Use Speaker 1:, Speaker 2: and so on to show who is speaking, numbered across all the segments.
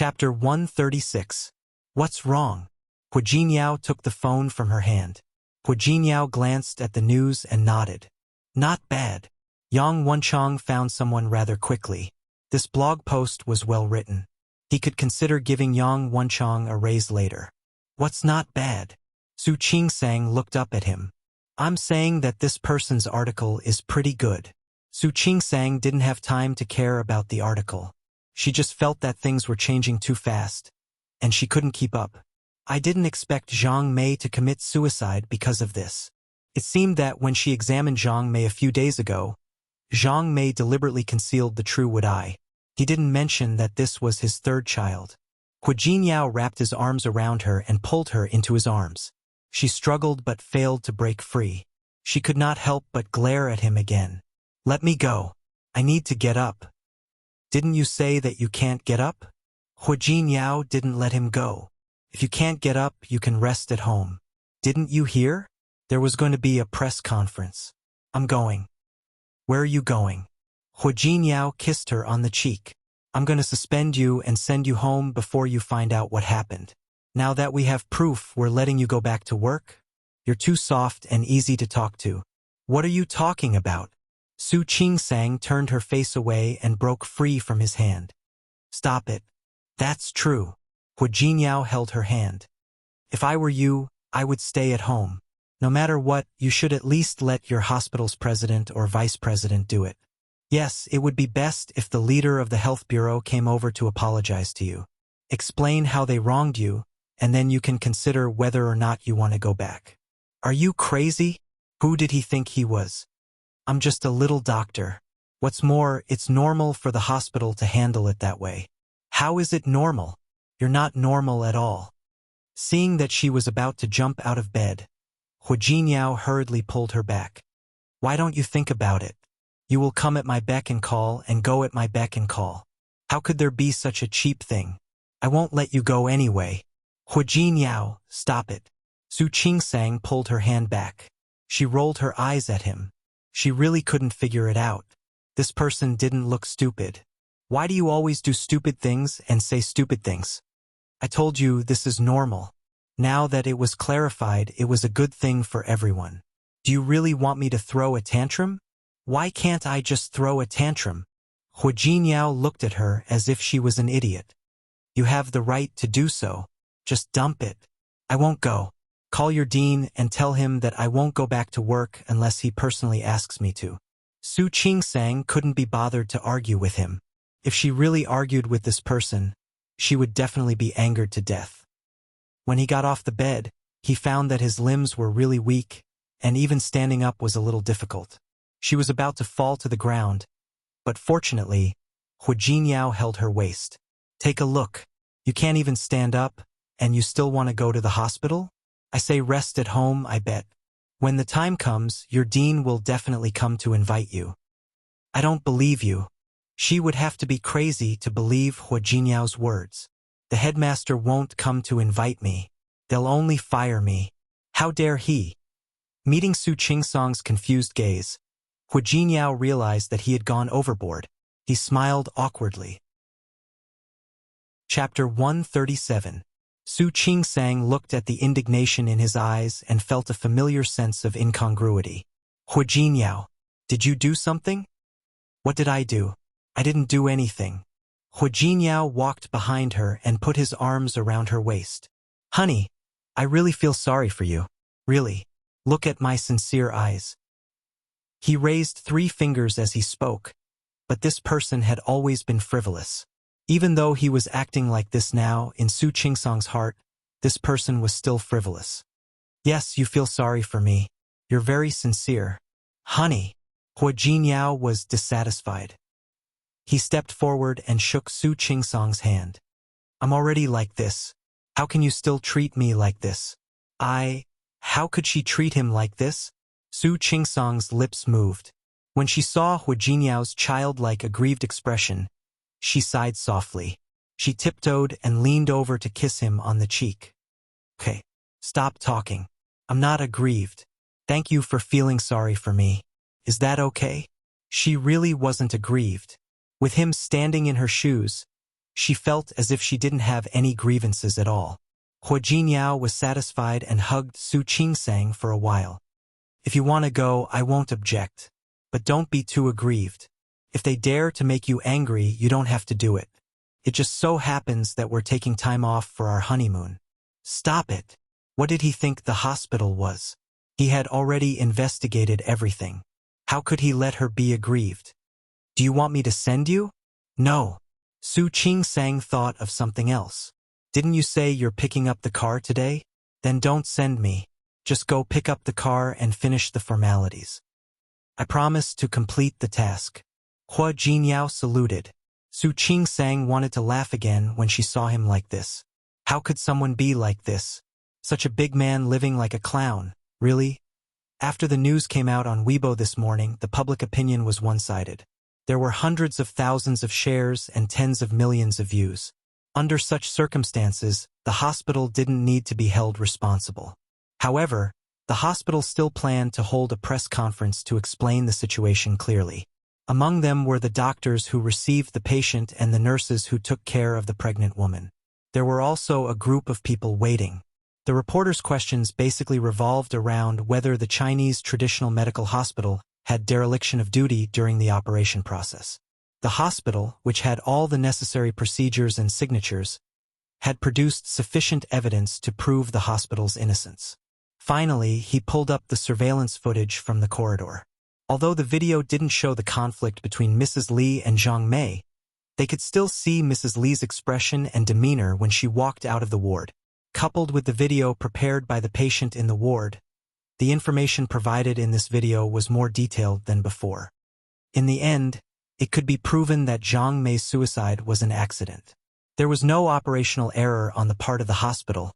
Speaker 1: Chapter 136. What's wrong? Hu Jinyao took the phone from her hand. Hu Jinyao glanced at the news and nodded. Not bad. Yang Wenchang found someone rather quickly. This blog post was well written. He could consider giving Yang Wenchang a raise later. What's not bad? Su Qingsang looked up at him. I'm saying that this person's article is pretty good. Su Qingsang didn't have time to care about the article. She just felt that things were changing too fast, and she couldn't keep up. I didn't expect Zhang Mei to commit suicide because of this. It seemed that when she examined Zhang Mei a few days ago, Zhang Mei deliberately concealed the true would I. He didn't mention that this was his third child. Hu Jinyao wrapped his arms around her and pulled her into his arms. She struggled but failed to break free. She could not help but glare at him again. Let me go. I need to get up. Didn't you say that you can't get up? Hu Jinyao didn't let him go. If you can't get up, you can rest at home. Didn't you hear? There was going to be a press conference. I'm going. Where are you going? Hu Jinyao kissed her on the cheek. I'm going to suspend you and send you home before you find out what happened. Now that we have proof, we're letting you go back to work? You're too soft and easy to talk to. What are you talking about? Su Qingsang turned her face away and broke free from his hand. Stop it. That's true. Hu Jinyao held her hand. If I were you, I would stay at home. No matter what, you should at least let your hospital's president or vice president do it. Yes, it would be best if the leader of the health bureau came over to apologize to you. Explain how they wronged you, and then you can consider whether or not you want to go back. Are you crazy? Who did he think he was? I'm just a little doctor. What's more, it's normal for the hospital to handle it that way. How is it normal? You're not normal at all. Seeing that she was about to jump out of bed, Hu Jinyao hurriedly pulled her back. Why don't you think about it? You will come at my beck and call and go at my beck and call. How could there be such a cheap thing? I won't let you go anyway. Hu Jinyao, stop it. Su Qingsang pulled her hand back. She rolled her eyes at him. She really couldn't figure it out. This person didn't look stupid. Why do you always do stupid things and say stupid things? I told you this is normal. Now that it was clarified, it was a good thing for everyone. Do you really want me to throw a tantrum? Why can't I just throw a tantrum? Hu Jinyao looked at her as if she was an idiot. You have the right to do so. Just dump it. I won't go. Call your dean and tell him that I won't go back to work unless he personally asks me to. Su Qingsang couldn't be bothered to argue with him. If she really argued with this person, she would definitely be angered to death. When he got off the bed, he found that his limbs were really weak, and even standing up was a little difficult. She was about to fall to the ground, but fortunately, Hu Jinyao held her waist. Take a look. You can't even stand up, and you still want to go to the hospital? I say rest at home, I bet. When the time comes, your dean will definitely come to invite you. I don't believe you. She would have to be crazy to believe Hu Jinyao's words. The headmaster won't come to invite me. They'll only fire me. How dare he? Meeting Su Qingsang's confused gaze, Hu Jinyao realized that he had gone overboard. He smiled awkwardly. Chapter 137. Su Qingsang looked at the indignation in his eyes and felt a familiar sense of incongruity. Hu Jinyao, did you do something? What did I do? I didn't do anything. Hu Jinyao walked behind her and put his arms around her waist. Honey, I really feel sorry for you. Really. Look at my sincere eyes. He raised 3 fingers as he spoke, but this person had always been frivolous. Even though he was acting like this now, in Su Qingsang's heart, this person was still frivolous. Yes, you feel sorry for me. You're very sincere. Honey. Hu Jinyao was dissatisfied. He stepped forward and shook Su Qingsang's hand. I'm already like this. How can you still treat me like this? How could she treat him like this? Su Qingsang's lips moved. When she saw Hu Jinyao's childlike aggrieved expression, she sighed softly. She tiptoed and leaned over to kiss him on the cheek. Okay, stop talking. I'm not aggrieved. Thank you for feeling sorry for me. Is that okay? She really wasn't aggrieved. With him standing in her shoes, She felt as if she didn't have any grievances at all. Hua Jinyao was satisfied and hugged Su Qingsang for a while. If you want to go, I won't object. But don't be too aggrieved. If they dare to make you angry, you don't have to do it. It just so happens that we're taking time off for our honeymoon. Stop it. What did he think the hospital was? He had already investigated everything. How could he let her be aggrieved? Do you want me to send you? No. Su Qingsang thought of something else. Didn't you say you're picking up the car today? Then don't send me. Just go pick up the car and finish the formalities. I promise to complete the task. Hua Jinyao saluted. Su Qingsang wanted to laugh again when she saw him like this. How could someone be like this? Such a big man living like a clown, really? After the news came out on Weibo this morning, the public opinion was one-sided. There were hundreds of thousands of shares and tens of millions of views. Under such circumstances, the hospital didn't need to be held responsible. However, the hospital still planned to hold a press conference to explain the situation clearly. Among them were the doctors who received the patient and the nurses who took care of the pregnant woman. There were also a group of people waiting. The reporters' questions basically revolved around whether the Chinese traditional medical hospital had dereliction of duty during the operation process. The hospital, which had all the necessary procedures and signatures, had produced sufficient evidence to prove the hospital's innocence. Finally, he pulled up the surveillance footage from the corridor. Although the video didn't show the conflict between Mrs. Li and Zhang Mei, they could still see Mrs. Li's expression and demeanor when she walked out of the ward. Coupled with the video prepared by the patient in the ward, the information provided in this video was more detailed than before. In the end, it could be proven that Zhang Mei's suicide was an accident. There was no operational error on the part of the hospital,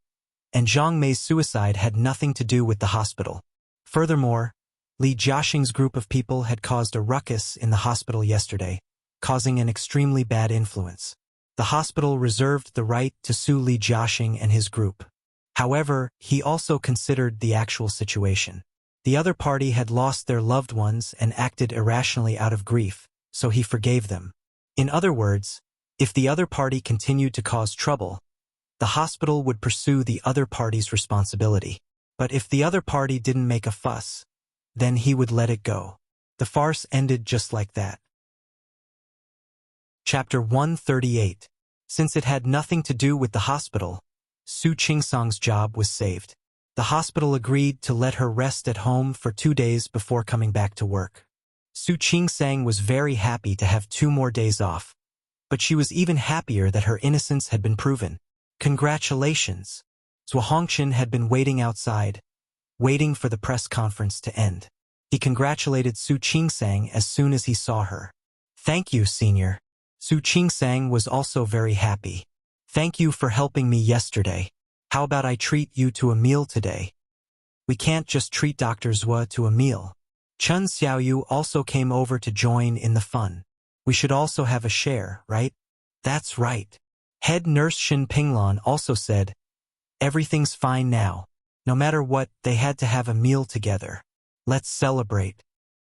Speaker 1: and Zhang Mei's suicide had nothing to do with the hospital. Furthermore, Li Jiaxing's group of people had caused a ruckus in the hospital yesterday, causing an extremely bad influence. The hospital reserved the right to sue Li Jiaxing and his group. However, he also considered the actual situation. The other party had lost their loved ones and acted irrationally out of grief, so he forgave them. In other words, if the other party continued to cause trouble, the hospital would pursue the other party's responsibility. But if the other party didn't make a fuss, then he would let it go. The farce ended just like that. Chapter 138. Since it had nothing to do with the hospital, Su Qingsang's job was saved. The hospital agreed to let her rest at home for 2 days before coming back to work. Su Qingsang was very happy to have 2 more days off, but she was even happier that her innocence had been proven. Congratulations! Zhuo Hongqian had been waiting outside, waiting for the press conference to end. He congratulated Su Qingsang as soon as he saw her. Thank you, senior. Su Qingsang was also very happy. Thank you for helping me yesterday. How about I treat you to a meal today? We can't just treat Dr. Zhuo to a meal. Chen Xiaoyu also came over to join in the fun. We should also have a share, right? That's right. Head nurse Shin Pinglan also said, everything's fine now. No matter what, they had to have a meal together. Let's celebrate.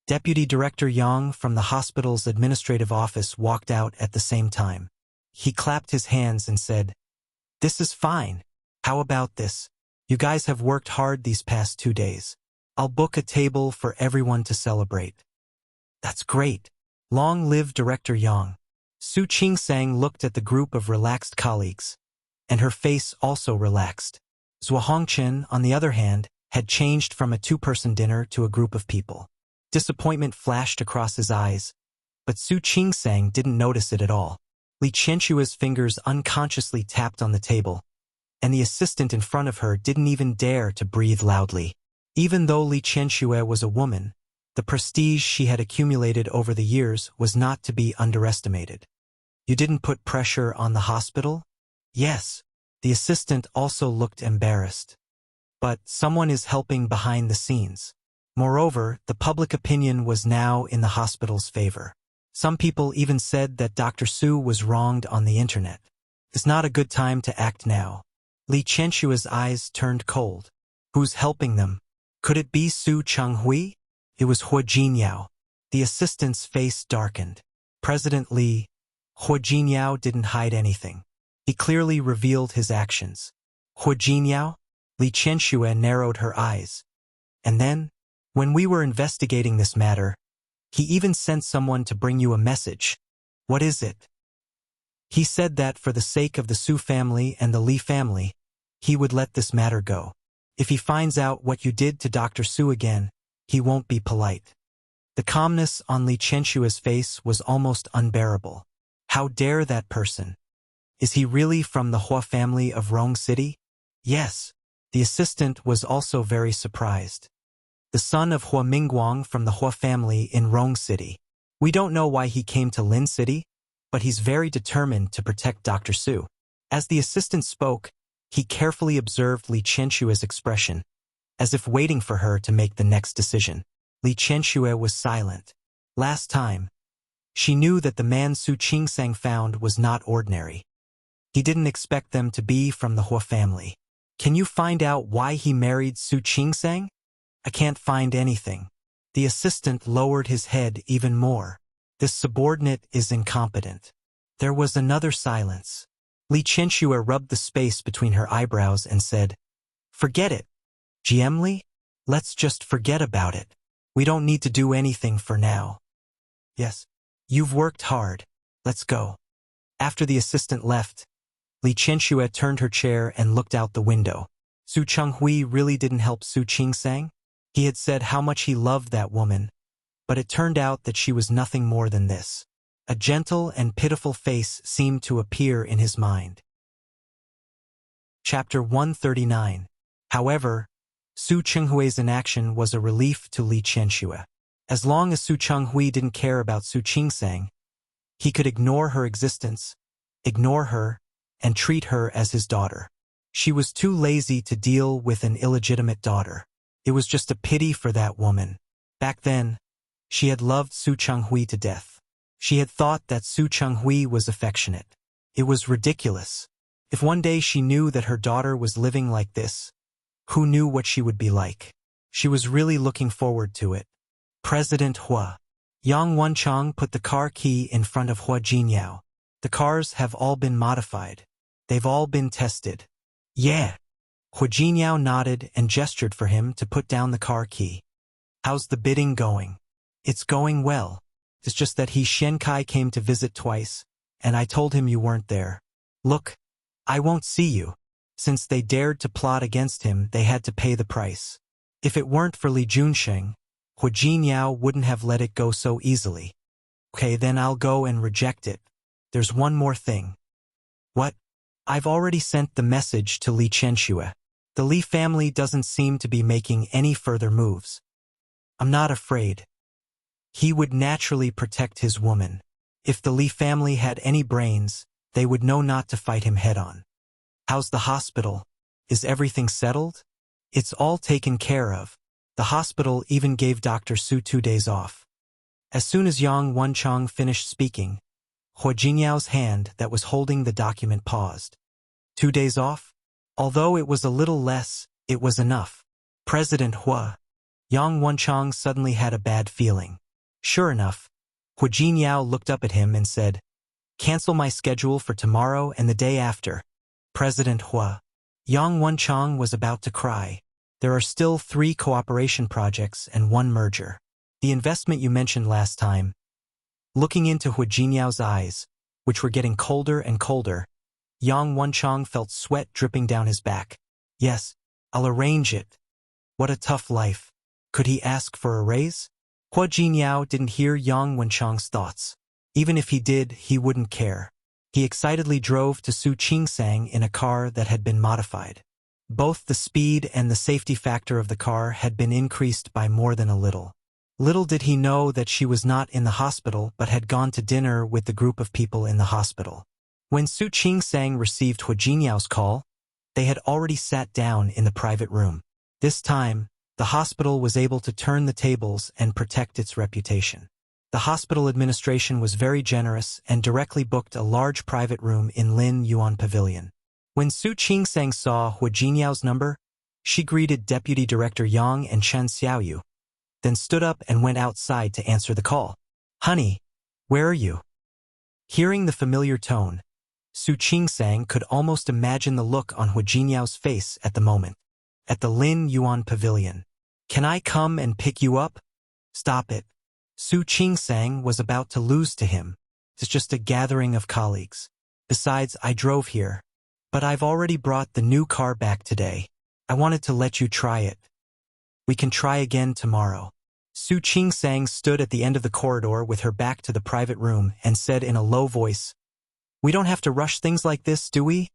Speaker 1: Deputy Director Yang from the hospital's administrative office walked out at the same time. He clapped his hands and said, this is fine. How about this? You guys have worked hard these past 2 days. I'll book a table for everyone to celebrate. That's great. Long live Director Yang. Su Qingsang looked at the group of relaxed colleagues, and her face also relaxed. Zhuo Hongqian, on the other hand, had changed from a 2-person dinner to a group of people. Disappointment flashed across his eyes, but Su Qingsang didn't notice it at all. Li Qianshua's fingers unconsciously tapped on the table, and the assistant in front of her didn't even dare to breathe loudly. Even though Li Qianshua was a woman, the prestige she had accumulated over the years was not to be underestimated. You didn't put pressure on the hospital? Yes. The assistant also looked embarrassed. But someone is helping behind the scenes. Moreover, the public opinion was now in the hospital's favor. Some people even said that Dr. Su was wronged on the internet. It's not a good time to act now. Li Qianshua's eyes turned cold. Who's helping them? Could it be Su Chenghui? It was Hua Jinyao. The assistant's face darkened. President Li, Hua Jinyao didn't hide anything. He clearly revealed his actions. Hua Jinyao? Li Qianxue narrowed her eyes. And then, when we were investigating this matter, he even sent someone to bring you a message. What is it? He said that for the sake of the Su family and the Li family, he would let this matter go. If he finds out what you did to Dr. Su again, he won't be polite. The calmness on Li Qianshue's face was almost unbearable. How dare that person? Is he really from the Hua family of Rong City? Yes. The assistant was also very surprised. The son of Hua Mingguang from the Hua family in Rong City. We don't know why he came to Lin City, but he's very determined to protect Dr. Su. As the assistant spoke, he carefully observed Li Qianshue's expression, as if waiting for her to make the next decision. Li Qianxue was silent. Last time, she knew that the man Su Qingsang found was not ordinary. He didn't expect them to be from the Hua family. Can you find out why he married Su Qingsang? I can't find anything. The assistant lowered his head even more. This subordinate is incompetent. There was another silence. Li Qianxue rubbed the space between her eyebrows and said, "Forget it. GM Li, let's just forget about it. We don't need to do anything for now." "Yes. You've worked hard. Let's go." After the assistant left, Li Qianxue turned her chair and looked out the window. Su Chenghui really didn't help Su Qingsang. He had said how much he loved that woman, but it turned out that she was nothing more than this. A gentle and pitiful face seemed to appear in his mind. Chapter 139. However, Su Chenghui's inaction was a relief to Li Qianxue. As long as Su Chenghui didn't care about Su Qingsang, he could ignore her existence, ignore her, and treat her as his daughter. She was too lazy to deal with an illegitimate daughter. It was just a pity for that woman. Back then, she had loved Su Chenghui to death. She had thought that Su Chenghui was affectionate. It was ridiculous. If one day she knew that her daughter was living like this, who knew what she would be like? She was really looking forward to it. President Hua. Yang Wenchang put the car key in front of Hua Jinyao. The cars have all been modified. They've all been tested. Yeah. Hua Jinyao nodded and gestured for him to put down the car key. How's the bidding going? It's going well. It's just that He Shenkai came to visit twice, and I told him you weren't there. Look, I won't see you. Since they dared to plot against him, they had to pay the price. If it weren't for Li Junsheng, Hua Jinyao wouldn't have let it go so easily. Okay, then I'll go and reject it. There's one more thing. What? I've already sent the message to Li Qianxue. The Li family doesn't seem to be making any further moves. I'm not afraid. He would naturally protect his woman. If the Li family had any brains, they would know not to fight him head-on. How's the hospital? Is everything settled? It's all taken care of. The hospital even gave Dr. Su 2 days off. As soon as Yang Wenchang finished speaking, Hua Jinyao's hand that was holding the document paused. 2 days off? Although it was a little less, it was enough. President Hua. Yang Wenchang suddenly had a bad feeling. Sure enough, Hua Jinyao looked up at him and said, "Cancel my schedule for tomorrow and the day after." President Hua. Yang Wenchang was about to cry. There are still 3 cooperation projects and 1 merger. The investment you mentioned last time. Looking into Hua Jinyao's eyes, which were getting colder and colder, Yang Wenchang felt sweat dripping down his back. Yes, I'll arrange it. What a tough life. Could he ask for a raise? Hua Jinyao didn't hear Yang Wenchang's thoughts. Even if he did, he wouldn't care. He excitedly drove to Su Qingsang in a car that had been modified. Both the speed and the safety factor of the car had been increased by more than a little. Little did he know that she was not in the hospital but had gone to dinner with the group of people in the hospital. When Su Qingsang received Hua Jinyao's call, they had already sat down in the private room. This time, the hospital was able to turn the tables and protect its reputation. The hospital administration was very generous and directly booked a large private room in Lin Yuan Pavilion. When Su Qingsang saw Hua Jinyao's number, she greeted Deputy Director Yang and Chen Xiaoyu, then stood up and went outside to answer the call. "Honey, where are you?" Hearing the familiar tone, Su Qingsang could almost imagine the look on Hu Jinyao's face at the moment. At the Lin Yuan Pavilion. Can I come and pick you up? Stop it. Su Qingsang was about to lose to him. It's just a gathering of colleagues. Besides, I drove here. But I've already brought the new car back today. I wanted to let you try it. We can try again tomorrow. Su Qingsang stood at the end of the corridor with her back to the private room and said in a low voice, "We don't have to rush things like this, do we?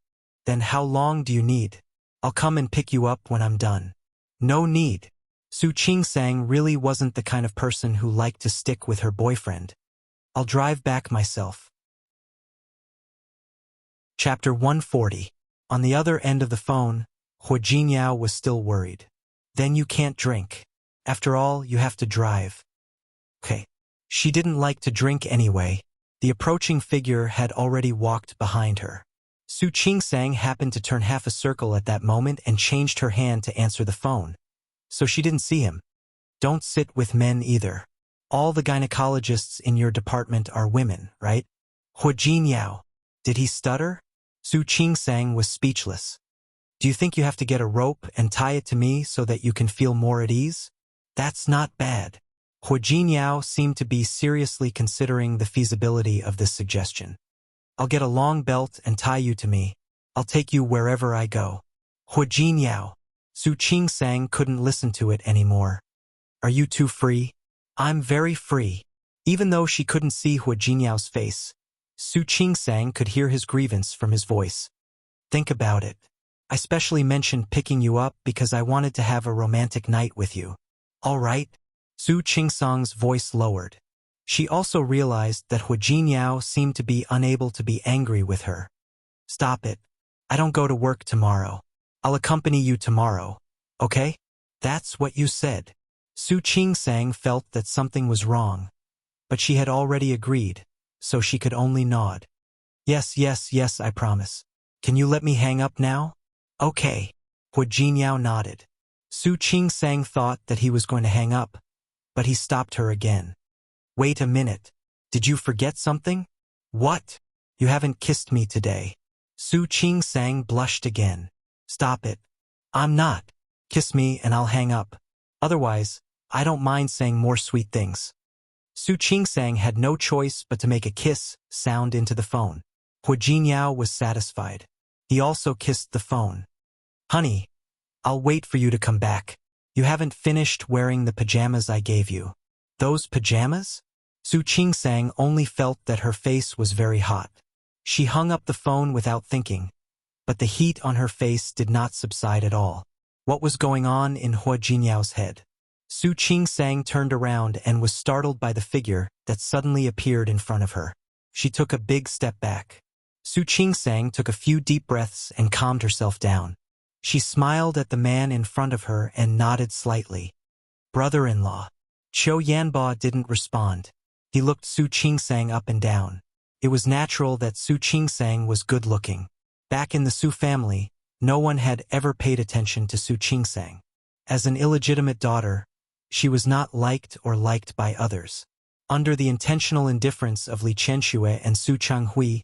Speaker 1: Then how long do you need? I'll come and pick you up when I'm done." No need. Su Qingsang really wasn't the kind of person who liked to stick with her boyfriend. I'll drive back myself. Chapter 140. On the other end of the phone, Hu Jinyao was still worried. Then you can't drink. After all, you have to drive. Okay. She didn't like to drink anyway. The approaching figure had already walked behind her. Su Qingsang happened to turn half a circle at that moment and changed her hand to answer the phone. So she didn't see him. Don't sit with men either. All the gynecologists in your department are women, right? Hu Jinyao. Did he stutter? Su Qingsang was speechless. Do you think you have to get a rope and tie it to me so that you can feel more at ease? That's not bad. Hu Jinyao seemed to be seriously considering the feasibility of this suggestion. I'll get a long belt and tie you to me. I'll take you wherever I go. Hu Jinyao. Su Qingsang couldn't listen to it anymore. Are you too free? I'm very free. Even though she couldn't see Hu Jinyao's face, Su Qingsang could hear his grievance from his voice. Think about it. I specially mentioned picking you up because I wanted to have a romantic night with you. All right? Su Qingsang's voice lowered. She also realized that Hu Jinyao seemed to be unable to be angry with her. Stop it. I don't go to work tomorrow. I'll accompany you tomorrow. Okay? That's what you said. Su Qingsang felt that something was wrong. But she had already agreed, so she could only nod. Yes, yes, yes, I promise. Can you let me hang up now? Okay. Hu Jinyao nodded. Su Qingsang thought that he was going to hang up, but he stopped her again. Wait a minute. Did you forget something? What? You haven't kissed me today. Su Qingsang blushed again. Stop it. I'm not. Kiss me and I'll hang up. Otherwise, I don't mind saying more sweet things. Su Qingsang had no choice but to make a kiss sound into the phone. Hu Jinyao was satisfied. He also kissed the phone. Honey, I'll wait for you to come back. You haven't finished wearing the pajamas I gave you. Those pajamas? Su Qingsang only felt that her face was very hot. She hung up the phone without thinking, but the heat on her face did not subside at all. What was going on in Hu Jinyao's head? Su Qingsang turned around and was startled by the figure that suddenly appeared in front of her. She took a big step back. Su Qingsang took a few deep breaths and calmed herself down. She smiled at the man in front of her and nodded slightly. Brother-in-law. Qiu Yanba didn't respond. He looked Su Qingsang up and down. It was natural that Su Qingsang was good-looking. Back in the Su family, no one had ever paid attention to Su Qingsang. As an illegitimate daughter, she was not liked or liked by others. Under the intentional indifference of Li Qianxue and Su Changhui,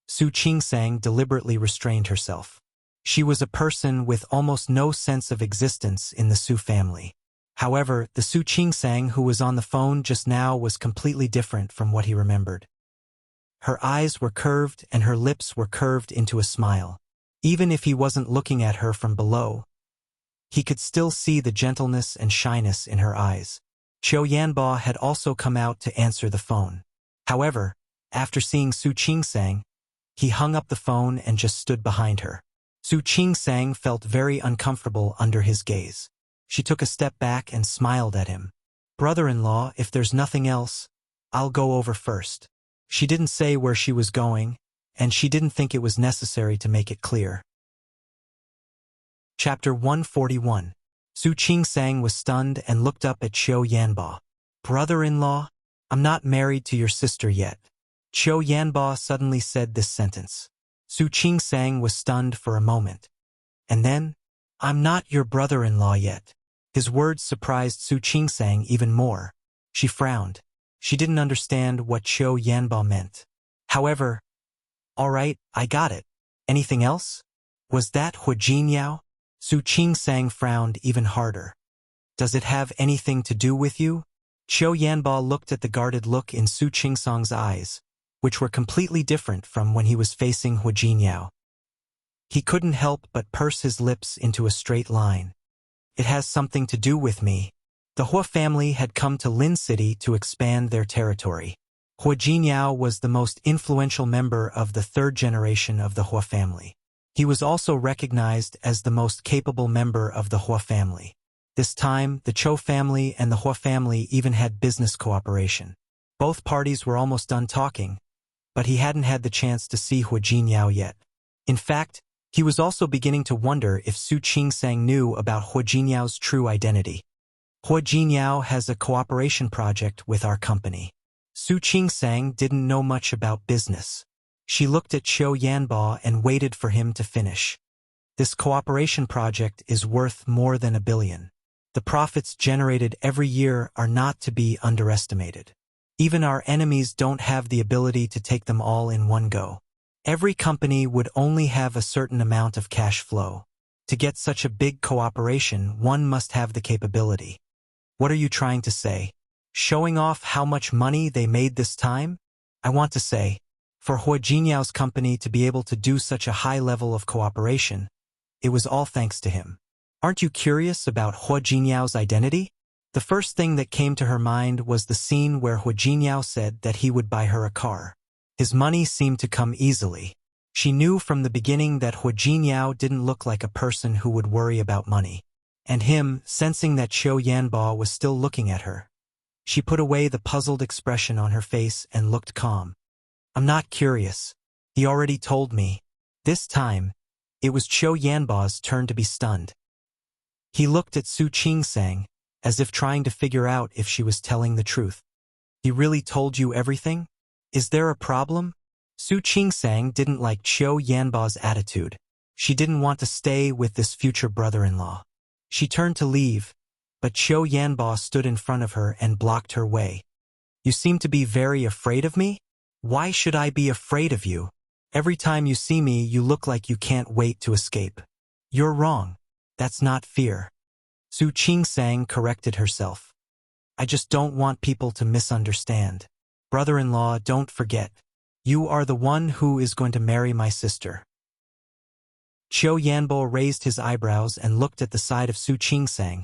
Speaker 1: Su Qingsang deliberately restrained herself. She was a person with almost no sense of existence in the Su family. However, the Su Qingsang who was on the phone just now was completely different from what he remembered. Her eyes were curved and her lips were curved into a smile. Even if he wasn't looking at her from below, he could still see the gentleness and shyness in her eyes. Qiu Yanba had also come out to answer the phone. However, after seeing Su Qingsang, he hung up the phone and just stood behind her. Su Qingsang felt very uncomfortable under his gaze. She took a step back and smiled at him. Brother-in-law, if there's nothing else, I'll go over first. She didn't say where she was going, and she didn't think it was necessary to make it clear. Chapter 141. Su Qingsang was stunned and looked up at Qiu Yanba. Brother-in-law, I'm not married to your sister yet. Qiu Yanba suddenly said this sentence. Su Qingsang was stunned for a moment. And then, I'm not your brother-in-law yet. His words surprised Su Qingsang even more. She frowned. She didn't understand what Qiu Yanba meant. However, all right, I got it. Anything else? Was that Hu Jinyao? Su Qingsang frowned even harder. Does it have anything to do with you? Qiu Yanba looked at the guarded look in Su Qingsang's eyes, which were completely different from when he was facing Hu Jinyao. He couldn't help but purse his lips into a straight line. It has something to do with me. The Hua family had come to Lin City to expand their territory. Hu Jinyao was the most influential member of the third generation of the Hua family. He was also recognized as the most capable member of the Hua family. This time, the Chou family and the Hua family even had business cooperation. Both parties were almost done talking, but he hadn't had the chance to see Hu Jinyao yet. In fact, he was also beginning to wonder if Su Qingsang knew about Hu Jinyao's true identity. Hu Jinyao has a cooperation project with our company. Su Qingsang didn't know much about business. She looked at Qiu Yanba and waited for him to finish. This cooperation project is worth more than $1 billion. The profits generated every year are not to be underestimated. Even our enemies don't have the ability to take them all in one go. Every company would only have a certain amount of cash flow. To get such a big cooperation, one must have the capability. What are you trying to say? Showing off how much money they made this time? I want to say, for Hu Jinyao's company to be able to do such a high level of cooperation, it was all thanks to him. Aren't you curious about Hu Jinyao's identity? The first thing that came to her mind was the scene where Hu Jinyao said that he would buy her a car. His money seemed to come easily. She knew from the beginning that Hu Jinyao didn't look like a person who would worry about money. And him, sensing that Qiu Yanba was still looking at her, she put away the puzzled expression on her face and looked calm. I'm not curious. He already told me. This time, it was Qiu Yanba's turn to be stunned. He looked at Su Qingsang, as if trying to figure out if she was telling the truth. He really told you everything? Is there a problem? Su Qingsang didn't like Qiu Yanba's attitude. She didn't want to stay with this future brother-in-law. She turned to leave, but Qiu Yanba stood in front of her and blocked her way. You seem to be very afraid of me? Why should I be afraid of you? Every time you see me, you look like you can't wait to escape. You're wrong. That's not fear. Su Qingsang corrected herself. I just don't want people to misunderstand. Brother-in-law, don't forget. You are the one who is going to marry my sister. Qiu Yanbo raised his eyebrows and looked at the side of Su Qingsang,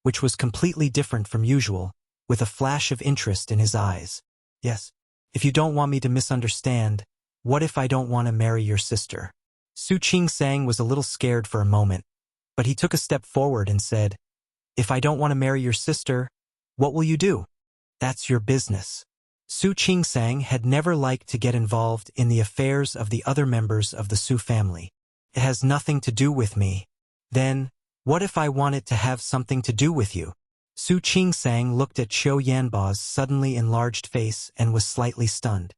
Speaker 1: which was completely different from usual, with a flash of interest in his eyes. Yes. If you don't want me to misunderstand, what if I don't want to marry your sister? Su Qingsang was a little scared for a moment, but he took a step forward and said, If I don't want to marry your sister, what will you do? That's your business. Su Qingsang had never liked to get involved in the affairs of the other members of the Su family. It has nothing to do with me. Then, what if I want it to have something to do with you? Su Qingsang looked at Qiu Yanba's suddenly enlarged face and was slightly stunned.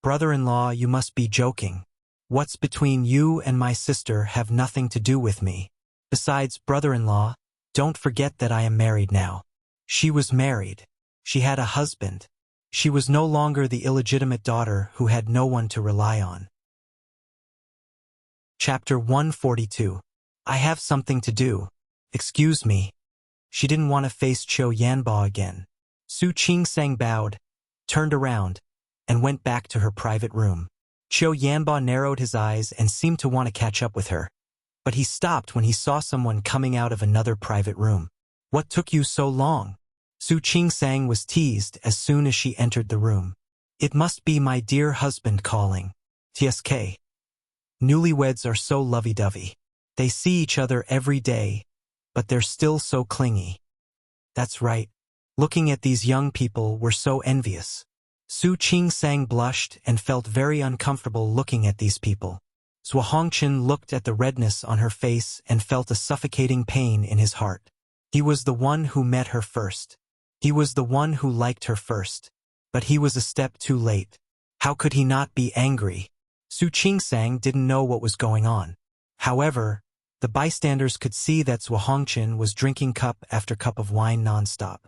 Speaker 1: Brother-in-law, you must be joking. What's between you and my sister have nothing to do with me. Besides, brother-in-law, don't forget that I am married now. She was married. She had a husband. She was no longer the illegitimate daughter who had no one to rely on. Chapter 142. I have something to do. Excuse me. She didn't want to face Qiu Yanba again. Su Qingsang bowed, turned around, and went back to her private room. Qiu Yanba narrowed his eyes and seemed to want to catch up with her. But he stopped when he saw someone coming out of another private room. What took you so long? Su Qingsang was teased as soon as she entered the room. It must be my dear husband calling. TSK. Newlyweds are so lovey-dovey. They see each other every day, but they're still so clingy. That's right. Looking at these young people, we're so envious. Su Qingsang blushed and felt very uncomfortable looking at these people. Zhuo Hongqin looked at the redness on her face and felt a suffocating pain in his heart. He was the one who met her first. He was the one who liked her first. But he was a step too late. How could he not be angry? Su Qingsang didn't know what was going on. However, the bystanders could see that Zhuo Hongqin was drinking cup after cup of wine nonstop.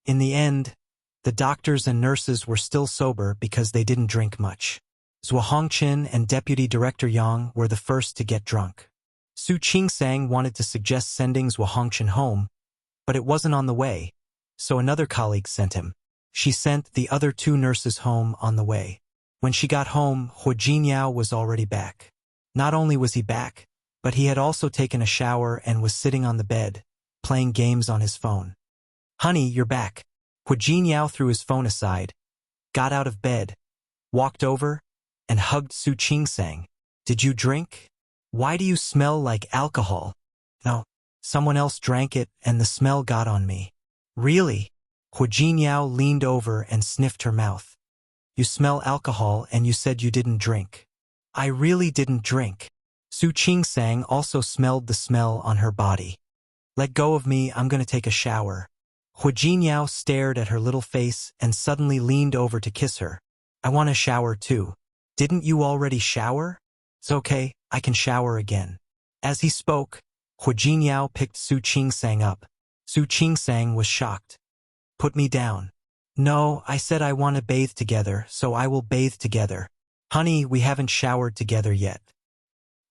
Speaker 1: In the end, the doctors and nurses were still sober because they didn't drink much. Zhou Hongqin and Deputy Director Yang were the first to get drunk. Su Qingsang wanted to suggest sending Zhou Hongqin home, but it wasn't on the way, so another colleague sent him. She sent the other two nurses home on the way. When she got home, Hu Jinyao was already back. Not only was he back, but he had also taken a shower and was sitting on the bed, playing games on his phone. "Honey, you're back." Hu Jinyao threw his phone aside, got out of bed, walked over, and hugged Su Qingsang. "Did you drink? Why do you smell like alcohol?" "No, someone else drank it and the smell got on me." "Really?" Hu Jinyao leaned over and sniffed her mouth. "You smell alcohol and you said you didn't drink." "I really didn't drink." Su Qingsang also smelled the smell on her body. "Let go of me, I'm gonna take a shower." Hu Jinyao stared at her little face and suddenly leaned over to kiss her. "I want a shower too." "Didn't you already shower?" "It's okay, I can shower again." As he spoke, Hu Jinyao picked Su Qingsang up. Su Qingsang was shocked. "Put me down." "No, I said I want to bathe together, so I will bathe together." "Honey, we haven't showered together yet."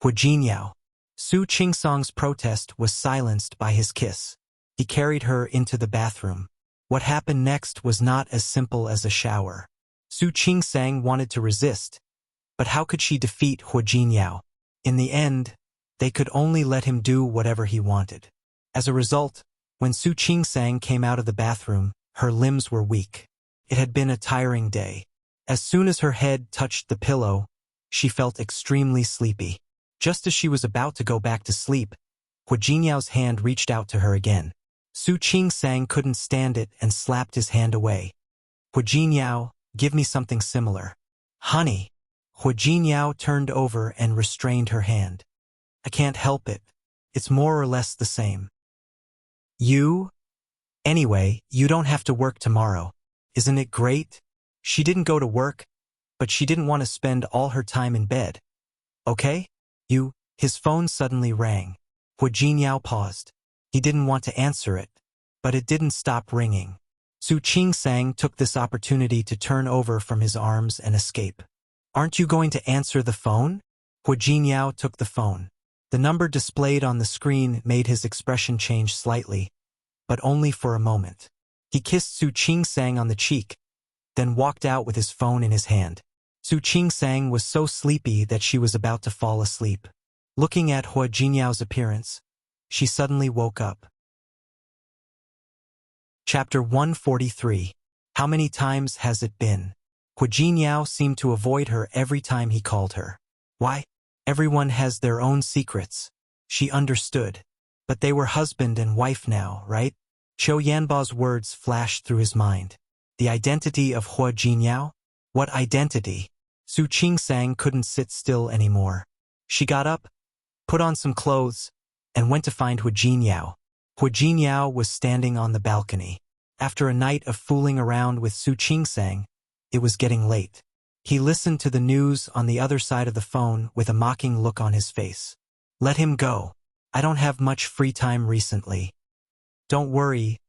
Speaker 1: Hu Jinyao. Su Qingsang's protest was silenced by his kiss. He carried her into the bathroom. What happened next was not as simple as a shower. Su Qingsang wanted to resist, but how could she defeat Hu Jinyao? In the end, they could only let him do whatever he wanted. As a result, when Su Qingsang came out of the bathroom, her limbs were weak. It had been a tiring day. As soon as her head touched the pillow, she felt extremely sleepy. Just as she was about to go back to sleep, Hu Jinyao's hand reached out to her again. Su Qingsang couldn't stand it and slapped his hand away. "Hu Jinyao, give me something similar." "Honey." Hu Jinyao turned over and restrained her hand. "I can't help it. It's more or less the same." "You? Anyway, you don't have to work tomorrow. Isn't it great?" She didn't go to work, but she didn't want to spend all her time in bed. "Okay? You?" His phone suddenly rang. Hu Jinyao paused. He didn't want to answer it, but it didn't stop ringing. Su Qingsang took this opportunity to turn over from his arms and escape. "Aren't you going to answer the phone?" Hu Jinyao took the phone. The number displayed on the screen made his expression change slightly, but only for a moment. He kissed Su Qingsang on the cheek, then walked out with his phone in his hand. Su Qingsang was so sleepy that she was about to fall asleep. Looking at Hu Jinyao's appearance, she suddenly woke up. Chapter 143. How many times has it been? Hu Jinyao seemed to avoid her every time he called her. Why? Everyone has their own secrets. She understood. But they were husband and wife now, right? Qiu Yanba's words flashed through his mind. The identity of Hu Jinyao? What identity? Su Qingsang couldn't sit still anymore. She got up, put on some clothes, and went to find Hu Jinyao. Hu Jinyao was standing on the balcony. After a night of fooling around with Su Qingsang, it was getting late. He listened to the news on the other side of the phone with a mocking look on his face. "Let him go. I don't have much free time recently." "Don't worry.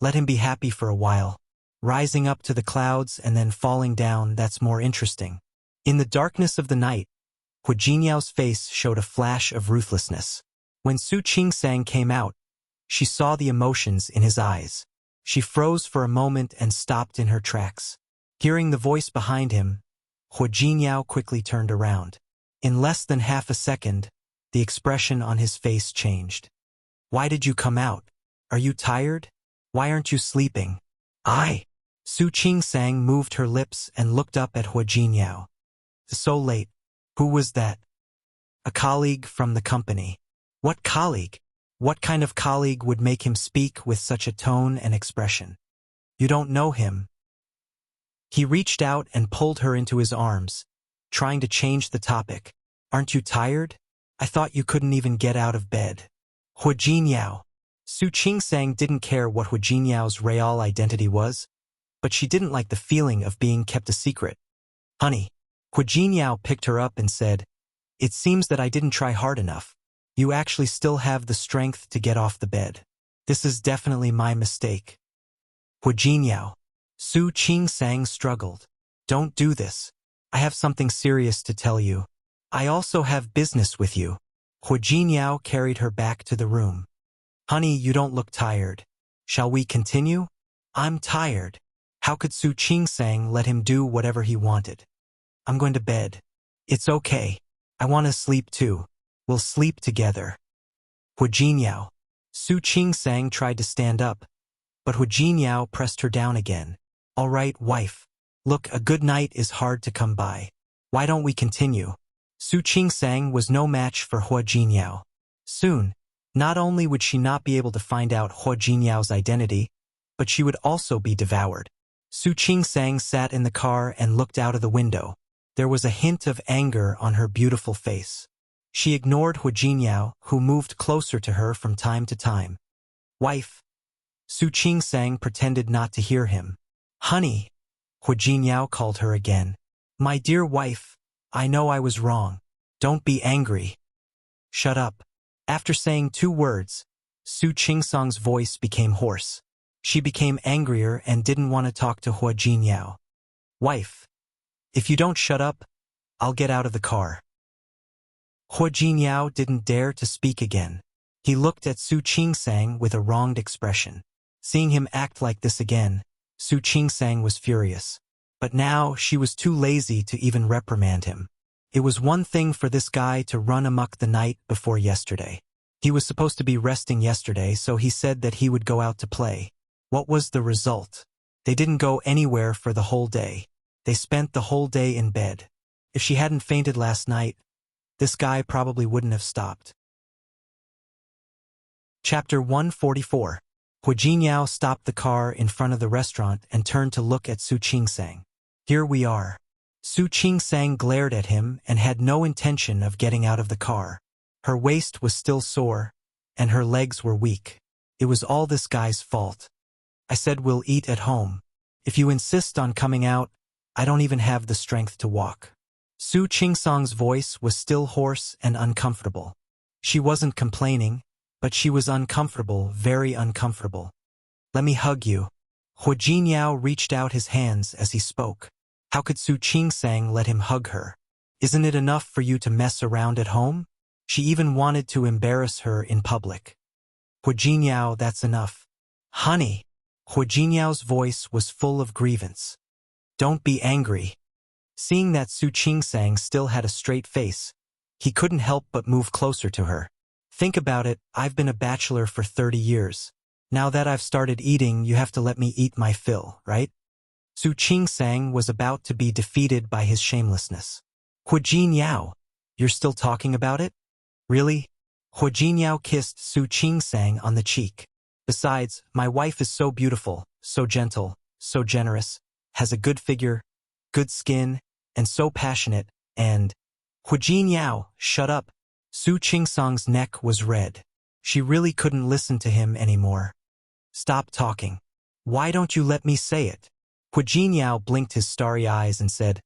Speaker 1: Let him be happy for a while. Rising up to the clouds and then falling down, that's more interesting." In the darkness of the night, Hu Jinyao's face showed a flash of ruthlessness. When Su Qingsang came out, she saw the emotions in his eyes. She froze for a moment and stopped in her tracks. Hearing the voice behind him, Hu Jinyao quickly turned around. In less than half a second, the expression on his face changed. "Why did you come out? Are you tired? Why aren't you sleeping?" "I." Su Qingsang moved her lips and looked up at Hu Jinyao. "So late. Who was that?" "A colleague from the company." "What colleague? What kind of colleague would make him speak with such a tone and expression?" "You don't know him." He reached out and pulled her into his arms, trying to change the topic. "Aren't you tired? I thought you couldn't even get out of bed." "Hu Jinyao." Su Qingsang didn't care what Hu Jinyao's real identity was, but she didn't like the feeling of being kept a secret. "Honey." Hu Jinyao picked her up and said, "It seems that I didn't try hard enough. You actually still have the strength to get off the bed. This is definitely my mistake." "Hu Jinyao." Su Qingsang struggled. "Don't do this. I have something serious to tell you. I also have business with you. Hu Jinyao carried her back to the room. Honey, you don't look tired. Shall we continue? I'm tired. How could Su Qingsang let him do whatever he wanted? I'm going to bed. It's okay. I want to sleep too. We'll sleep together. Hu Jinyao. Su Qingsang tried to stand up, but Hu Jinyao pressed her down again. All right, wife. Look, a good night is hard to come by. Why don't we continue? Su Qingsang was no match for Hu Jinyao. Soon, not only would she not be able to find out Hu Jinyao's identity, but she would also be devoured. Su Qingsang sat in the car and looked out of the window. There was a hint of anger on her beautiful face. She ignored Hu Jinyao, who moved closer to her from time to time. Wife. Su Qingsang pretended not to hear him. Honey. Hu Jinyao called her again. My dear wife, I know I was wrong. Don't be angry. Shut up. After saying 2 words, Su Qingsang's voice became hoarse. She became angrier and didn't want to talk to Hu Jinyao. Wife. If you don't shut up, I'll get out of the car. Hu Jinyao didn't dare to speak again. He looked at Su Qingsang with a wronged expression. Seeing him act like this again, Su Qingsang was furious. But now she was too lazy to even reprimand him. It was one thing for this guy to run amok the night before yesterday. He was supposed to be resting yesterday, so he said that he would go out to play. What was the result? They didn't go anywhere for the whole day. They spent the whole day in bed. If she hadn't fainted last night, this guy probably wouldn't have stopped. Chapter 144. Hu Jinyao stopped the car in front of the restaurant and turned to look at Su Qingsang. Here we are. Su Qingsang glared at him and had no intention of getting out of the car. Her waist was still sore, and her legs were weak. It was all this guy's fault. I said we'll eat at home. If you insist on coming out, I don't even have the strength to walk. Su Qingsang's voice was still hoarse and uncomfortable. She wasn't complaining, but she was uncomfortable, very uncomfortable. Let me hug you. Hu Jinyao reached out his hands as he spoke. How could Su Qingsang let him hug her? Isn't it enough for you to mess around at home? She even wanted to embarrass her in public. Hu Jinyao, that's enough. Honey. Hu Jinyao's voice was full of grievance. Don't be angry. Seeing that Su Qingsang still had a straight face, he couldn't help but move closer to her. Think about it, I've been a bachelor for 30 years. Now that I've started eating, you have to let me eat my fill, right? Su Qingsang was about to be defeated by his shamelessness. Hu Jinyao, you're still talking about it? Really? Hu Jinyao kissed Su Qingsang on the cheek. Besides, my wife is so beautiful, so gentle, so generous, has a good figure, good skin, and so passionate, and… Hu Jinyao, shut up. Su Qingsang's neck was red. She really couldn't listen to him anymore. Stop talking. Why don't you let me say it? Hu Jinyao blinked his starry eyes and said,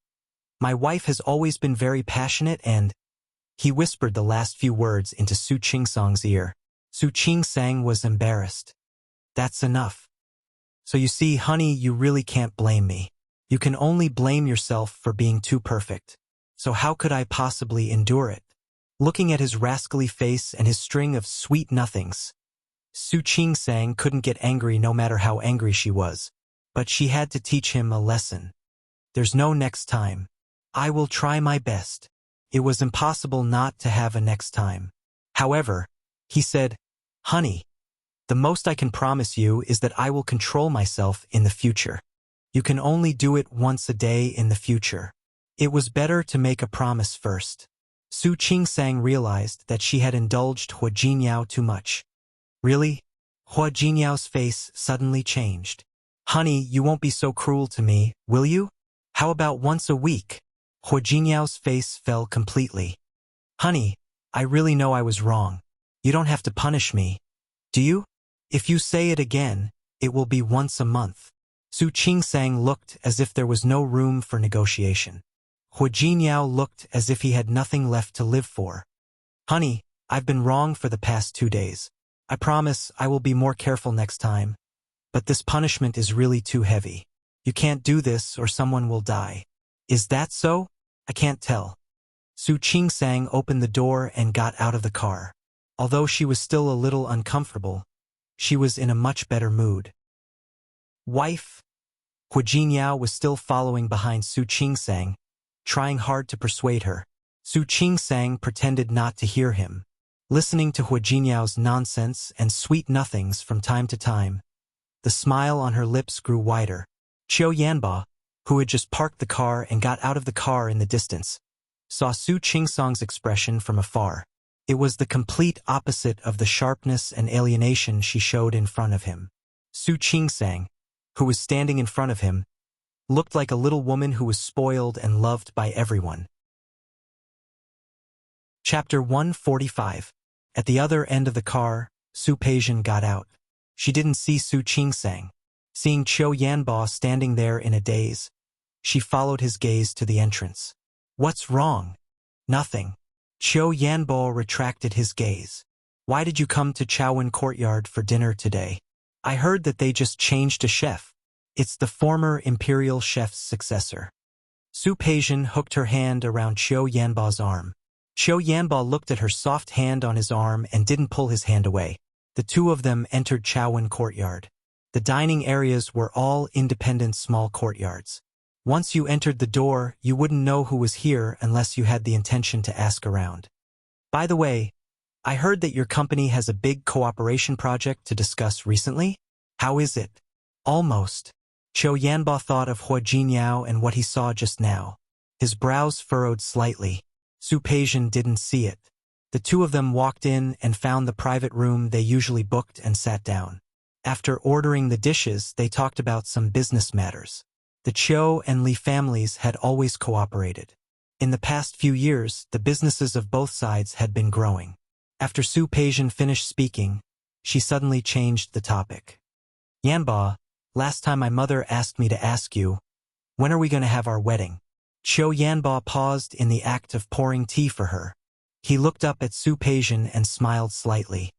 Speaker 1: My wife has always been very passionate and… He whispered the last few words into Su Qingsang's ear. Su Qingsang was embarrassed. That's enough. So you see, honey, you really can't blame me. You can only blame yourself for being too perfect. So how could I possibly endure it? Looking at his rascally face and his string of sweet nothings, Su Qingsang couldn't get angry no matter how angry she was. But she had to teach him a lesson. There's no next time. I will try my best. It was impossible not to have a next time. However, he said, Honey, the most I can promise you is that I will control myself in the future. You can only do it once a day in the future. It was better to make a promise first. Su Qingsang realized that she had indulged Hu Jinyao too much. Really? Hu Jinyao's face suddenly changed. Honey, you won't be so cruel to me, will you? How about once a week? Hu Jinyao's face fell completely. Honey, I really know I was wrong. You don't have to punish me. Do you? If you say it again, it will be once a month. Su Qingsang looked as if there was no room for negotiation. Hu Jinyao looked as if he had nothing left to live for. Honey, I've been wrong for the past 2 days. I promise I will be more careful next time. But this punishment is really too heavy. You can't do this or someone will die. Is that so? I can't tell. Su Qingsang opened the door and got out of the car. Although she was still a little uncomfortable, she was in a much better mood. Wife? Hu Jiniao was still following behind Su Qingsang, trying hard to persuade her. Su Qingsang pretended not to hear him, listening to Hu Jiniao's nonsense and sweet nothings from time to time. The smile on her lips grew wider. Qiu Yanba, who had just parked the car and got out of the car in the distance, saw Su Qingsang's expression from afar. It was the complete opposite of the sharpness and alienation she showed in front of him. Su Qingsang, who was standing in front of him, looked like a little woman who was spoiled and loved by everyone. Chapter 145. At the other end of the car, Su Peijian got out. She didn't see Su Qingsang. Seeing Qiu Yanba standing there in a daze, she followed his gaze to the entrance. What's wrong? Nothing. Qiu Yanba retracted his gaze. Why did you come to Chaowen Courtyard for dinner today? I heard that they just changed a chef. It's the former imperial chef's successor. Su Peijian hooked her hand around Qiu Yanba's arm. Qiu Yanba looked at her soft hand on his arm and didn't pull his hand away. The two of them entered Chaowen Courtyard. The dining areas were all independent small courtyards. Once you entered the door, you wouldn't know who was here unless you had the intention to ask around. By the way, I heard that your company has a big cooperation project to discuss recently. How is it? Almost. Qiu Yanba thought of Hu Jiniao and what he saw just now. His brows furrowed slightly. Su Peijian didn't see it. The two of them walked in and found the private room they usually booked and sat down. After ordering the dishes, they talked about some business matters. The Qiu and Li families had always cooperated. In the past few years, the businesses of both sides had been growing. After Su Peijian finished speaking, she suddenly changed the topic. Yanba, last time my mother asked me to ask you, when are we going to have our wedding? Qiu Yanba paused in the act of pouring tea for her. He looked up at Su Peijian and smiled slightly.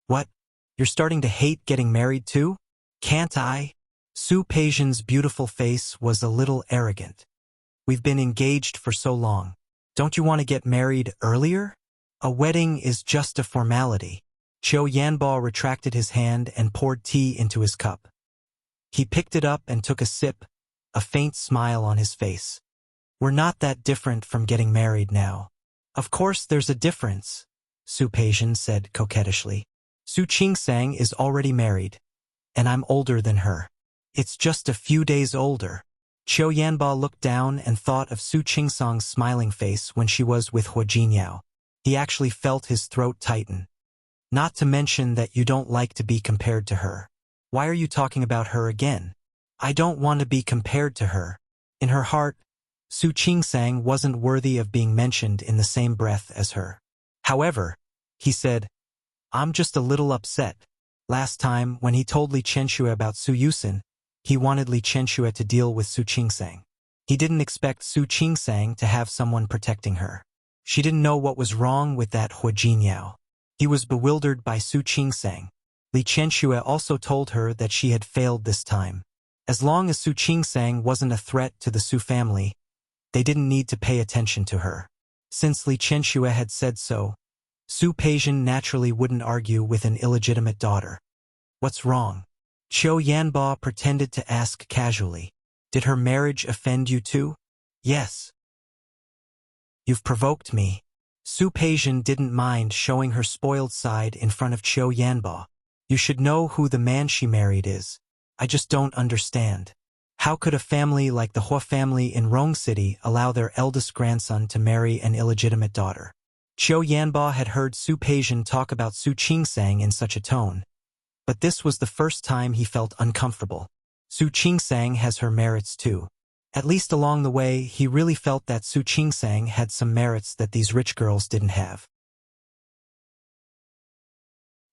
Speaker 1: What? You're starting to hate getting married too? Can't I? Su Peijian's beautiful face was a little arrogant. We've been engaged for so long. Don't you want to get married earlier? A wedding is just a formality. Qiu Yanba retracted his hand and poured tea into his cup. He picked it up and took a sip, a faint smile on his face. We're not that different from getting married now. Of course there's a difference, Su Peijian said coquettishly. Su Qingsang is already married, and I'm older than her. It's just a few days older. Qiu Yanba looked down and thought of Su Qingsang's smiling face when she was with Hu Jiniao. He actually felt his throat tighten. Not to mention that you don't like to be compared to her. Why are you talking about her again? I don't want to be compared to her. In her heart, Su Qingsang wasn't worthy of being mentioned in the same breath as her. However, he said, I'm just a little upset. Last time, when he told Li Qianxue about Su Yusen, he wanted Li Qianxue to deal with Su Qingsang. He didn't expect Su Qingsang to have someone protecting her. She didn't know what was wrong with that Hu Jiniao. He was bewildered by Su Qingsang. Li Qianxue also told her that she had failed this time. As long as Su Qingsang wasn't a threat to the Su family, they didn't need to pay attention to her. Since Li Qianxue had said so, Su Peijian naturally wouldn't argue with an illegitimate daughter. What's wrong? Qiu Yanba pretended to ask casually. Did her marriage offend you too? Yes. You've provoked me. Su Peijian didn't mind showing her spoiled side in front of Qiu Yanba. You should know who the man she married is. I just don't understand. How could a family like the Hua family in Rong City allow their eldest grandson to marry an illegitimate daughter? Qiu Yanba had heard Su Peijian talk about Su Qingsang in such a tone, but this was the first time he felt uncomfortable. Su Qingsang has her merits too. At least along the way, he really felt that Su Qingsang had some merits that these rich girls didn't have.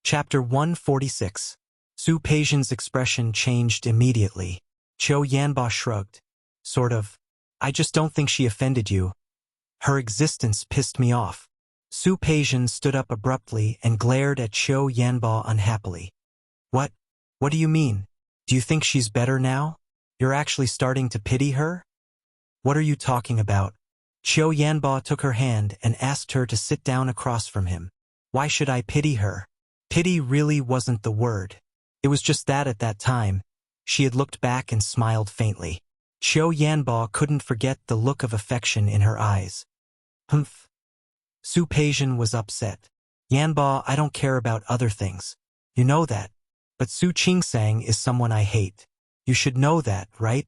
Speaker 1: Chapter 146. Su Peijian's expression changed immediately. Qiu Yanba shrugged. Sort of. I just don't think she offended you. Her existence pissed me off. Su Peijian stood up abruptly and glared at Qiu Yanba unhappily. What? What do you mean? Do you think she's better now? You're actually starting to pity her? What are you talking about? Qiu Yanba took her hand and asked her to sit down across from him. Why should I pity her? Pity really wasn't the word. It was just that at that time, she had looked back and smiled faintly. Qiu Yanba couldn't forget the look of affection in her eyes. Humph. Su Peijian was upset. Yanba, I don't care about other things. You know that. But Su Qingsang is someone I hate. You should know that, right?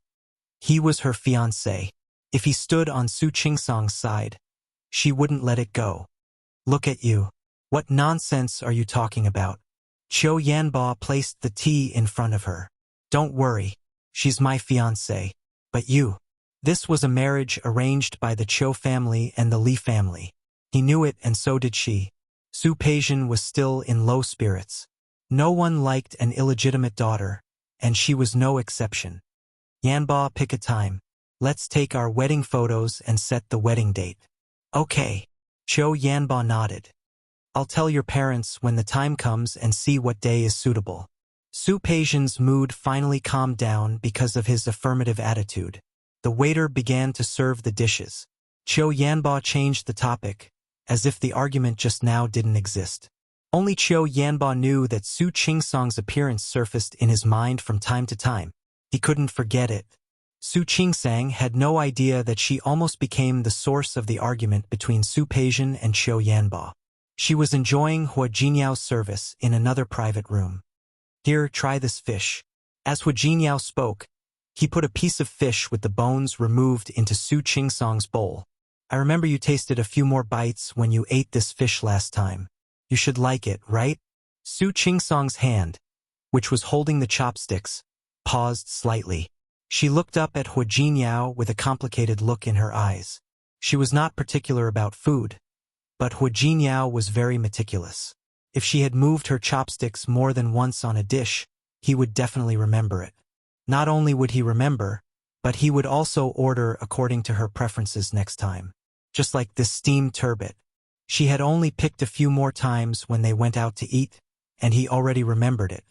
Speaker 1: He was her fiancé. If he stood on Su Qingsang's side, she wouldn't let it go. Look at you. What nonsense are you talking about? Qiu Yanba placed the tea in front of her. Don't worry. She's my fiancé. But you. This was a marriage arranged by the Qiu family and the Li family. He knew it and so did she. Su Peijian was still in low spirits. No one liked an illegitimate daughter, and she was no exception. Yanba, pick a time. Let's take our wedding photos and set the wedding date. Okay. Qiu Yanba nodded. I'll tell your parents when the time comes and see what day is suitable. Su Peijian's mood finally calmed down because of his affirmative attitude. The waiter began to serve the dishes. Qiu Yanba changed the topic, as if the argument just now didn't exist. Only Qiu Yanba knew that Su Qingsang's appearance surfaced in his mind from time to time. He couldn't forget it. Su Qingsang had no idea that she almost became the source of the argument between Su Peijian and Qiu Yanba. She was enjoying Hua Jinyao's service in another private room. Here, try this fish. As Hua Jinyao spoke, he put a piece of fish with the bones removed into Su Qingsang's bowl. I remember you tasted a few more bites when you ate this fish last time. You should like it, right? Su Qingsang's hand, which was holding the chopsticks, paused slightly. She looked up at Hua Jinyao with a complicated look in her eyes. She was not particular about food, but Hua Jinyao was very meticulous. If she had moved her chopsticks more than once on a dish, he would definitely remember it. Not only would he remember, but he would also order according to her preferences next time. Just like this steamed turbot. She had only picked a few more times when they went out to eat, and he already remembered it.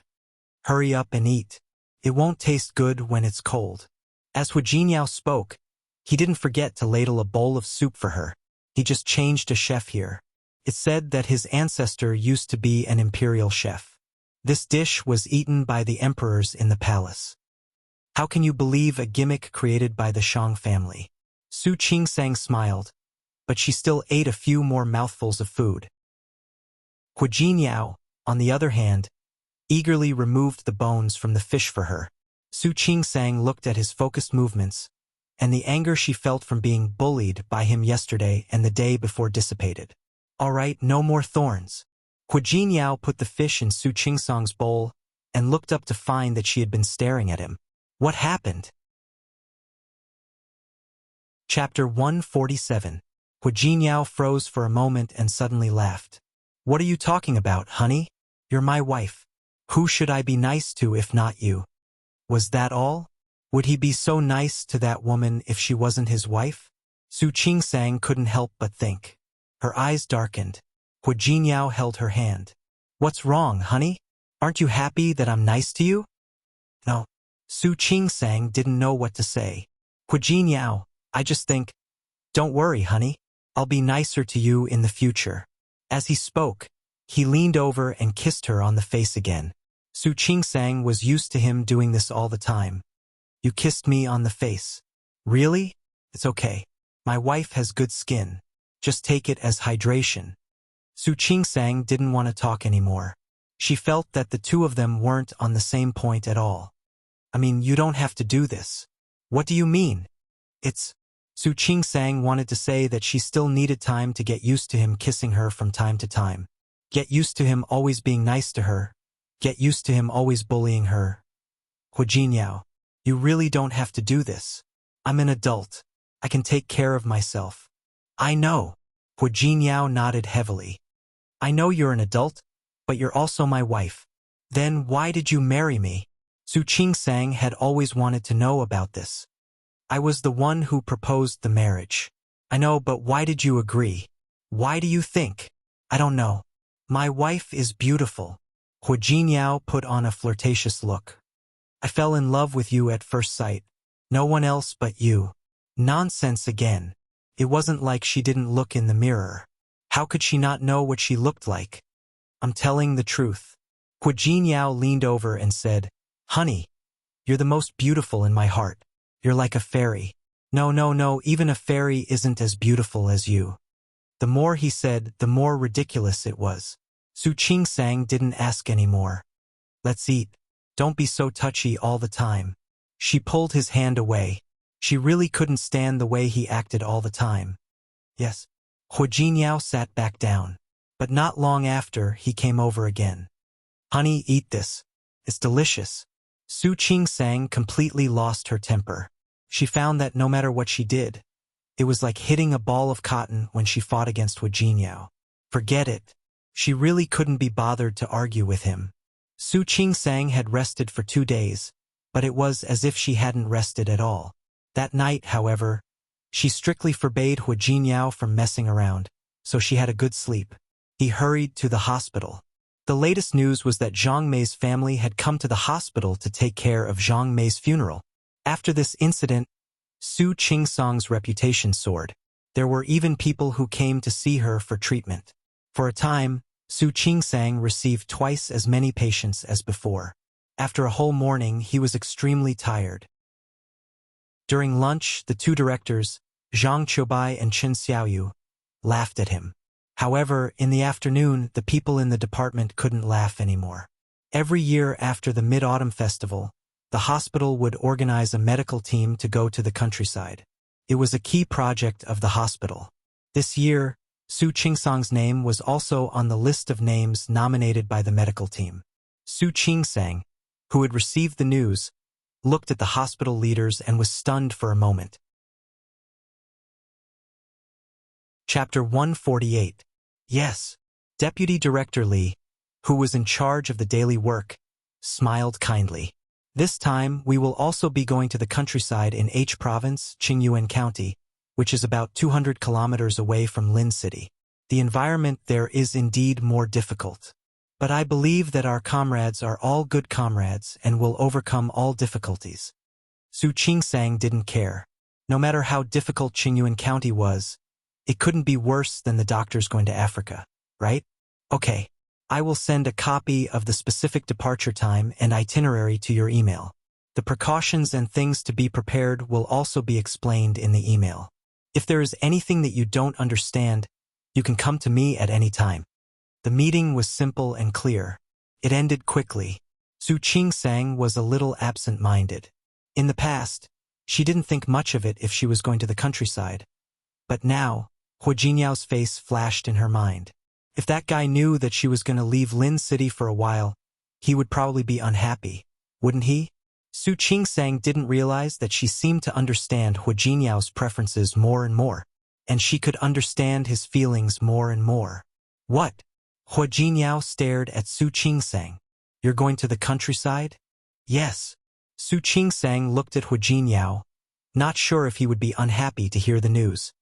Speaker 1: Hurry up and eat. It won't taste good when it's cold. As Hua Jinyao spoke, he didn't forget to ladle a bowl of soup for her. He just changed a chef here. It's said that his ancestor used to be an imperial chef. This dish was eaten by the emperors in the palace. How can you believe a gimmick created by the Shang family? Su Qingsang smiled, but she still ate a few more mouthfuls of food. Hua Jinyao, on the other hand, eagerly removed the bones from the fish for her. Su Qingsang looked at his focused movements, and the anger she felt from being bullied by him yesterday and the day before dissipated. All right, no more thorns. Hua Jinyao put the fish in Su Qingsang's bowl and looked up to find that she had been staring at him. What happened? Chapter 147. Hua Jinyao froze for a moment and suddenly laughed. What are you talking about, honey? You're my wife. Who should I be nice to if not you? Was that all? Would he be so nice to that woman if she wasn't his wife? Su Qingsang couldn't help but think. Her eyes darkened. Hua Jinyao held her hand. What's wrong, honey? Aren't you happy that I'm nice to you? No. Su Qingsang didn't know what to say. Hua Jinyao, I just think, don't worry, honey. I'll be nicer to you in the future. As he spoke, he leaned over and kissed her on the face again. Su Qingsang was used to him doing this all the time. You kissed me on the face. Really? It's okay. My wife has good skin. Just take it as hydration. Su Qingsang didn't want to talk anymore. She felt that the two of them weren't on the same point at all. I mean, you don't have to do this. What do you mean? It's... Su Qingsang wanted to say that she still needed time to get used to him kissing her from time to time. Get used to him always being nice to her. Get used to him always bullying her. Hua Jinyao, you really don't have to do this. I'm an adult. I can take care of myself. I know. Hua Jinyao nodded heavily. I know you're an adult, but you're also my wife. Then why did you marry me? Su Qingsang had always wanted to know about this. I was the one who proposed the marriage. I know, but why did you agree? Why do you think? I don't know. My wife is beautiful. Hua Jinyao put on a flirtatious look. I fell in love with you at first sight. No one else but you. Nonsense again. It wasn't like she didn't look in the mirror. How could she not know what she looked like? I'm telling the truth. Hu Jinyao leaned over and said, "Honey, you're the most beautiful in my heart. You're like a fairy. No, no, no, even a fairy isn't as beautiful as you." The more he said, the more ridiculous it was. Su Qingsang didn't ask anymore. "Let's eat. Don't be so touchy all the time." She pulled his hand away. She really couldn't stand the way he acted all the time. Yes. Hu Jinyao sat back down. But not long after, he came over again. "Honey, eat this. It's delicious." Su Qingsang completely lost her temper. She found that no matter what she did, it was like hitting a ball of cotton when she fought against Hu Jinyao. Forget it. She really couldn't be bothered to argue with him. Su Qingsang had rested for 2 days, but it was as if she hadn't rested at all. That night, however, she strictly forbade Hu Jinyao from messing around, so she had a good sleep. He hurried to the hospital. The latest news was that Zhang Mei's family had come to the hospital to take care of Zhang Mei's funeral. After this incident, Su Qingsang's reputation soared. There were even people who came to see her for treatment. For a time, Su Qingsang received twice as many patients as before. After a whole morning, he was extremely tired. During lunch, the 2 directors, Zhang Qiubai and Chen Xiaoyu, laughed at him. However, in the afternoon, the people in the department couldn't laugh anymore. Every year after the Mid-Autumn Festival, the hospital would organize a medical team to go to the countryside. It was a key project of the hospital. This year, Su Qingsang's name was also on the list of names nominated by the medical team. Su Qingsang, who had received the news, looked at the hospital leaders and was stunned for a moment. Chapter 148. Yes. Deputy Director Li, who was in charge of the daily work, smiled kindly. "This time, we will also be going to the countryside in H Province, Qingyuan County, which is about 200 kilometers away from Lin City. The environment there is indeed more difficult. But I believe that our comrades are all good comrades and will overcome all difficulties." Su Qingsang didn't care. No matter how difficult Qingyuan County was, it couldn't be worse than the doctors going to Africa, right? Okay. I will send a copy of the specific departure time and itinerary to your email. The precautions and things to be prepared will also be explained in the email. If there is anything that you don't understand, you can come to me at any time. The meeting was simple and clear. It ended quickly. Su Qingsang was a little absent-minded. In the past, she didn't think much of it if she was going to the countryside. But now, Hu Jinyao's face flashed in her mind. If that guy knew that she was going to leave Lin City for a while, he would probably be unhappy, wouldn't he? Su Qingsang didn't realize that she seemed to understand Hu Jinyao's preferences more and more, and she could understand his feelings more and more. What? Hu Jinyao stared at Su Qingsang. "You're going to the countryside?" "Yes." Su Qingsang looked at Hu Jinyao, not sure if he would be unhappy to hear the news.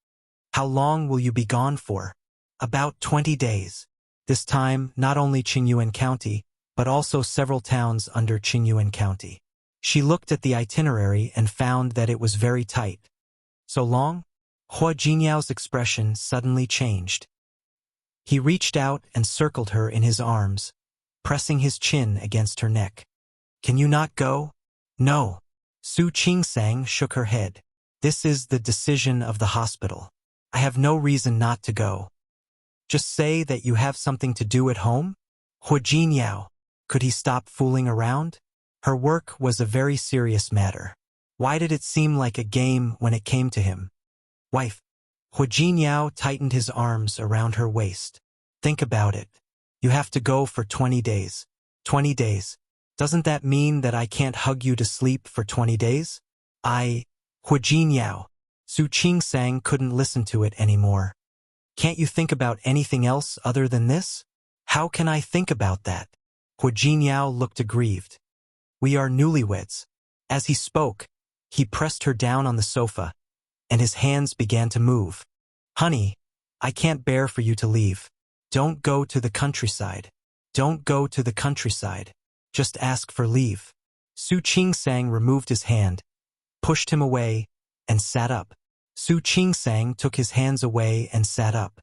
Speaker 1: "How long will you be gone for?" "About 20 days. This time, not only Qingyuan County, but also several towns under Qingyuan County." She looked at the itinerary and found that it was very tight. "So long?" Hu Jinyao's expression suddenly changed. He reached out and circled her in his arms, pressing his chin against her neck. "Can you not go?" "No." Su Qingsang shook her head. "This is the decision of the hospital. I have no reason not to go." "Just say that you have something to do at home?" Hu Jinyao, could he stop fooling around? Her work was a very serious matter. Why did it seem like a game when it came to him? "Wife." Hu Jinyao tightened his arms around her waist. "Think about it. You have to go for 20 days. 20 days. Doesn't that mean that I can't hug you to sleep for 20 days? Hu Jinyao. Su Qingsang couldn't listen to it anymore. "Can't you think about anything else other than this?" "How can I think about that?" Hu Jinyao looked aggrieved. "We are newlyweds." As he spoke, he pressed her down on the sofa, and his hands began to move. "Honey, I can't bear for you to leave. Don't go to the countryside. Don't go to the countryside. Just ask for leave." Su Qingsang removed his hand, pushed him away, and sat up. Su Qingsang took his hands away and sat up.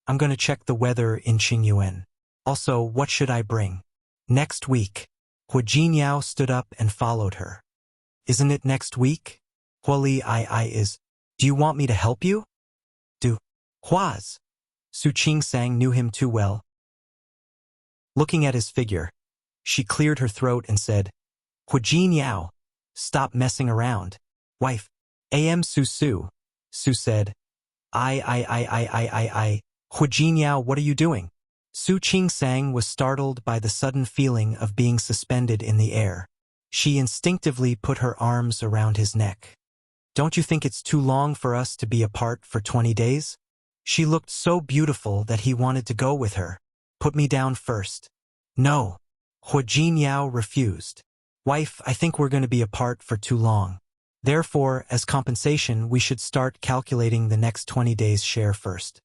Speaker 1: I'm gonna check the weather in Qingyuan. Also, what should I bring? Next week. Hua Jinyao stood up and followed her. Isn't it next week? Huali I is. Do you want me to help you? Do. Huaz. Su Qingsang knew him too well. Looking at his figure, she cleared her throat and said, Hua Jinyao, stop messing around. Wife. Am Su. Su said, I. Hua Jinyao, what are you doing? Su Qingsang was startled by the sudden feeling of being suspended in the air. She instinctively put her arms around his neck. Don't you think it's too long for us to be apart for 20 days? She looked so beautiful that he wanted to go with her. Put me down first. No. Hua Jinyao refused. Wife, I think we're going to be apart for too long. Therefore, as compensation, we should start calculating the next 20 days' share first.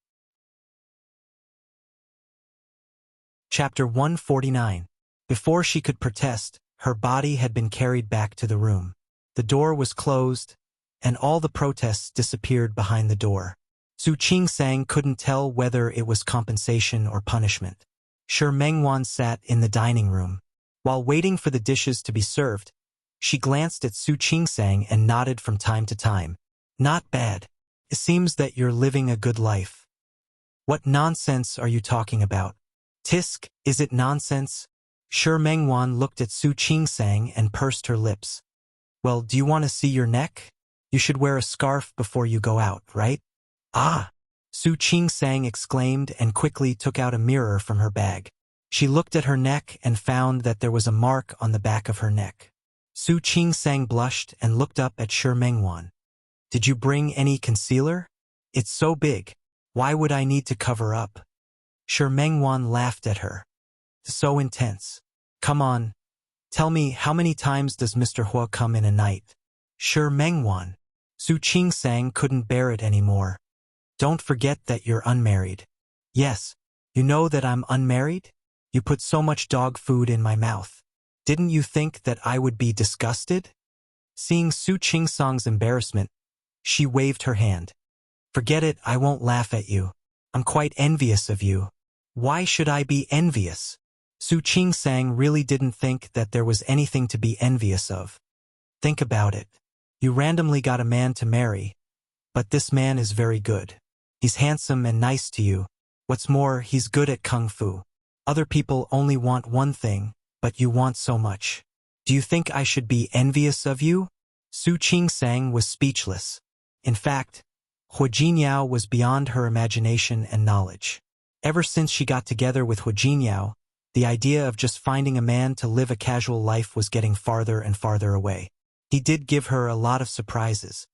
Speaker 1: Chapter 149. Before she could protest, her body had been carried back to the room. The door was closed, and all the protests disappeared behind the door. Su Qingsang couldn't tell whether it was compensation or punishment. Shi Mengwan sat in the dining room. While waiting for the dishes to be served, she glanced at Su Qingsang and nodded from time to time. Not bad. It seems that you're living a good life. What nonsense are you talking about? Tisk, is it nonsense? Shi Mengwan looked at Su Qingsang and pursed her lips. Well, do you want to see your neck? You should wear a scarf before you go out, right? Ah! Su Qingsang exclaimed and quickly took out a mirror from her bag. She looked at her neck and found that there was a mark on the back of her neck. Su Qingsang blushed and looked up at Shi Mengwan. Did you bring any concealer? It's so big. Why would I need to cover up? Shi Mengwan laughed at her. So intense. Come on. Tell me, how many times does Mr. Hua come in a night? Shi Mengwan. Su Qingsang couldn't bear it anymore. Don't forget that you're unmarried. Yes. You know that I'm unmarried? You put so much dog food in my mouth. Didn't you think that I would be disgusted? Seeing Su Qingsang's embarrassment, she waved her hand. Forget it, I won't laugh at you. I'm quite envious of you. Why should I be envious? Su Qingsang really didn't think that there was anything to be envious of. Think about it. You randomly got a man to marry, but this man is very good. He's handsome and nice to you. What's more, he's good at kung fu. Other people only want one thing, but you want so much. Do you think I should be envious of you? Su Qingsang was speechless. In fact, Hua Jinyao was beyond her imagination and knowledge. Ever since she got together with Hua Jinyao, the idea of just finding a man to live a casual life was getting farther and farther away. He did give her a lot of surprises.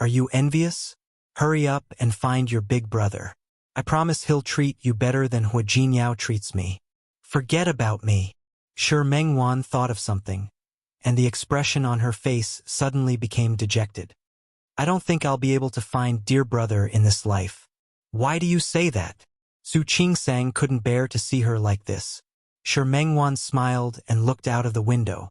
Speaker 1: Are you envious? Hurry up and find your big brother. I promise he'll treat you better than Hua Jinyao treats me. Forget about me. Shi Mengwan thought of something, and the expression on her face suddenly became dejected. I don't think I'll be able to find dear brother in this life. Why do you say that? Su Qingsang couldn't bear to see her like this. Shi Mengwan smiled and looked out of the window.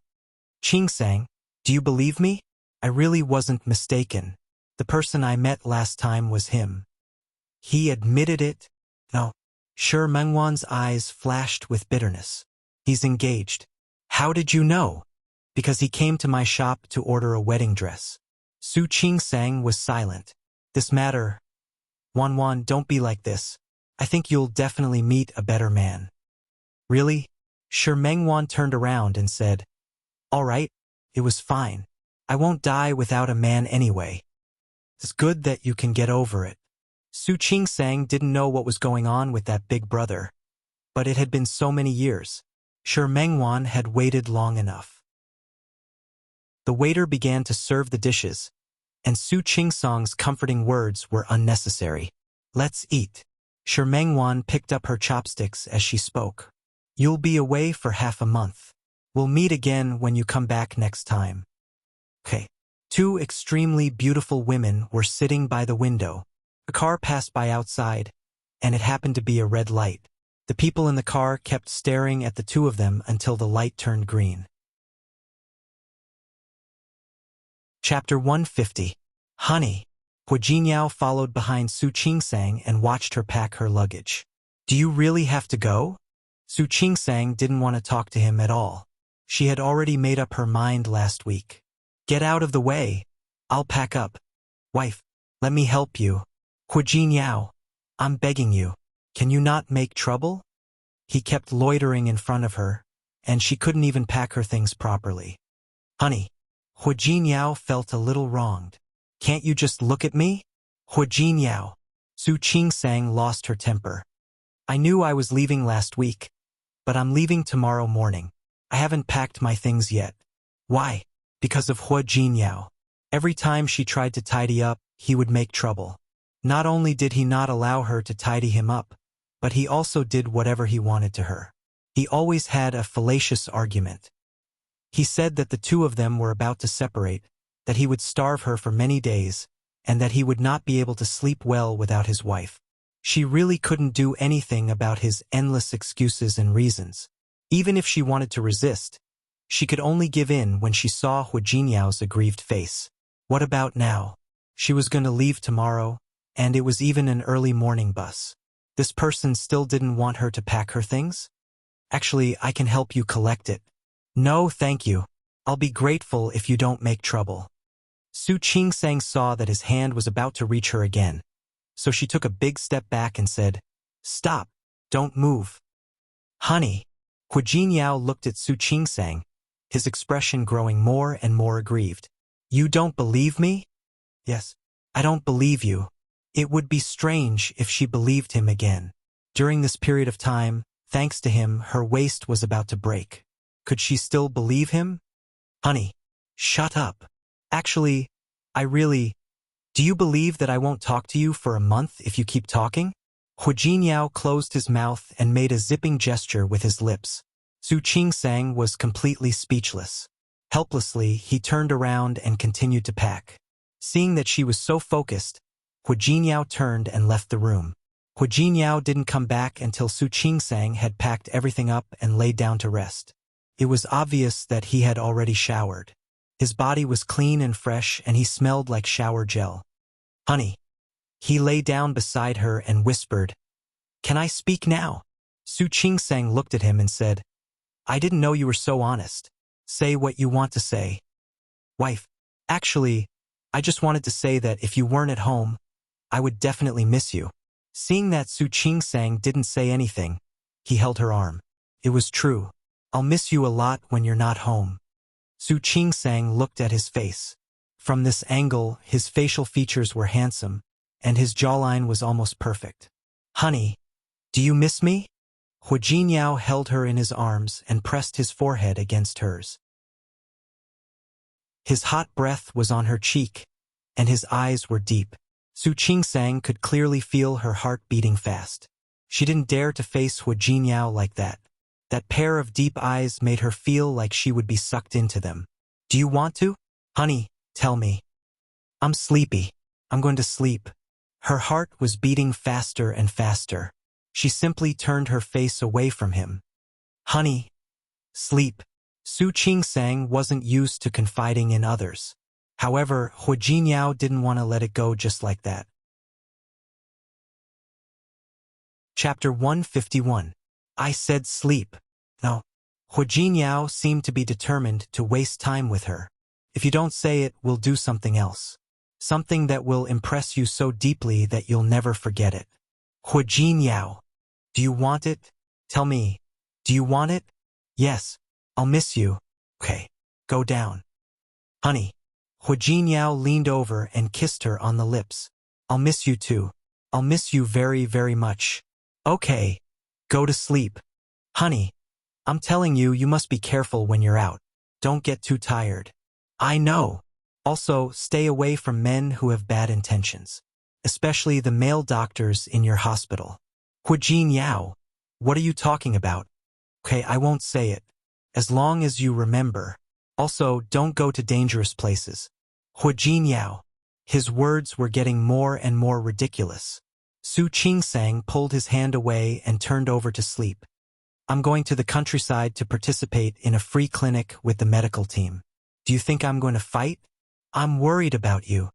Speaker 1: Qingsang, do you believe me? I really wasn't mistaken. The person I met last time was him. He admitted it? No. Shi Mengwan's eyes flashed with bitterness. He's engaged. How did you know? Because he came to my shop to order a wedding dress. Su Qingsang was silent. This matter. Wan, don't be like this. I think you'll definitely meet a better man. Really? Shi Mengwan turned around and said, All right, it was fine. I won't die without a man anyway. It's good that you can get over it. Su Qingsang didn't know what was going on with that big brother, but it had been so many years. Shi Mengwan had waited long enough. The waiter began to serve the dishes, and Su Qingsang's comforting words were unnecessary. Let's eat. Shi Mengwan picked up her chopsticks as she spoke. You'll be away for half a month. We'll meet again when you come back next time. Okay. Two extremely beautiful women were sitting by the window. A car passed by outside, and it happened to be a red light. The people in the car kept staring at the two of them until the light turned green. Chapter 150. Honey. Hu Jinyao followed behind Su Qingsang and watched her pack her luggage. Do you really have to go? Su Qingsang didn't want to talk to him at all. She had already made up her mind last week. Get out of the way. I'll pack up. Wife, let me help you. Hu Jinyao, I'm begging you. Can you not make trouble? He kept loitering in front of her, and she couldn't even pack her things properly. Honey, Hu Jinyao felt a little wronged. Can't you just look at me? Hu Jinyao. Su Qingsang lost her temper. I knew I was leaving last week, but I'm leaving tomorrow morning. I haven't packed my things yet. Why? Because of Hu Jinyao. Every time she tried to tidy up, he would make trouble. Not only did he not allow her to tidy him up, but he also did whatever he wanted to her. He always had a fallacious argument. He said that the two of them were about to separate, that he would starve her for many days, and that he would not be able to sleep well without his wife. She really couldn't do anything about his endless excuses and reasons. Even if she wanted to resist, she could only give in when she saw Hu Jinyao's aggrieved face. What about now? She was going to leave tomorrow, and it was even an early morning bus. This person still didn't want her to pack her things? Actually, I can help you collect it. No, thank you. I'll be grateful if you don't make trouble. Su Qingsang saw that his hand was about to reach her again, so she took a big step back and said, Stop, don't move. Honey. Hu Jinyao looked at Su Qingsang, his expression growing more and more aggrieved. You don't believe me? Yes, I don't believe you. It would be strange if she believed him again. During this period of time, thanks to him, her waist was about to break. Could she still believe him? Honey, shut up. Actually, do you believe that I won't talk to you for a month if you keep talking? Hu Jinyao closed his mouth and made a zipping gesture with his lips. Su Qingsang was completely speechless. Helplessly, he turned around and continued to pack. Seeing that she was so focused, Hu Jinyao turned and left the room. Hu Jinyao didn't come back until Su Qingsang had packed everything up and laid down to rest. It was obvious that he had already showered. His body was clean and fresh, and he smelled like shower gel. Honey. He lay down beside her and whispered, Can I speak now? Su Qingsang looked at him and said, I didn't know you were so honest. Say what you want to say. Wife, actually, I just wanted to say that if you weren't at home, I would definitely miss you. Seeing that Su Qingsang didn't say anything, he held her arm. It was true. I'll miss you a lot when you're not home. Su Qingsang looked at his face. From this angle, his facial features were handsome, and his jawline was almost perfect. Honey, do you miss me? Hu Jinyao held her in his arms and pressed his forehead against hers. His hot breath was on her cheek, and his eyes were deep. Su Qingsang could clearly feel her heart beating fast. She didn't dare to face Hu Jinyao like that. That pair of deep eyes made her feel like she would be sucked into them. Do you want to? Honey, tell me. I'm sleepy. I'm going to sleep. Her heart was beating faster and faster. She simply turned her face away from him. Honey, sleep. Su Qingsang wasn't used to confiding in others. However, Hu Jinyao didn't want to let it go just like that. Chapter 151. I said sleep. No. Hu Jinyao seemed to be determined to waste time with her. If you don't say it, we'll do something else. Something that will impress you so deeply that you'll never forget it. Hu Jinyao. Do you want it? Tell me. Do you want it? Yes. I'll miss you. Okay. Go down. Honey. Hu Jinyao leaned over and kissed her on the lips. I'll miss you too. I'll miss you very, very much. Okay. Go to sleep. Honey. I'm telling you, you must be careful when you're out. Don't get too tired. I know. Also, stay away from men who have bad intentions. Especially the male doctors in your hospital. Hu Jinyao. What are you talking about? Okay, I won't say it. As long as you remember. Also, don't go to dangerous places. Hu Jinyao. His words were getting more and more ridiculous. Su Qingsang pulled his hand away and turned over to sleep. I'm going to the countryside to participate in a free clinic with the medical team. Do you think I'm going to fight? I'm worried about you.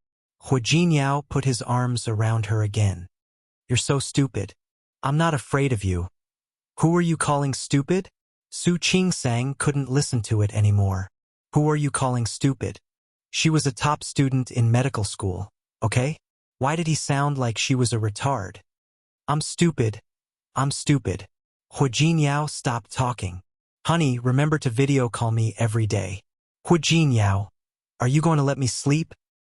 Speaker 1: Hu Jinyao put his arms around her again. You're so stupid. I'm not afraid of you. Who are you calling stupid? Su Qingsang couldn't listen to it anymore. Who are you calling stupid? She was a top student in medical school, okay? Why did he sound like she was a retard? I'm stupid. I'm stupid. Hu Jinyao stopped talking. Honey, remember to video call me every day. Hu Jinyao, are you going to let me sleep?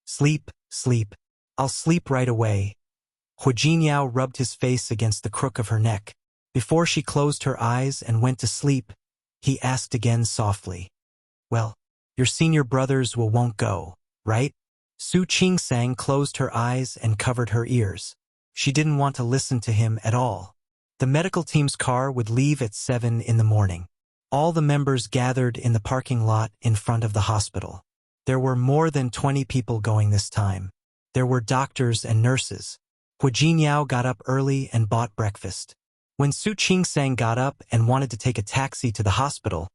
Speaker 1: Sleep, sleep. I'll sleep right away. Hu Jinyao rubbed his face against the crook of her neck. Before she closed her eyes and went to sleep, he asked again softly. Well, your senior brothers won't go, right? Su Qingsang closed her eyes and covered her ears. She didn't want to listen to him at all. The medical team's car would leave at 7 in the morning. All the members gathered in the parking lot in front of the hospital. There were more than 20 people going this time. There were doctors and nurses. Hu Jinyao got up early and bought breakfast. When Su Qingsang got up and wanted to take a taxi to the hospital,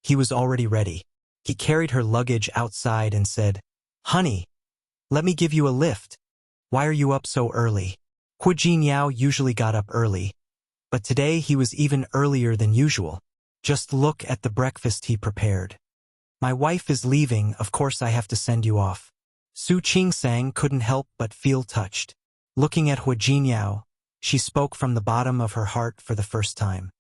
Speaker 1: he was already ready. He carried her luggage outside and said, Honey, let me give you a lift. Why are you up so early? Hu Jinyao usually got up early, but today he was even earlier than usual. Just look at the breakfast he prepared. My wife is leaving, of course I have to send you off. Su Qingsang couldn't help but feel touched. Looking at Hu Jinyao, she spoke from the bottom of her heart for the first time.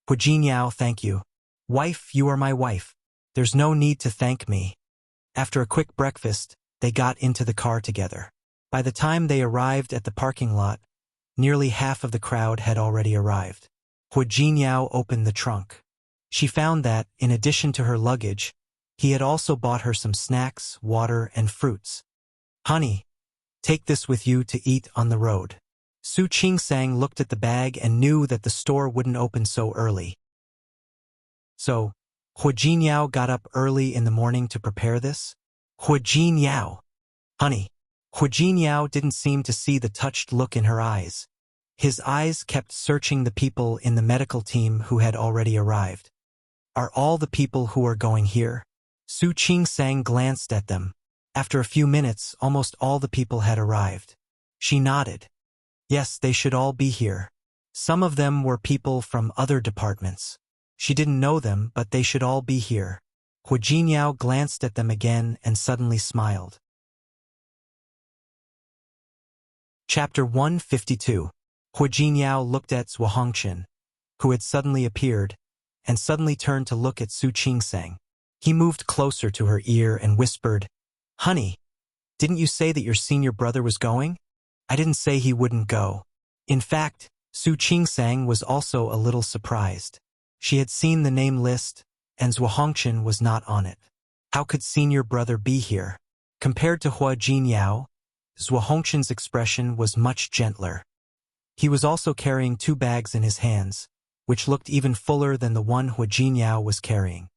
Speaker 1: Hu Jinyao, thank you. Wife, you are my wife. There's no need to thank me. After a quick breakfast, they got into the car together. By the time they arrived at the parking lot, nearly half of the crowd had already arrived. Hu Jinyao opened the trunk. She found that, in addition to her luggage, he had also bought her some snacks, water, and fruits. Honey, take this with you to eat on the road. Su Qingsang looked at the bag and knew that the store wouldn't open so early. So, Hu Jinyao got up early in the morning to prepare this? Hu Jinyao. Honey. Hu Jinyao didn't seem to see the touched look in her eyes. His eyes kept searching the people in the medical team who had already arrived. Are all the people who are going here? Su Qingsang glanced at them. After a few minutes, almost all the people had arrived. She nodded. Yes, they should all be here. Some of them were people from other departments. She didn't know them, but they should all be here. Hu Jinyao glanced at them again and suddenly smiled. Chapter 152. Hu Jinyao looked at Zhuohongchen, who had suddenly appeared, and suddenly turned to look at Su Qingsang. He moved closer to her ear and whispered, Honey, didn't you say that your senior brother was going? I didn't say he wouldn't go. In fact, Su Qingsang was also a little surprised. She had seen the name list, and Zhuohongchen was not on it. How could senior brother be here? Compared to Hu Jinyao, Zhuohongchen's expression was much gentler. He was also carrying 2 bags in his hands, which looked even fuller than the one Hu Jinyao was carrying.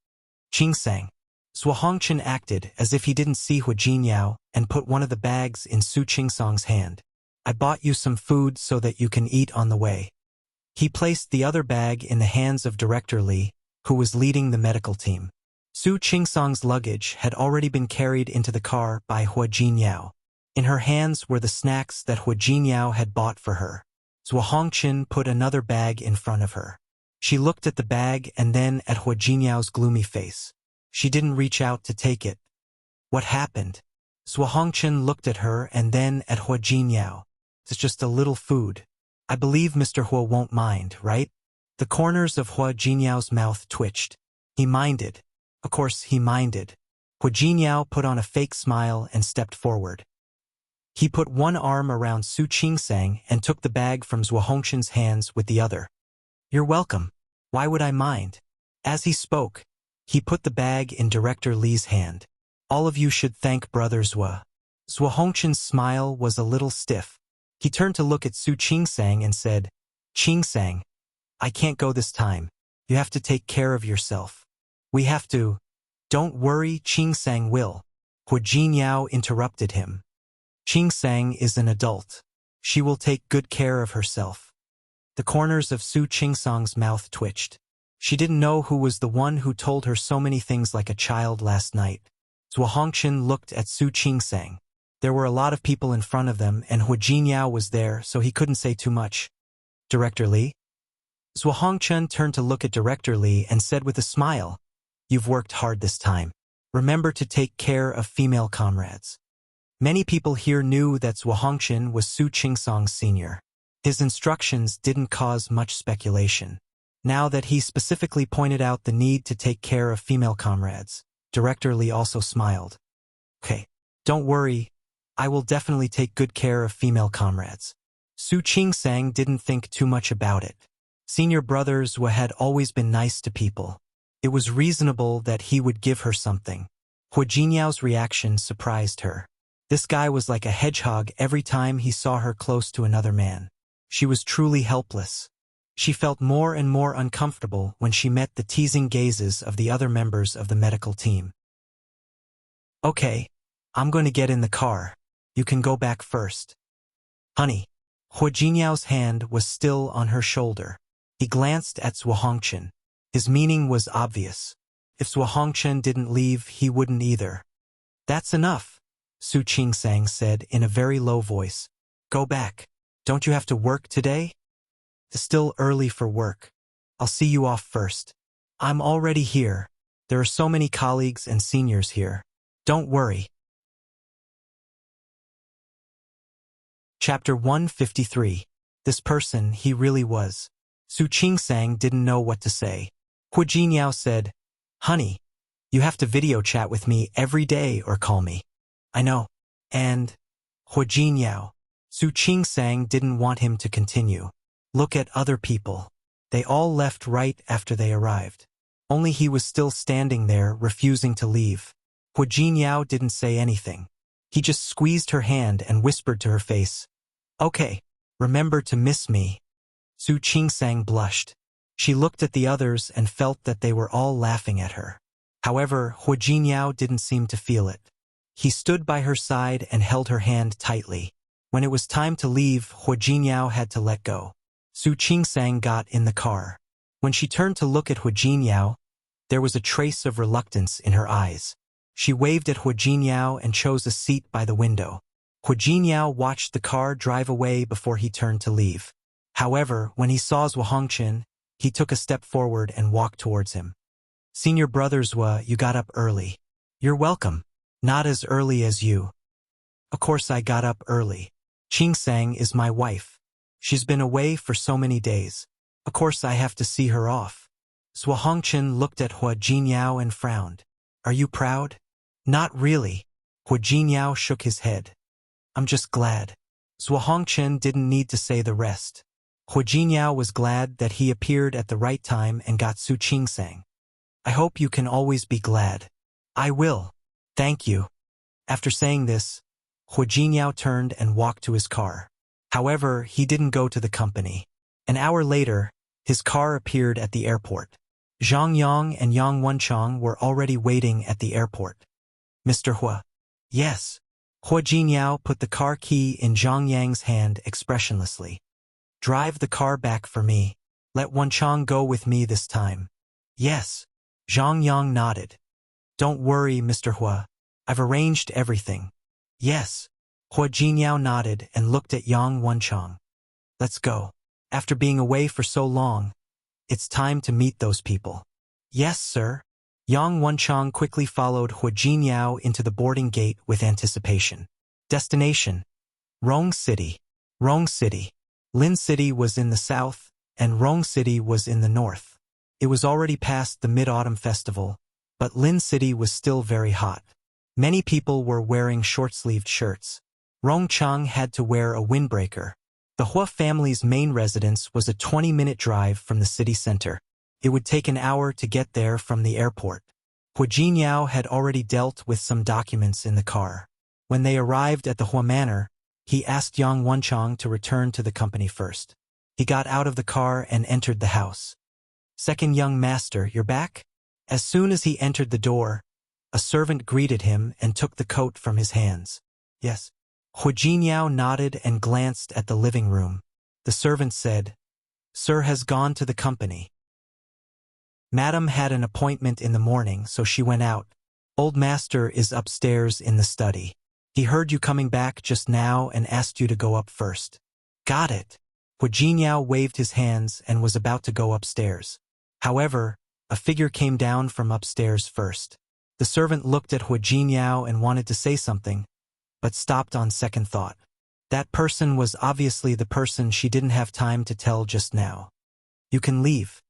Speaker 1: Qingsang. Zhuohongchen acted as if he didn't see Hu Jinyao and put one of the bags in Su Qingsang's hand. I bought you some food so that you can eat on the way. He placed the other bag in the hands of Director Li, who was leading the medical team. Su Qingsang's luggage had already been carried into the car by Hu Jinyao. In her hands were the snacks that Hu Jinyao had bought for her. Zhuohongchen put another bag in front of her. She looked at the bag and then at Hu Jinyao's gloomy face. She didn't reach out to take it. What happened? Zhuohongchen looked at her and then at Hu Jinyao. It's just a little food. I believe Mr. Hu won't mind, right? The corners of Hu Jinyao's mouth twitched. He minded. Of course, he minded. Hu Jinyao put on a fake smile and stepped forward. He put one arm around Su Qingsang and took the bag from Zhuohongchen's hands with the other. You're welcome. Why would I mind? As he spoke, he put the bag in Director Li's hand. All of you should thank Brother Zhua. Zhuohongchen's smile was a little stiff. He turned to look at Su Qingsang and said, Qingsang, I can't go this time. You have to take care of yourself. We have to. Don't worry, Qingsang will. Hu Jinyao interrupted him. Qingsang is an adult. She will take good care of herself. The corners of Su Qingsang's mouth twitched. She didn't know who was the one who told her so many things like a child last night. Zhuohongchen looked at Su Qingsang. There were a lot of people in front of them, and Hu Jiniao was there, so he couldn't say too much. Director Li? Zhuo Hongchen turned to look at Director Li and said with a smile, "You've worked hard this time. Remember to take care of female comrades." Many people here knew that Zhuo Hongchen was Su Qingsong's senior. His instructions didn't cause much speculation. Now that he specifically pointed out the need to take care of female comrades, Director Li also smiled. "Okay, don't worry. I will definitely take good care of female comrades." Su Qingsang didn't think too much about it. Senior brother Zhuo had always been nice to people. It was reasonable that he would give her something. Hu Jiniao's reaction surprised her. This guy was like a hedgehog every time he saw her close to another man. She was truly helpless. She felt more and more uncomfortable when she met the teasing gazes of the other members of the medical team. "Okay, I'm going to get in the car. You can go back first." "Honey." Hu Jiniao's hand was still on her shoulder. He glanced at Zhuo Hongchen. His meaning was obvious. If Zhuo Hongchen didn't leave, he wouldn't either. "That's enough," Su Qingsang said in a very low voice. "Go back. Don't you have to work today?" "It's still early for work. I'll see you off first." "I'm already here. There are so many colleagues and seniors here. Don't worry." Chapter 153. This person he really was. Su Qingsang didn't know what to say. Hu Jiniao said, "Honey, you have to video chat with me every day or call me." "I know." And Hu Jiniao. Su Qingsang didn't want him to continue. Look at other people. They all left right after they arrived. Only he was still standing there, refusing to leave. Hu Jiniao didn't say anything. He just squeezed her hand and whispered to her face, "Okay, remember to miss me." Su Qingsang blushed. She looked at the others and felt that they were all laughing at her. However, Hu Jiniao didn't seem to feel it. He stood by her side and held her hand tightly. When it was time to leave, Hu Jiniao had to let go. Su Qingsang got in the car. When she turned to look at Hu Jiniao, there was a trace of reluctance in her eyes. She waved at Hu Jiniao and chose a seat by the window. Hu Jiniao watched the car drive away before he turned to leave. However, when he saw Zhuo Hongchen, he took a step forward and walked towards him. "Senior brother Zhuo, you got up early." "You're welcome. Not as early as you." "Of course I got up early. Qingsang is my wife. She's been away for so many days. Of course I have to see her off." Zhuo Hongchen looked at Hu Jiniao and frowned. "Are you proud?" "Not really." Hu Jiniao shook his head. "I'm just glad." Zhuo Hongchen didn't need to say the rest. Hu Jiniao was glad that he appeared at the right time and got Su Qingsang. "I hope you can always be glad." "I will. Thank you." After saying this, Hu Jiniao turned and walked to his car. However, he didn't go to the company. An hour later, his car appeared at the airport. Zhang Yang and Yang Wenchang were already waiting at the airport. "Mr. Hu." "Yes." Hu Jiniao put the car key in Zhang Yang's hand expressionlessly. "Drive the car back for me. Let Wenchang go with me this time." "Yes." Zhang Yang nodded. "Don't worry, Mr. Hu. I've arranged everything." "Yes." Hu Jiniao nodded and looked at Yang Wenchang. "Let's go. After being away for so long, it's time to meet those people." "Yes, sir." Yang Wenchang quickly followed Hu Jiniao into the boarding gate with anticipation. Destination: Rong City. Rong City. Lin City was in the south, and Rong City was in the north. It was already past the Mid-Autumn Festival, but Lin City was still very hot. Many people were wearing short-sleeved shirts. Rongchang had to wear a windbreaker. The Hua family's main residence was a 20-minute drive from the city center. It would take an hour to get there from the airport. Hu Jiniao had already dealt with some documents in the car. When they arrived at the Hua Manor, he asked Yang Wenchang to return to the company first. He got out of the car and entered the house. "Second young master, you're back?" As soon as he entered the door, a servant greeted him and took the coat from his hands. "Yes." Hu Jiniao nodded and glanced at the living room. The servant said, "Sir has gone to the company." Madam had an appointment in the morning, so she went out. Old master is upstairs in the study. He heard you coming back just now and asked you to go up first. Got it. Hu Jingyao waved his hands and was about to go upstairs. However, a figure came down from upstairs first. The servant looked at Hu Jingyao and wanted to say something, but stopped on second thought. That person was obviously the person she didn't have time to tell just now. You can leave.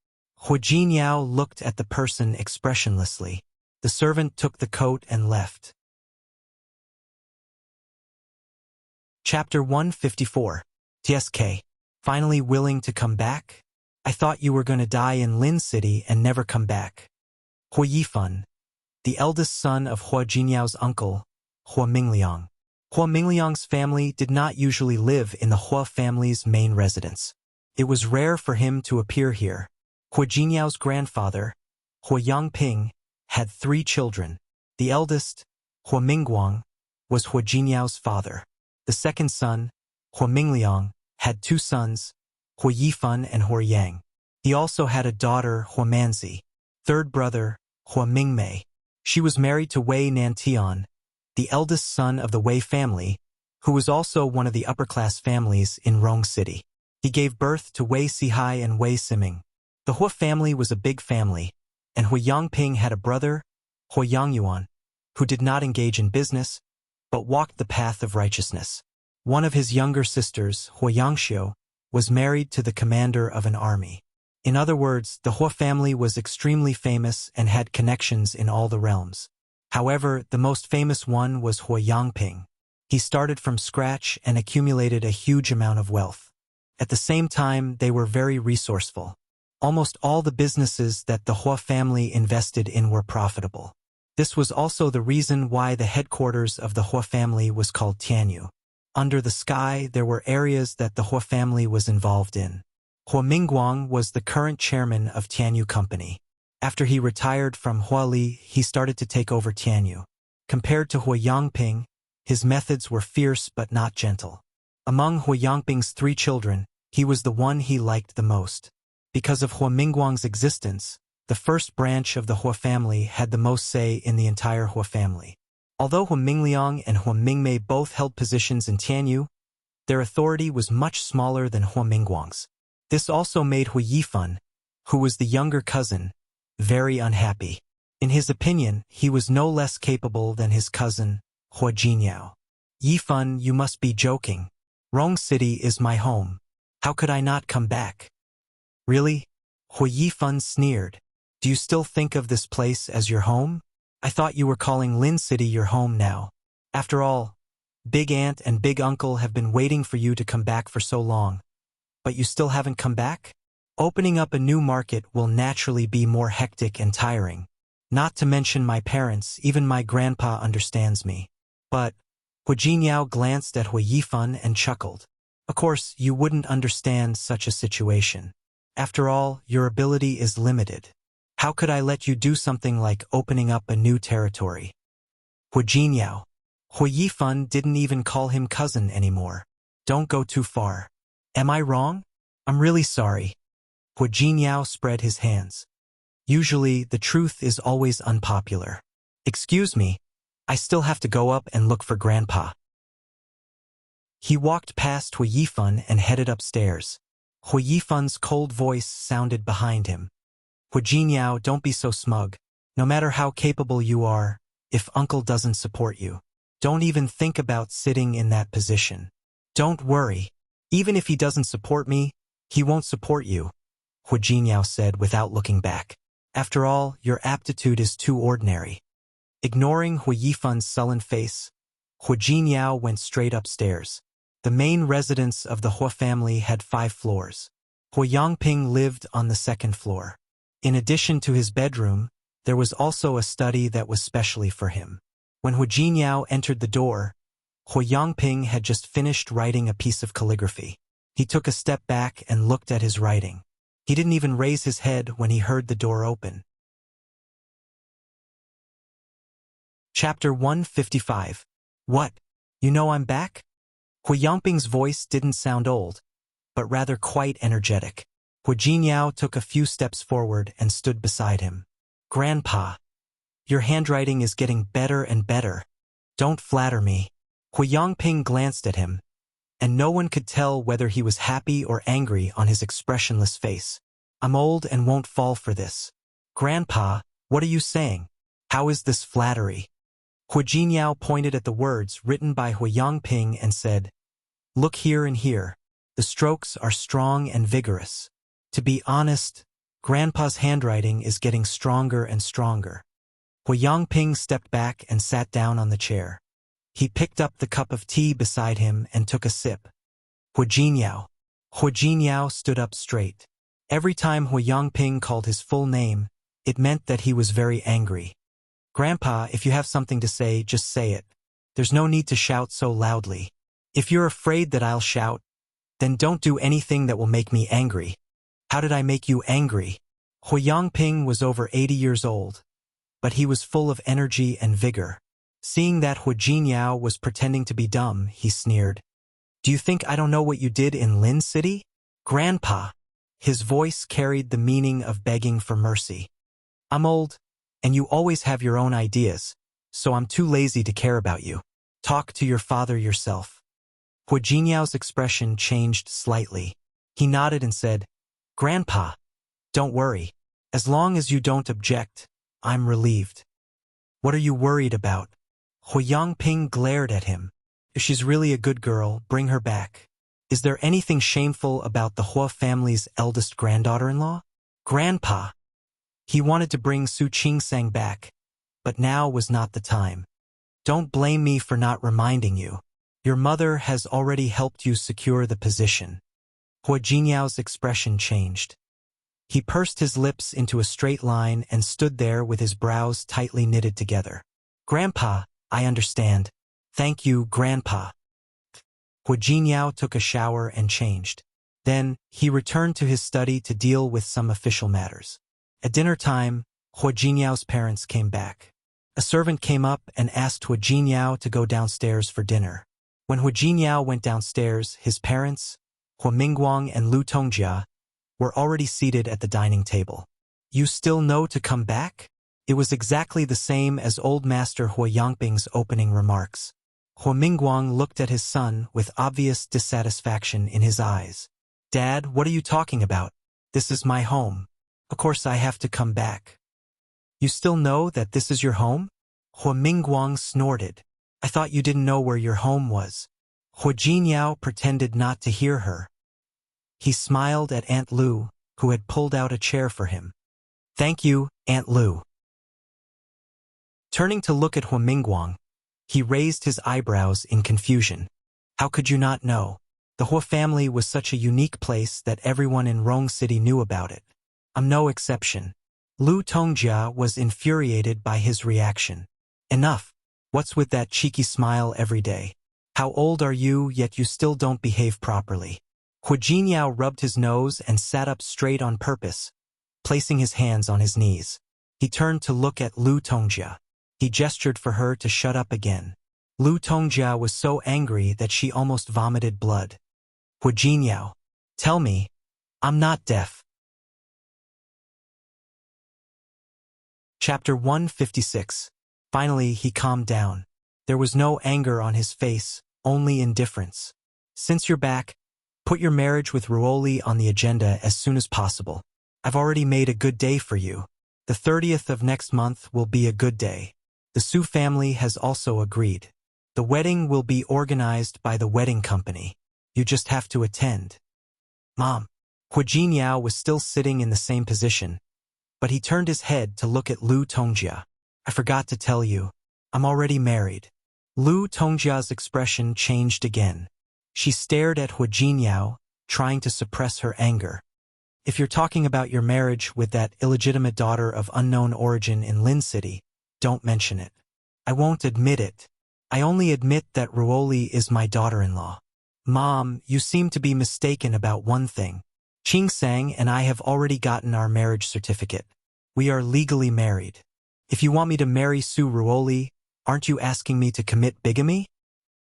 Speaker 1: Hu Jingyao looked at the person expressionlessly. The servant took the coat and left. Chapter 154. TSK. Finally willing to come back? I thought you were going to die in Lin City and never come back. Hu Yifan, the eldest son of Hu Jinyao's uncle, Hu Mingliang. Hu Mingliang's family did not usually live in the Hu family's main residence. It was rare for him to appear here. Hu Jinyao's grandfather, Hu Yangping, had 3 children. The eldest, Hu Mingguang, was Hu Jinyao's father. The second son, Hu Mingliang, had 2 sons, Hu Yifan and Hu Yang. He also had a daughter, Hu Manzi. Third brother, Hu Mingmei. She was married to Wei Nantian, the eldest son of the Wei family, who was also one of the upper-class families in Rong City. He gave birth to Wei Sihai and Wei Siming. The Hu family was a big family, and Hu Yangping had a brother, Hu Yangyuan, who did not engage in business, but walked the path of righteousness. One of his younger sisters, Hu Yangxiu, was married to the commander of an army. In other words, the Hu family was extremely famous and had connections in all the realms. However, the most famous one was Hu Yangping. He started from scratch and accumulated a huge amount of wealth. At the same time, they were very resourceful. Almost all the businesses that the Hu family invested in were profitable. This was also the reason why the headquarters of the Hu family was called Tianyu. Under the sky, there were areas that the Hu family was involved in. Hu Mingguang was the current chairman of Tianyu Company. After he retired from Huali, he started to take over Tianyu. Compared to Hu Yangping, his methods were fierce but not gentle. Among Hu Yangping's 3 children, he was the one he liked the most. Because of Hu Mingguang's existence, the first branch of the Hu family had the most say in the entire Hu family. Although Hu Mingliang and Hu Mingmei both held positions in Tianyu, their authority was much smaller than Hu Mingguang's. This also made Hu Yifan, who was the younger cousin, very unhappy. In his opinion, he was no less capable than his cousin, Hu Jinyao. Yifan, you must be joking. Rong City is my home. How could I not come back? Really? Hu Yifan sneered. Do you still think of this place as your home? I thought you were calling Lin City your home now. After all, Big Aunt and Big Uncle have been waiting for you to come back for so long. But you still haven't come back? Opening up a new market will naturally be more hectic and tiring. Not to mention my parents, even my grandpa understands me. But, Hu Jinyao glanced at Hu Yifan and chuckled. Of course, you wouldn't understand such a situation. After all, your ability is limited. How could I let you do something like opening up a new territory? Hu Jinyao. Hu Yifan didn't even call him cousin anymore. Don't go too far. Am I wrong? I'm really sorry. Hu Jinyao spread his hands. Usually, the truth is always unpopular. Excuse me, I still have to go up and look for Grandpa. He walked past Hu Yifan and headed upstairs. Hu Yifan's cold voice sounded behind him. Hu Jinyao, don't be so smug. No matter how capable you are, if Uncle doesn't support you, don't even think about sitting in that position. Don't worry. Even if he doesn't support me, he won't support you, Hu Jinyao said without looking back. After all, your aptitude is too ordinary. Ignoring Hu Yifan's sullen face, Hu Jinyao went straight upstairs. The main residence of the Hu family had 5 floors. Hu Yangping lived on the 2nd floor. In addition to his bedroom, there was also a study that was specially for him. When Hu Jinyao entered the door, Hu Yangping had just finished writing a piece of calligraphy. He took a step back and looked at his writing. He didn't even raise his head when he heard the door open. Chapter 155. What? You know I'm back? Hu Yangping's voice didn't sound old, but rather quite energetic. Hu Jinyao took a few steps forward and stood beside him. Grandpa, your handwriting is getting better and better. Don't flatter me. Hu Yongping glanced at him, and no one could tell whether he was happy or angry on his expressionless face. I'm old and won't fall for this. Grandpa, what are you saying? How is this flattery? Hu Jinyao pointed at the words written by Hu Yongping and said, Look here and here. The strokes are strong and vigorous. To be honest, Grandpa's handwriting is getting stronger and stronger. Hu Yongping stepped back and sat down on the chair. He picked up the cup of tea beside him and took a sip. Hu Jinyao stood up straight. Every time Hu Yongping called his full name, it meant that he was very angry. Grandpa, if you have something to say, just say it. There's no need to shout so loudly. If you're afraid that I'll shout, then don't do anything that will make me angry. How did I make you angry? Hu Yongping was over 80 years old, but he was full of energy and vigor. Seeing that Hu Jinyao was pretending to be dumb, he sneered. Do you think I don't know what you did in Lin City? Grandpa. His voice carried the meaning of begging for mercy. I'm old, and you always have your own ideas, so I'm too lazy to care about you. Talk to your father yourself. Hu Jinyao's expression changed slightly. He nodded and said, Grandpa, don't worry. As long as you don't object, I'm relieved. What are you worried about? Hu Yongping glared at him. If she's really a good girl, bring her back. Is there anything shameful about the Hua family's eldest granddaughter-in-law? Grandpa. He wanted to bring Su Qingsang back, but now was not the time. Don't blame me for not reminding you. Your mother has already helped you secure the position. Hu Jinyao's expression changed. He pursed his lips into a straight line and stood there with his brows tightly knitted together. Grandpa, I understand. Thank you, Grandpa. Hu Jinyao took a shower and changed. Then, he returned to his study to deal with some official matters. At dinner time, Hu Jinyao's parents came back. A servant came up and asked Hu Jinyao to go downstairs for dinner. When Hu Jinyao went downstairs, his parents, Hu Mingguang and Lu Tongjia, were already seated at the dining table. You still know to come back? It was exactly the same as old master Hu Yongping's opening remarks. Hu Mingguang looked at his son with obvious dissatisfaction in his eyes. Dad, what are you talking about? This is my home. Of course I have to come back. You still know that this is your home? Hu Mingguang snorted. I thought you didn't know where your home was. Hu Jinyao pretended not to hear her. He smiled at Aunt Lu, who had pulled out a chair for him. Thank you, Aunt Lu. Turning to look at Hu Mingguang, he raised his eyebrows in confusion. How could you not know? The Hua family was such a unique place that everyone in Rong City knew about it. I'm no exception. Lu Tongjia was infuriated by his reaction. Enough. What's with that cheeky smile every day? How old are you, yet you still don't behave properly? Hu Jinyao rubbed his nose and sat up straight on purpose, placing his hands on his knees. He turned to look at Lu Tongjia. He gestured for her to shut up again. Lu Tongjia was so angry that she almost vomited blood. Hu Jinyao, tell me, I'm not deaf. Chapter 156. Finally, he calmed down. There was no anger on his face, only indifference. Since you're back, put your marriage with Ruoli on the agenda as soon as possible. I've already made a good day for you. The 30th of next month will be a good day. The Su family has also agreed. The wedding will be organized by the wedding company. You just have to attend. Mom. Hu Jinyao was still sitting in the same position, but he turned his head to look at Lu Tongjia. I forgot to tell you, I'm already married. Lu Tongjia's expression changed again. She stared at Hu Jinyao, trying to suppress her anger. If you're talking about your marriage with that illegitimate daughter of unknown origin in Lin City, don't mention it. I won't admit it. I only admit that Ruoli is my daughter-in-law. Mom, you seem to be mistaken about one thing. Qingsang and I have already gotten our marriage certificate. We are legally married. If you want me to marry Su Ruoli, aren't you asking me to commit bigamy?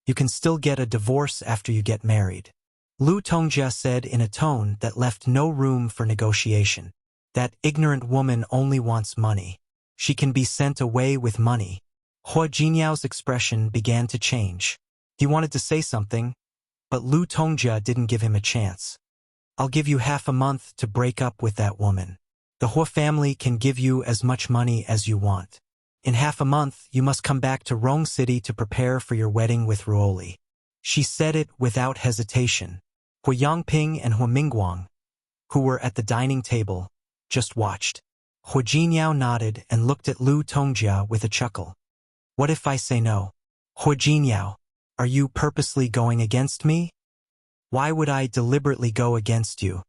Speaker 1: You can still get a divorce after you get married. Lu Tongjia said in a tone that left no room for negotiation. That ignorant woman only wants money. She can be sent away with money. Hu Jinyao's expression began to change. He wanted to say something, but Lu Tongjia didn't give him a chance. I'll give you half a month to break up with that woman. The Hua family can give you as much money as you want. In half a month, you must come back to Rong City to prepare for your wedding with Ruoli. She said it without hesitation. Hua Yangping and Hua Mingguang, who were at the dining table, just watched. Hua Jinyao nodded and looked at Lu Tongjia with a chuckle. What if I say no? Hua Jinyao, are you purposely going against me? Why would I deliberately go against you?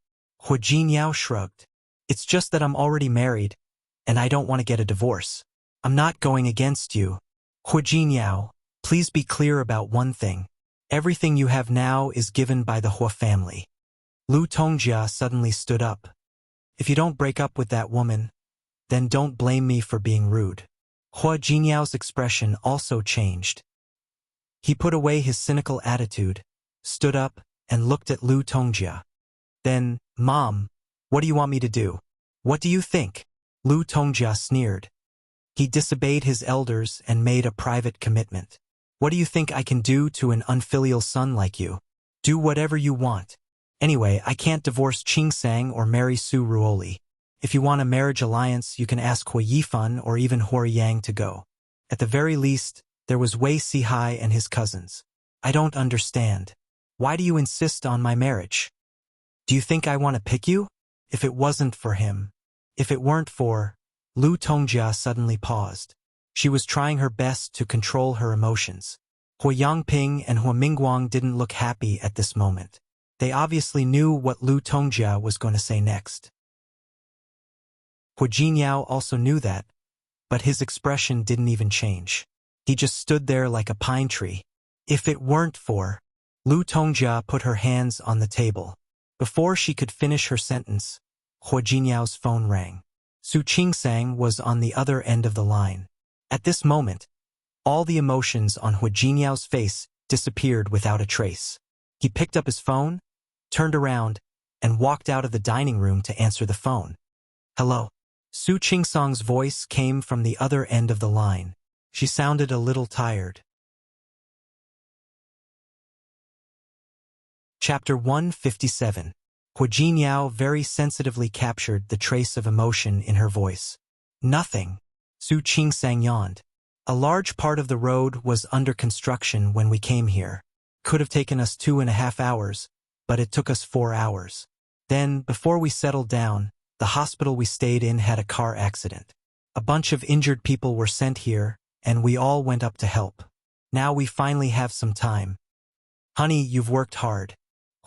Speaker 1: Hua Jinyao shrugged. It's just that I'm already married, and I don't want to get a divorce. I'm not going against you. Hua Jinyao, please be clear about one thing. Everything you have now is given by the Hua family. Lu Tongjia suddenly stood up. If you don't break up with that woman, then don't blame me for being rude. Hua Jinyao's expression also changed. He put away his cynical attitude, stood up, and looked at Lu Tongjia. Then, Mom, what do you want me to do? What do you think? Lu Tongjia sneered. He disobeyed his elders and made a private commitment. What do you think I can do to an unfilial son like you? Do whatever you want. Anyway, I can't divorce Qingsang or marry Su Ruoli. If you want a marriage alliance, you can ask Hua Yifan or even Hua Yang to go. At the very least, there was Wei Sihai and his cousins. I don't understand. Why do you insist on my marriage? Do you think I want to pick you? If it wasn't for him. If it weren't for... Lu Tongjia suddenly paused. She was trying her best to control her emotions. Hua Yangping and Hua Mingguang didn't look happy at this moment. They obviously knew what Lu Tongjia was going to say next. Hua Jinyao also knew that, but his expression didn't even change. He just stood there like a pine tree. If it weren't for... Lu Tongjia put her hands on the table. Before she could finish her sentence, Hua Jinyao's phone rang. Su Qingsang was on the other end of the line. At this moment, all the emotions on Hua Jinyao's face disappeared without a trace. He picked up his phone, turned around, and walked out of the dining room to answer the phone. Hello. Su Qingsang's voice came from the other end of the line. She sounded a little tired. Chapter 157. Hua Jinyao very sensitively captured the trace of emotion in her voice. Nothing. Su Qingsang yawned. A large part of the road was under construction when we came here. Could have taken us 2.5 hours, but it took us 4 hours. Then, before we settled down, the hospital we stayed in had a car accident. A bunch of injured people were sent here, and we all went up to help. Now we finally have some time. Honey, you've worked hard.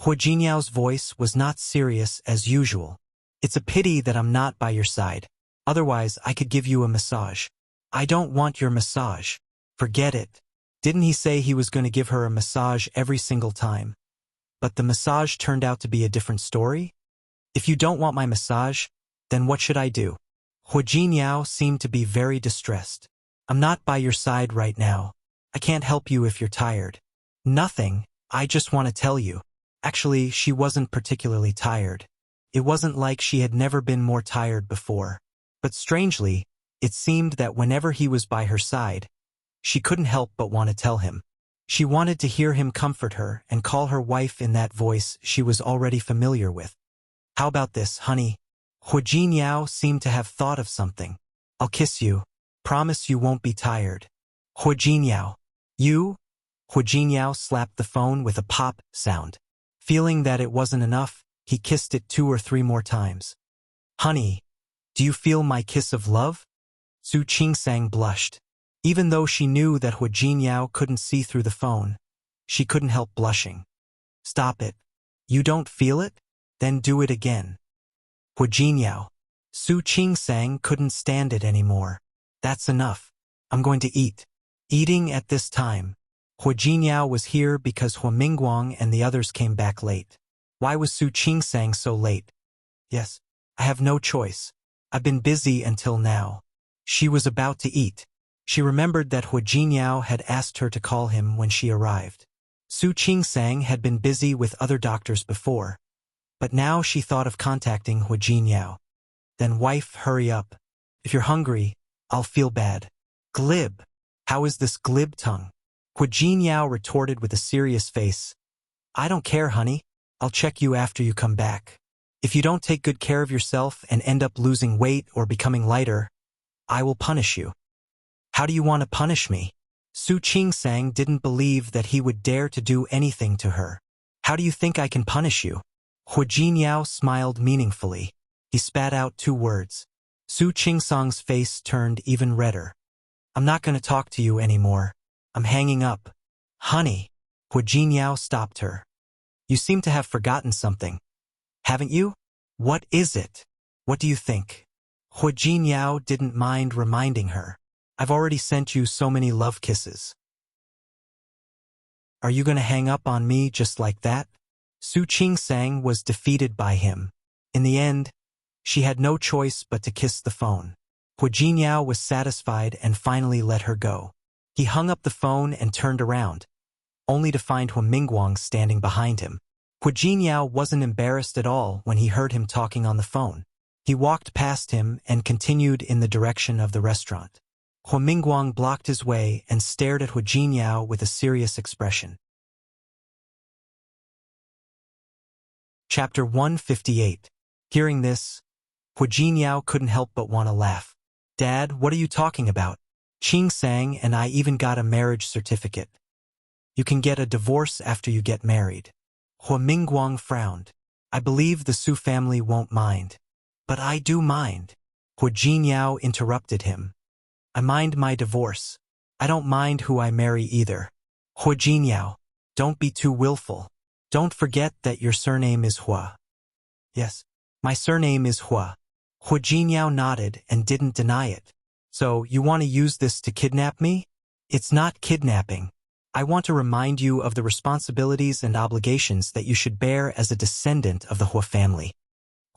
Speaker 1: Hua Jinyao's voice was not serious as usual. It's a pity that I'm not by your side. Otherwise, I could give you a massage. I don't want your massage. Forget it. Didn't he say he was going to give her a massage every single time? But the massage turned out to be a different story? If you don't want my massage, then what should I do? Hua Jinyao seemed to be very distressed. I'm not by your side right now. I can't help you if you're tired. Nothing, I just want to tell you. Actually, she wasn't particularly tired. It wasn't like she had never been more tired before. But strangely, it seemed that whenever he was by her side, she couldn't help but want to tell him. She wanted to hear him comfort her and call her wife in that voice she was already familiar with. How about this, honey? Hua Jinyao seemed to have thought of something. I'll kiss you. Promise you won't be tired. Hua Jinyao. You? Hua Jinyao slapped the phone with a pop sound. Feeling that it wasn't enough, he kissed it 2 or 3 more times. Honey, do you feel my kiss of love? Su Qingsang blushed. Even though she knew that Hua Jinyao couldn't see through the phone, she couldn't help blushing. Stop it. You don't feel it? Then do it again. Hua Jinyao. Su Qingsang couldn't stand it anymore. That's enough. I'm going to eat. Eating at this time. Hua Jinyao was here because Hua Mingguang and the others came back late. Why was Su Qingsang so late? Yes, I have no choice. I've been busy until now. She was about to eat. She remembered that Hua Jinyao had asked her to call him when she arrived. Su Qingsang had been busy with other doctors before, but now she thought of contacting Hua Jinyao. Then wife, hurry up. If you're hungry, I'll feel bad. Glib. How is this glib tongue? Hu Jinyao retorted with a serious face. I don't care, honey. I'll check you after you come back. If you don't take good care of yourself and end up losing weight or becoming lighter, I will punish you. How do you want to punish me? Su Qingsang didn't believe that he would dare to do anything to her. How do you think I can punish you? Hu Jinyao smiled meaningfully. He spat out 2 words. Su Qingsang's face turned even redder. I'm not going to talk to you anymore. I'm hanging up. Honey. Hu Jinyao stopped her. You seem to have forgotten something. Haven't you? What is it? What do you think? Hu Jinyao didn't mind reminding her. I've already sent you so many love kisses. Are you going to hang up on me just like that? Su Qingsang was defeated by him. In the end, she had no choice but to kiss the phone. Hu Jinyao was satisfied and finally let her go. He hung up the phone and turned around, only to find Hu Mingguang standing behind him. Hu Jinyao wasn't embarrassed at all when he heard him talking on the phone. He walked past him and continued in the direction of the restaurant. Hu Mingguang blocked his way and stared at Hu Jinyao with a serious expression. Chapter 158. Hearing this, Hu Jinyao couldn't help but want to laugh. Dad, what are you talking about? Qingsang and I even got a marriage certificate. You can get a divorce after you get married. Hu Mingguang frowned. I believe the Su family won't mind. But I do mind. Hu Jinyao interrupted him. I mind my divorce. I don't mind who I marry either. Hu Jinyao, don't be too willful. Don't forget that your surname is Hua. Yes, my surname is Hua. Hu Jinyao nodded and didn't deny it. So, you want to use this to kidnap me? It's not kidnapping. I want to remind you of the responsibilities and obligations that you should bear as a descendant of the Hua family.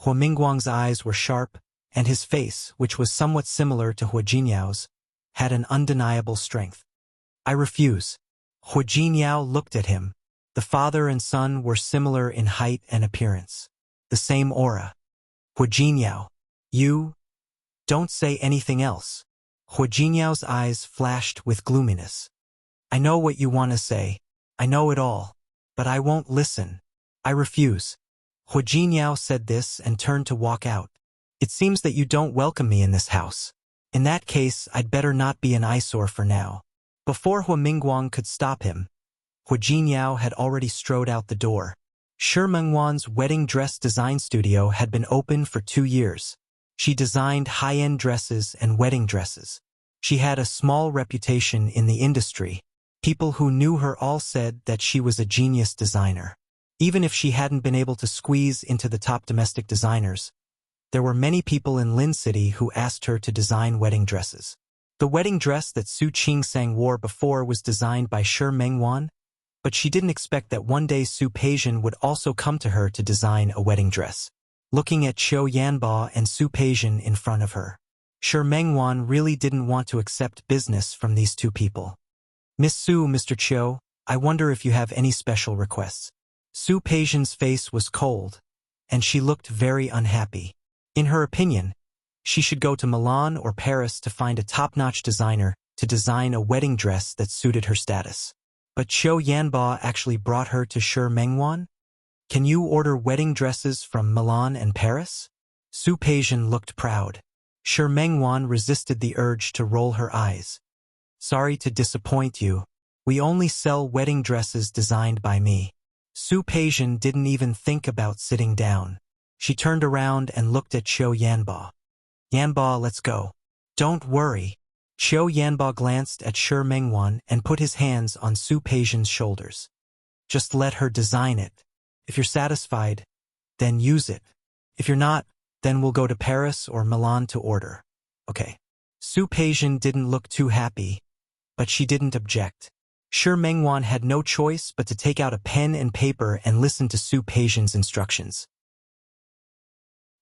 Speaker 1: Hu Mingguang's eyes were sharp, and his face, which was somewhat similar to Hu Jinyao's, had an undeniable strength. I refuse. Hu Jinyao looked at him. The father and son were similar in height and appearance. The same aura. Hu Jinyao, you... Don't say anything else. Hu Jinyao's eyes flashed with gloominess. I know what you want to say. I know it all. But I won't listen. I refuse. Hu Jinyao said this and turned to walk out. It seems that you don't welcome me in this house. In that case, I'd better not be an eyesore for now. Before Hu Mingguang could stop him, Hu Jinyao had already strode out the door. Shi Mengwan's wedding dress design studio had been open for 2 years. She designed high-end dresses and wedding dresses. She had a small reputation in the industry. People who knew her all said that she was a genius designer. Even if she hadn't been able to squeeze into the top domestic designers, there were many people in Lin City who asked her to design wedding dresses. The wedding dress that Su Qingsang wore before was designed by Shi Mengwan, but she didn't expect that one day Su Peijian would also come to her to design a wedding dress. Looking at Qiu Yanba and Su Peijian in front of her, Shi Mengwan really didn't want to accept business from these 2 people. Miss Su, Mr. Qiu, I wonder if you have any special requests. Su Peijian's face was cold, and she looked very unhappy. In her opinion, she should go to Milan or Paris to find a top-notch designer to design a wedding dress that suited her status. But Qiu Yanba actually brought her to Shi Mengwan? Can you order wedding dresses from Milan and Paris? Su Peijian looked proud. Shi Mengwan resisted the urge to roll her eyes. Sorry to disappoint you. We only sell wedding dresses designed by me. Su Peijian didn't even think about sitting down. She turned around and looked at Qiu Yanba. Yanba, let's go. Don't worry. Qiu Yanba glanced at Shi Mengwan and put his hands on Su Peijian's shoulders. Just let her design it. If you're satisfied, then use it. If you're not, then we'll go to Paris or Milan to order. Okay. Su Peijian didn't look too happy, but she didn't object. Shi Mengwan had no choice but to take out a pen and paper and listen to Su Peijian's instructions.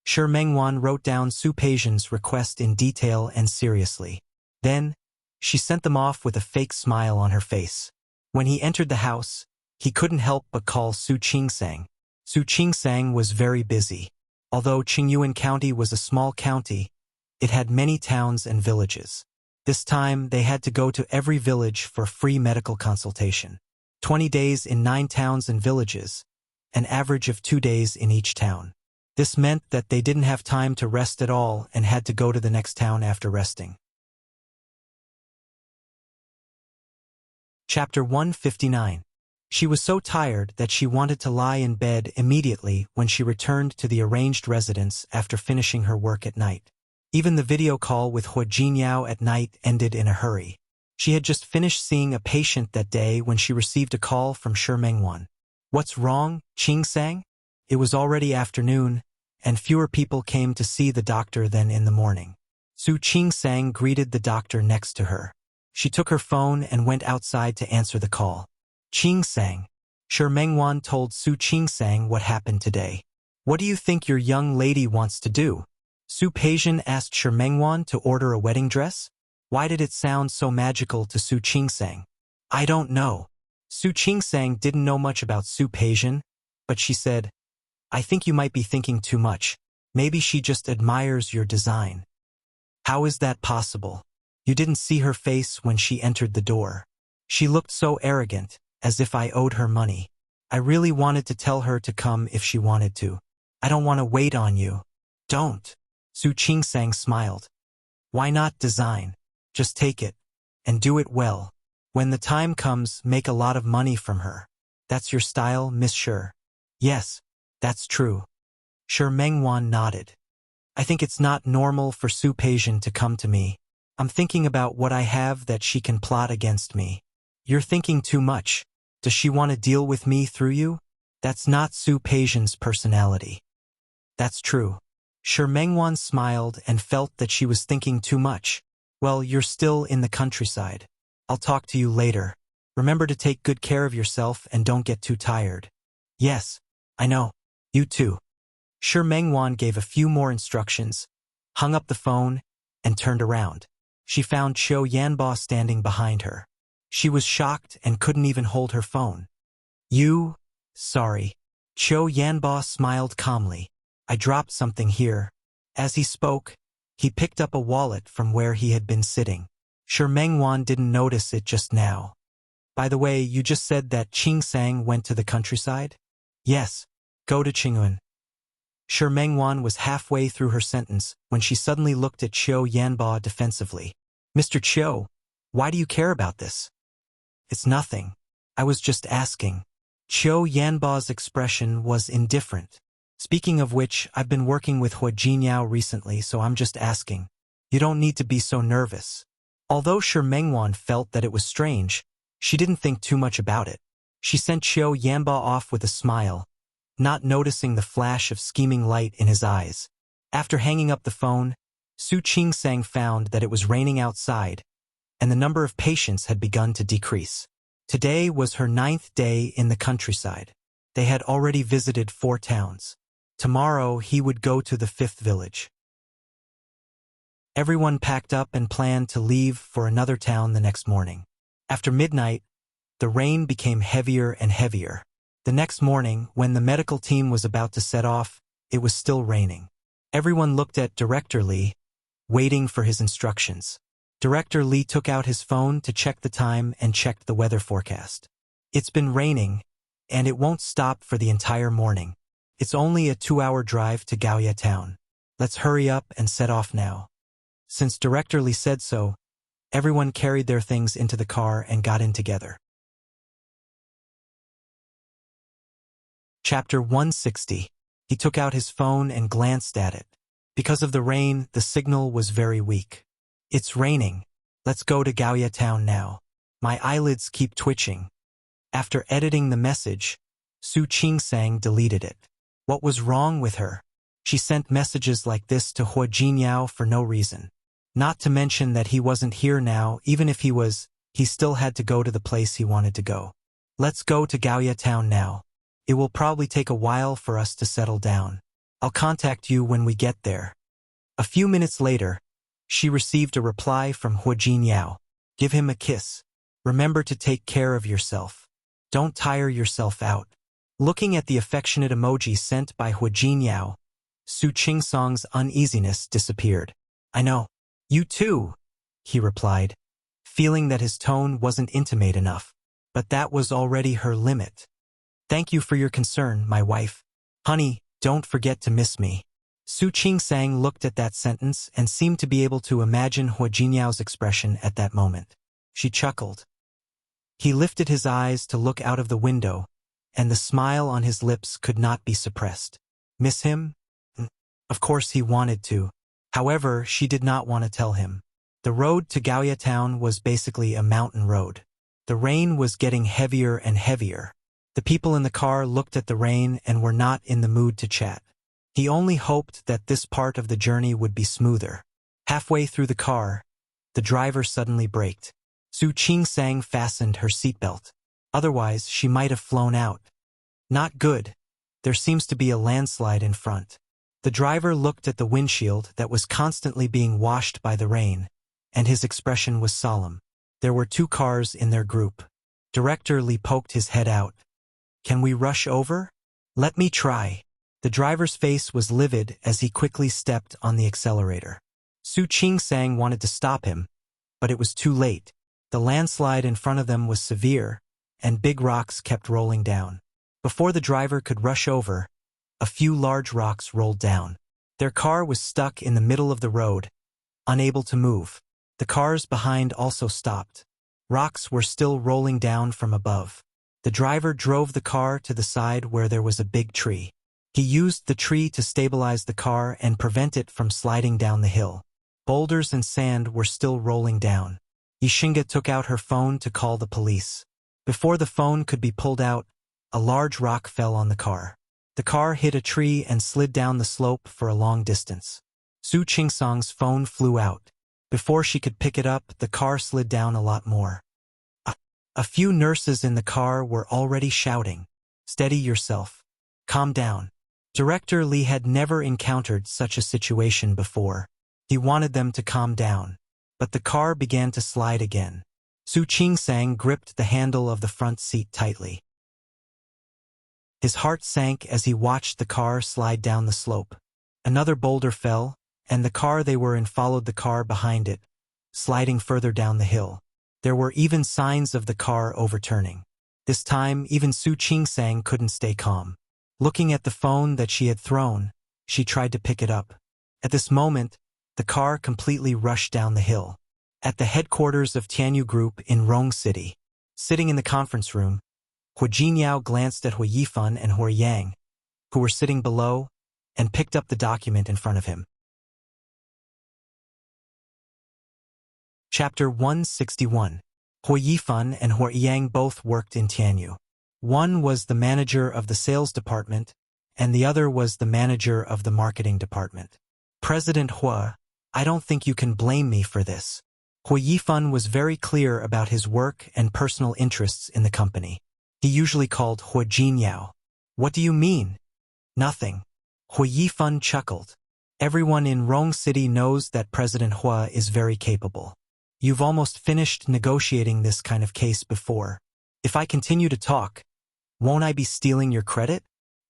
Speaker 1: Shi Mengwan wrote down Su Peijian's request in detail and seriously. Then, she sent them off with a fake smile on her face. When he entered the house, he couldn't help but call Su Qingsang. Su Qingsang was very busy. Although Qingyuan County was a small county, it had many towns and villages. This time, they had to go to every village for free medical consultation. 20 days in 9 towns and villages, an average of 2 days in each town. This meant that they didn't have time to rest at all and had to go to the next town after resting. Chapter 159. She was so tired that she wanted to lie in bed immediately when she returned to the arranged residence after finishing her work at night. Even the video call with Hua Jinyao at night ended in a hurry. She had just finished seeing a patient that day when she received a call from Shi Mengwan. "What's wrong, Qing Sang?" It was already afternoon, and fewer people came to see the doctor than in the morning. Su Qing Sang greeted the doctor next to her. She took her phone and went outside to answer the call. "Qing Sang." Shi Mengwan told Su Qing Sang what happened today. "What do you think your young lady wants to do?" Su Peijian asked Shi Mengwan to order a wedding dress. Why did it sound so magical to Su Qing Sang? "I don't know." Su Qing Sang didn't know much about Su Peijian, but she said, "I think you might be thinking too much. Maybe she just admires your design." "How is that possible? You didn't see her face when she entered the door. She looked so arrogant, as if I owed her money. I really wanted to tell her to come if she wanted to. I don't want to wait on you." "Don't." Su Qing Sang smiled. "Why not design? Just take it, and do it well. When the time comes, make a lot of money from her. That's your style, Miss Shi." "Yes, that's true." Shi Mengwan nodded. "I think it's not normal for Su Peijian to come to me. I'm thinking about what I have that she can plot against me." "You're thinking too much. Does she want to deal with me through you? That's not Su Peijian's personality." "That's true." Shi Mengwan smiled and felt that she was thinking too much. "Well, you're still in the countryside. I'll talk to you later. Remember to take good care of yourself and don't get too tired." "Yes, I know. You too." Shi Mengwan gave a few more instructions, hung up the phone, and turned around. She found Qiu Yanba standing behind her. She was shocked and couldn't even hold her phone. "You? Sorry." Qiu Yanba smiled calmly. "I dropped something here." As he spoke, he picked up a wallet from where he had been sitting. Shi Mengwan didn't notice it just now. "By the way, you just said that Qing Sang went to the countryside?" "Yes, go to Qingyun." Shi Mengwan was halfway through her sentence when she suddenly looked at Qiu Yanba defensively. "Mr. Qiu, why do you care about this?" "It's nothing. I was just asking." Qiu Yanba's expression was indifferent. "Speaking of which, I've been working with Hua Jinyao recently, so I'm just asking. You don't need to be so nervous." Although Shi Mengwan felt that it was strange, she didn't think too much about it. She sent Qiu Yanba off with a smile, not noticing the flash of scheming light in his eyes. After hanging up the phone, Su Qing Sang found that it was raining outside, and the number of patients had begun to decrease. Today was her 9th day in the countryside. They had already visited 4 towns. Tomorrow he would go to the 5th village. Everyone packed up and planned to leave for another town the next morning. After midnight, the rain became heavier and heavier. The next morning, when the medical team was about to set off, it was still raining. Everyone looked at Director Li, waiting for his instructions. Director Li took out his phone to check the time and checked the weather forecast. "It's been raining, and it won't stop for the entire morning. It's only a 2-hour drive to Gaoya town. Let's hurry up and set off now." Since Director Li said so, everyone carried their things into the car and got in together. Chapter 160. He took out his phone and glanced at it. Because of the rain, the signal was very weak. "It's raining. Let's go to Gaoya town now. My eyelids keep twitching." After editing the message, Su Qing Sang deleted it. What was wrong with her? She sent messages like this to Hua Jinyao for no reason. Not to mention that he wasn't here now. Even if he was, he still had to go to the place he wanted to go. "Let's go to Gaoya town now. It will probably take a while for us to settle down. I'll contact you when we get there." A few minutes later, she received a reply from Hua Jinyao. "Give him a kiss. Remember to take care of yourself. Don't tire yourself out." Looking at the affectionate emoji sent by Hua Jinyao, Su Qing Sang's uneasiness disappeared. "I know. You too." he replied, feeling that his tone wasn't intimate enough. But that was already her limit. Thank you for your concern, my wife. Honey, don't forget to miss me. Su Qingsang looked at that sentence and seemed to be able to imagine Hua Jinyao's expression at that moment. She chuckled. He lifted his eyes to look out of the window, and the smile on his lips could not be suppressed. Miss him? Of course he wanted to. However, she did not want to tell him. The road to Gaoya town was basically a mountain road. The rain was getting heavier and heavier. The people in the car looked at the rain and were not in the mood to chat. He only hoped that this part of the journey would be smoother. Halfway through the car, the driver suddenly braked. Su Qingsang fastened her seatbelt. Otherwise, she might have flown out. Not good. There seems to be a landslide in front. The driver looked at the windshield that was constantly being washed by the rain, and his expression was solemn. There were 2 cars in their group. Director Li poked his head out. Can we rush over? Let me try. The driver's face was livid as he quickly stepped on the accelerator. Su Qingsang wanted to stop him, but it was too late. The landslide in front of them was severe, and big rocks kept rolling down. Before the driver could rush over, a few large rocks rolled down. Their car was stuck in the middle of the road, unable to move. The cars behind also stopped. Rocks were still rolling down from above. The driver drove the car to the side where there was a big tree. He used the tree to stabilize the car and prevent it from sliding down the hill. Boulders and sand were still rolling down. Yishinga took out her phone to call the police. Before the phone could be pulled out, a large rock fell on the car. The car hit a tree and slid down the slope for a long distance. Su Qingsang's phone flew out. Before she could pick it up, the car slid down a lot more. A few nurses in the car were already shouting, "Steady yourself. Calm down." Director Li had never encountered such a situation before. He wanted them to calm down. But the car began to slide again. Su Qingsang gripped the handle of the front seat tightly. His heart sank as he watched the car slide down the slope. Another boulder fell, and the car they were in followed the car behind it, sliding further down the hill. There were even signs of the car overturning. This time, even Su Qingsang couldn't stay calm. Looking at the phone that she had thrown, she tried to pick it up. At this moment, the car completely rushed down the hill. At the headquarters of Tianyu Group in Rong City, sitting in the conference room, Hua Jinyao glanced at Hua Yifan and Hua Yang, who were sitting below, and picked up the document in front of him. Chapter 161. Hua Yifan and Hua Yang both worked in Tianyu. One was the manager of the sales department, and the other was the manager of the marketing department. President Hua, I don't think you can blame me for this. Hua Yifan was very clear about his work and personal interests in the company. He usually called Hua Jinyao. What do you mean? Nothing. Hua Yifan chuckled. Everyone in Rong City knows that President Hua is very capable. You've almost finished negotiating this kind of case before. If I continue to talk, won't I be stealing your credit?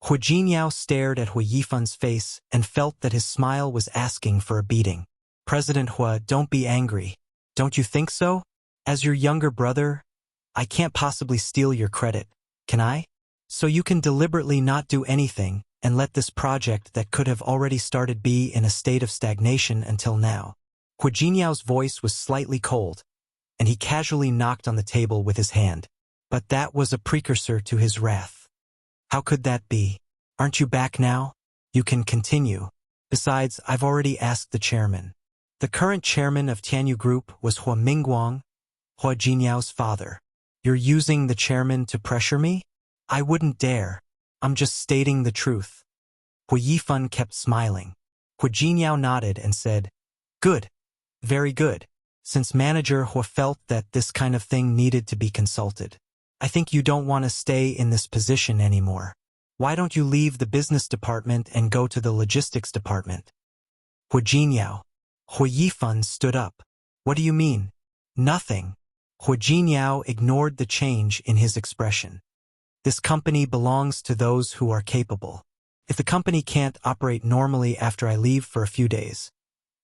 Speaker 1: Hua Jinyao stared at Hua Yifan's face and felt that his smile was asking for a beating. President Hua, don't be angry. Don't you think so? As your younger brother, I can't possibly steal your credit, can I? So you can deliberately not do anything and let this project that could have already started be in a state of stagnation until now. Hua Jinyao's voice was slightly cold, and he casually knocked on the table with his hand. But that was a precursor to his wrath. How could that be? Aren't you back now? You can continue. Besides, I've already asked the chairman. The current chairman of Tianyu Group was Hua Mingguang, Hua Jinyao's father. You're using the chairman to pressure me? I wouldn't dare. I'm just stating the truth. Hua Yifan kept smiling. Hua Jinyao nodded and said, Good. Very good. Since manager Hua felt that this kind of thing needed to be consulted. I think you don't want to stay in this position anymore. Why don't you leave the business department and go to the logistics department? Hua Jinyao. Hua Yifan stood up. What do you mean? Nothing. Hua Jinyao ignored the change in his expression. This company belongs to those who are capable. If the company can't operate normally after I leave for a few days,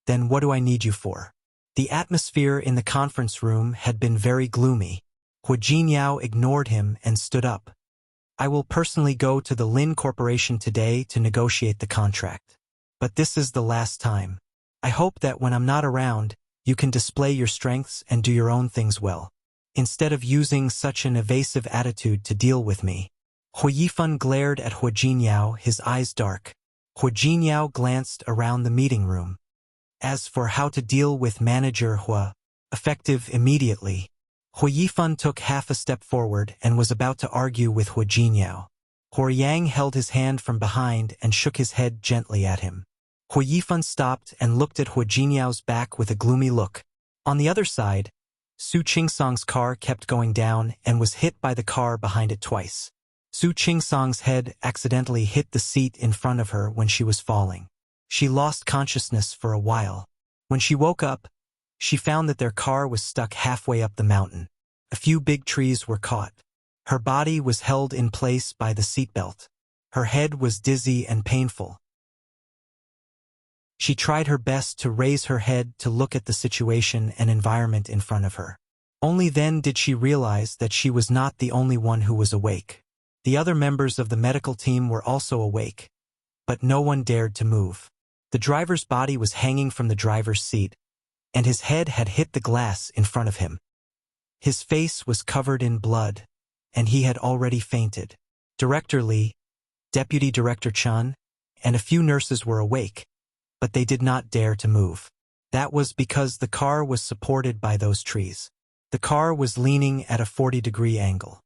Speaker 1: then what do I need you for? The atmosphere in the conference room had been very gloomy. Hu Jinyao ignored him and stood up. I will personally go to the Lin Corporation today to negotiate the contract. But this is the last time. I hope that when I'm not around, you can display your strengths and do your own things well, instead of using such an evasive attitude to deal with me. Hu Yifan glared at Hu Jinyao, his eyes dark. Hu Jinyao glanced around the meeting room. As for how to deal with manager Hu, effective immediately. Hu Yifan took half a step forward and was about to argue with Hu Jinyao. Hu Yang held his hand from behind and shook his head gently at him. Hu Yifan stopped and looked at Hu Jinyao's back with a gloomy look. On the other side, Su Qingsong's car kept going down and was hit by the car behind it twice. Su Qingsong's head accidentally hit the seat in front of her when she was falling. She lost consciousness for a while. When she woke up, she found that their car was stuck halfway up the mountain. A few big trees were caught. Her body was held in place by the seatbelt. Her head was dizzy and painful. She tried her best to raise her head to look at the situation and environment in front of her. Only then did she realize that she was not the only one who was awake. The other members of the medical team were also awake, but no one dared to move. The driver's body was hanging from the driver's seat, and his head had hit the glass in front of him. His face was covered in blood, and he had already fainted. Director Li, Deputy Director Chun, and a few nurses were awake, but they did not dare to move. That was because the car was supported by those trees. The car was leaning at a 40-degree angle.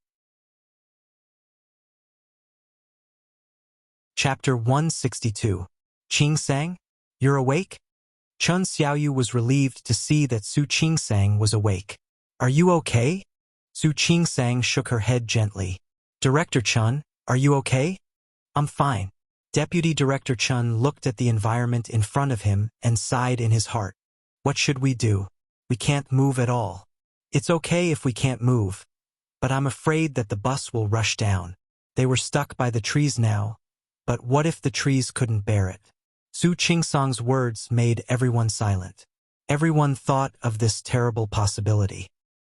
Speaker 1: Chapter 162. Qingsang, you're awake? Chun Xiaoyu was relieved to see that Su Qingsang was awake. Are you okay? Su Qingsang shook her head gently. Director Chun, are you okay? I'm fine. Deputy Director Chun looked at the environment in front of him and sighed in his heart. What should we do? We can't move at all. It's okay if we can't move, but I'm afraid that the bus will rush down. They were stuck by the trees now, but what if the trees couldn't bear it? Su Qingsong's words made everyone silent. Everyone thought of this terrible possibility.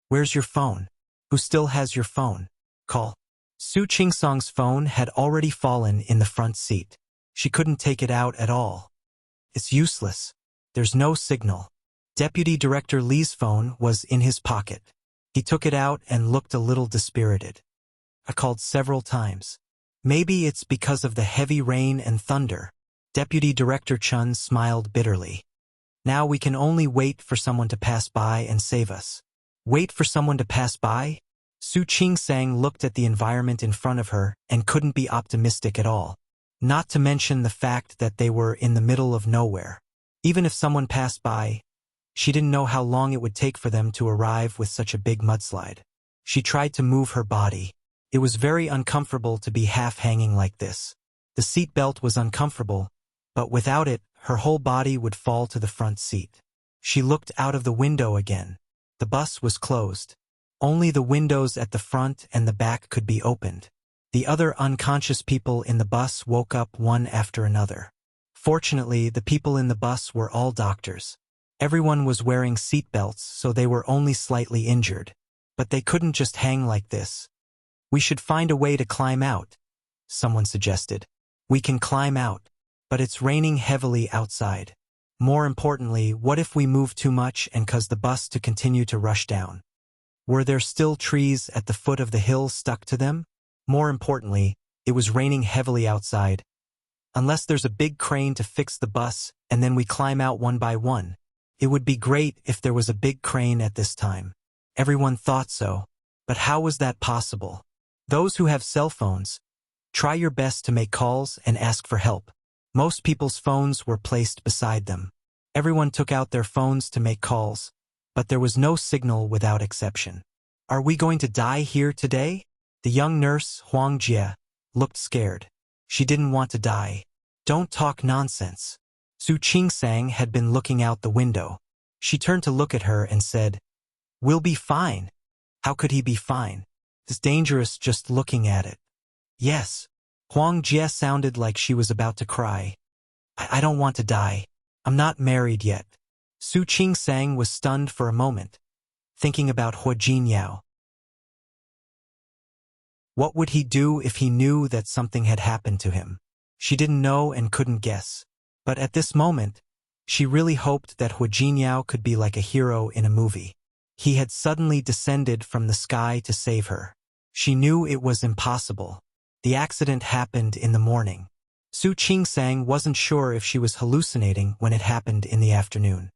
Speaker 1: Where's your phone? Who still has your phone? Call. Su Qingsong's phone had already fallen in the front seat. She couldn't take it out at all. It's useless. There's no signal. Deputy Director Li's phone was in his pocket. He took it out and looked a little dispirited. I called several times. Maybe it's because of the heavy rain and thunder. Deputy Director Chun smiled bitterly. Now we can only wait for someone to pass by and save us. Wait for someone to pass by? Su Qingsang looked at the environment in front of her and couldn't be optimistic at all. Not to mention the fact that they were in the middle of nowhere. Even if someone passed by, she didn't know how long it would take for them to arrive with such a big mudslide. She tried to move her body. It was very uncomfortable to be half-hanging like this. The seat belt was uncomfortable, but without it, her whole body would fall to the front seat. She looked out of the window again. The bus was closed. Only the windows at the front and the back could be opened. The other unconscious people in the bus woke up one after another. Fortunately, the people in the bus were all doctors. Everyone was wearing seat belts, so they were only slightly injured. But they couldn't just hang like this. We should find a way to climb out, someone suggested. We can climb out, but it's raining heavily outside. More importantly, what if we move too much and cause the bus to continue to rush down? Were there still trees at the foot of the hill stuck to them? More importantly, it was raining heavily outside. Unless there's a big crane to fix the bus and then we climb out one by one. It would be great if there was a big crane at this time. Everyone thought so. But how was that possible? Those who have cell phones, try your best to make calls and ask for help. Most people's phones were placed beside them. Everyone took out their phones to make calls, but there was no signal without exception. Are we going to die here today? The young nurse, Huang Jie, looked scared. She didn't want to die. Don't talk nonsense. Su Qingsang had been looking out the window. She turned to look at her and said, We'll be fine. How could he be fine? It's dangerous just looking at it. Yes. Huang Jie sounded like she was about to cry. I don't want to die. I'm not married yet. Su Qingsang was stunned for a moment, thinking about Hua Jinyao. What would he do if he knew that something had happened to him? She didn't know and couldn't guess. But at this moment, she really hoped that Hua Jinyao could be like a hero in a movie. He had suddenly descended from the sky to save her. She knew it was impossible. The accident happened in the morning. Su Qingsang wasn't sure if she was hallucinating when it happened in the afternoon.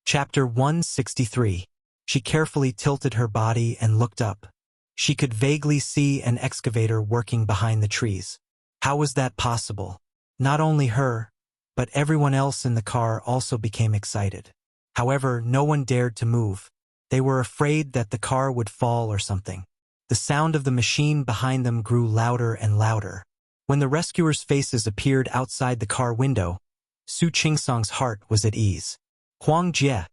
Speaker 1: Chapter 163. She carefully tilted her body and looked up. She could vaguely see an excavator working behind the trees. How was that possible? Not only her, but everyone else in the car also became excited. However, no one dared to move. They were afraid that the car would fall or something. The sound of the machine behind them grew louder and louder. When the rescuers' faces appeared outside the car window, Su Qingsang's heart was at ease. Huang Jie,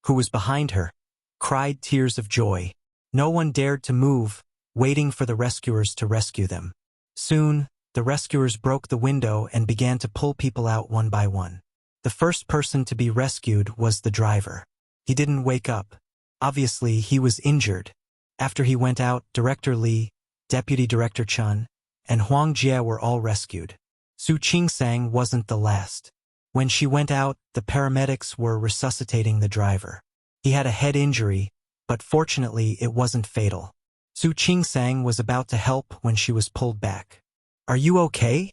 Speaker 1: who was behind her, cried tears of joy. No one dared to move, waiting for the rescuers to rescue them. Soon, the rescuers broke the window and began to pull people out one by one. The first person to be rescued was the driver. He didn't wake up. Obviously, he was injured. After he went out, Director Li, Deputy Director Chun, and Huang Jie were all rescued. Su Qingsang wasn't the last. When she went out, the paramedics were resuscitating the driver. He had a head injury, but fortunately it wasn't fatal. Su Qingsang was about to help when she was pulled back. "Are you okay?"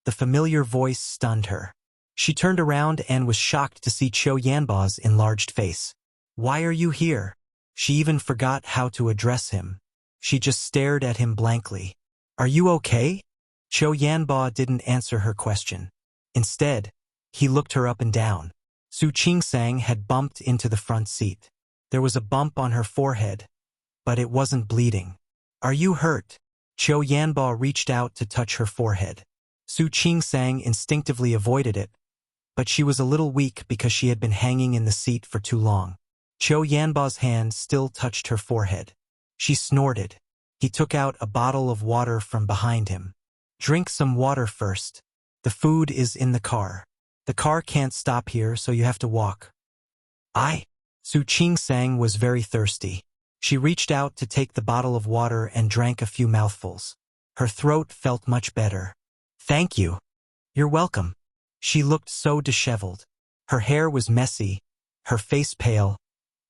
Speaker 1: The familiar voice stunned her. She turned around and was shocked to see Qiu Yanba's enlarged face. "Why are you here?" She even forgot how to address him. She just stared at him blankly. "Are you okay?" Qiu Yanba didn't answer her question. Instead, he looked her up and down. Su Qingsang had bumped into the front seat. There was a bump on her forehead, but it wasn't bleeding. "Are you hurt?" Qiu Yanba reached out to touch her forehead. Su Qingsang instinctively avoided it, but she was a little weak because she had been hanging in the seat for too long. Qiu Yanba's hand still touched her forehead. She snorted. He took out a bottle of water from behind him. "Drink some water first. The food is in the car. The car can't stop here, so you have to walk." Su Qingsang was very thirsty. She reached out to take the bottle of water and drank a few mouthfuls. Her throat felt much better. "Thank you." "You're welcome." She looked so disheveled. Her hair was messy, her face pale,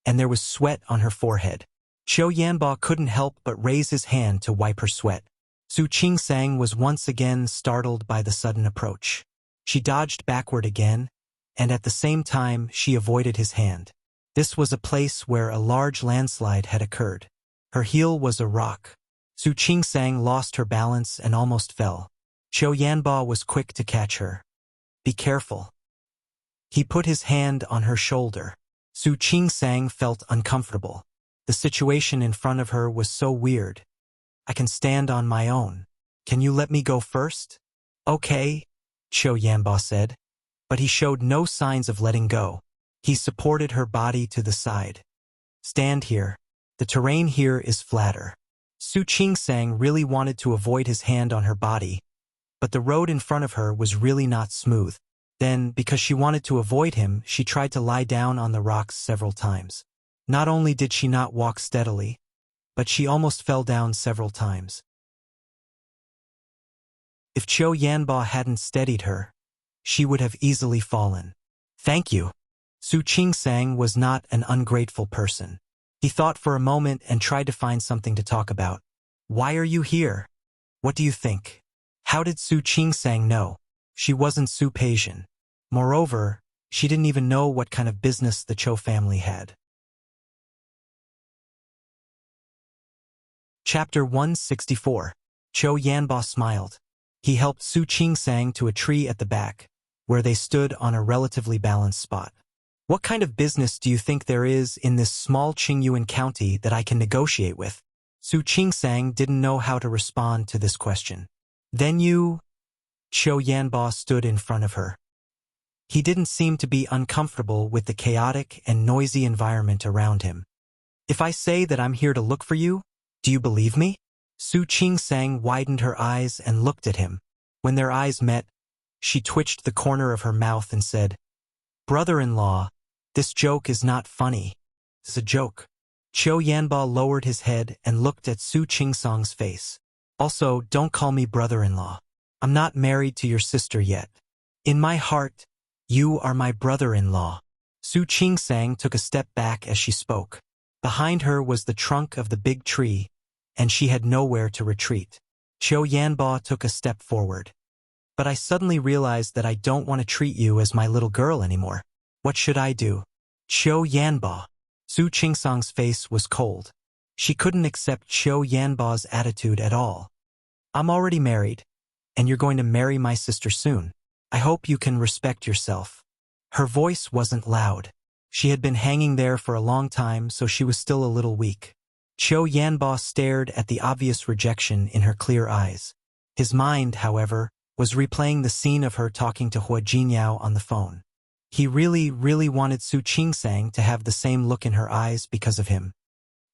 Speaker 1: and there was sweat on her forehead. Qiu Yanba couldn't help but raise his hand to wipe her sweat. Su Qingsang was once again startled by the sudden approach. She dodged backward again, and at the same time she avoided his hand. This was a place where a large landslide had occurred. Her heel was a rock. Su Qingsang lost her balance and almost fell. Qiu Yanba was quick to catch her. "Be careful." He put his hand on her shoulder. Su Qingsang felt uncomfortable. The situation in front of her was so weird. "I can stand on my own. Can you let me go first?" "Okay," Qiu Yanba said, but he showed no signs of letting go. He supported her body to the side. "Stand here. The terrain here is flatter." Su Qingsang really wanted to avoid his hand on her body, but the road in front of her was really not smooth. Then, because she wanted to avoid him, she tried to lie down on the rocks several times. Not only did she not walk steadily, but she almost fell down several times. If Qiu Yanba hadn't steadied her, she would have easily fallen. "Thank you." Su Qingsang was not an ungrateful person. He thought for a moment and tried to find something to talk about. "Why are you here? What do you think?" How did Su Qingsang know? She wasn't Su Peixian. Moreover, she didn't even know what kind of business the Chou family had. Chapter 164. Qiu Yanba smiled. He helped Su Qingsang to a tree at the back, where they stood on a relatively balanced spot. "What kind of business do you think there is in this small Qingyuan county that I can negotiate with?" Su Qingsang didn't know how to respond to this question. "Then you—" Qiu Yanba stood in front of her. He didn't seem to be uncomfortable with the chaotic and noisy environment around him. "If I say that I'm here to look for you, do you believe me?" Su Qingsang widened her eyes and looked at him. When their eyes met, She twitched the corner of her mouth and said, "Brother-in-law, this joke is not funny. It's a joke." Qiu Yanba lowered his head and looked at Su Qingsang's face. "Also, don't call me brother-in-law. I'm not married to your sister yet. In my heart, you are my brother-in-law." Su Qingsang took a step back as she spoke. Behind her was the trunk of the big tree, and she had nowhere to retreat. Qiu Yanba took a step forward. "But I suddenly realized that I don't want to treat you as my little girl anymore. What should I do?" "Qiu Yanba." Su Qingsang's face was cold. She couldn't accept Qiu Yanba's attitude at all. "I'm already married, and you're going to marry my sister soon. I hope you can respect yourself." Her voice wasn't loud. She had been hanging there for a long time, so she was still a little weak. Qiu Yanba stared at the obvious rejection in her clear eyes. His mind, however, was replaying the scene of her talking to Hua Jinyao on the phone. He really wanted Su Qingsang to have the same look in her eyes because of him.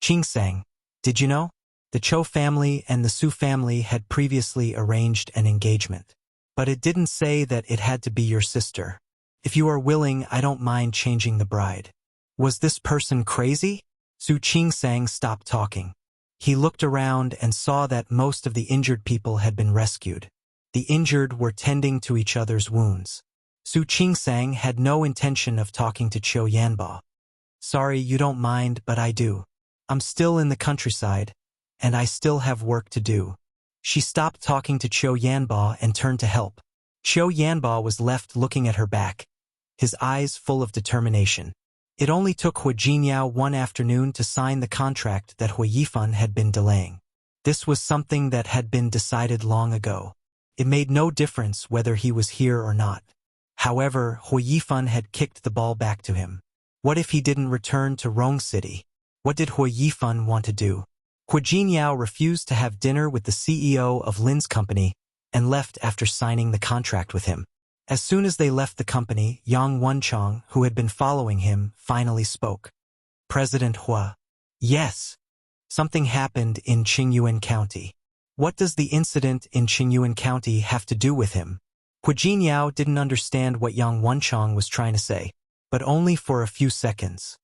Speaker 1: "Qingsang, did you know? The Chou family and the Su family had previously arranged an engagement. But it didn't say that it had to be your sister. If you are willing, I don't mind changing the bride." Was this person crazy? Su Qingsang stopped talking. He looked around and saw that most of the injured people had been rescued. The injured were tending to each other's wounds. Su Qingsang had no intention of talking to Qiu Yanba. "Sorry you don't mind, but I do. I'm still in the countryside, and I still have work to do." She stopped talking to Qiu Yanba and turned to help. Qiu Yanba was left looking at her back, his eyes full of determination. It only took Hua Jinyao one afternoon to sign the contract that Hua Yifan had been delaying. This was something that had been decided long ago. It made no difference whether he was here or not. However, Hua Yifan had kicked the ball back to him. What if he didn't return to Rong City? What did Hua Yifan want to do? Hua Jinyao refused to have dinner with the CEO of Lin's company and left after signing the contract with him. As soon as they left the company, Yang Wenchang, who had been following him, finally spoke. "President Hua." "Yes. Something happened in Qingyuan County." "What does the incident in Qingyuan County have to do with him?" Hua Jinyao didn't understand what Yang Wenchang was trying to say, but only for a few seconds.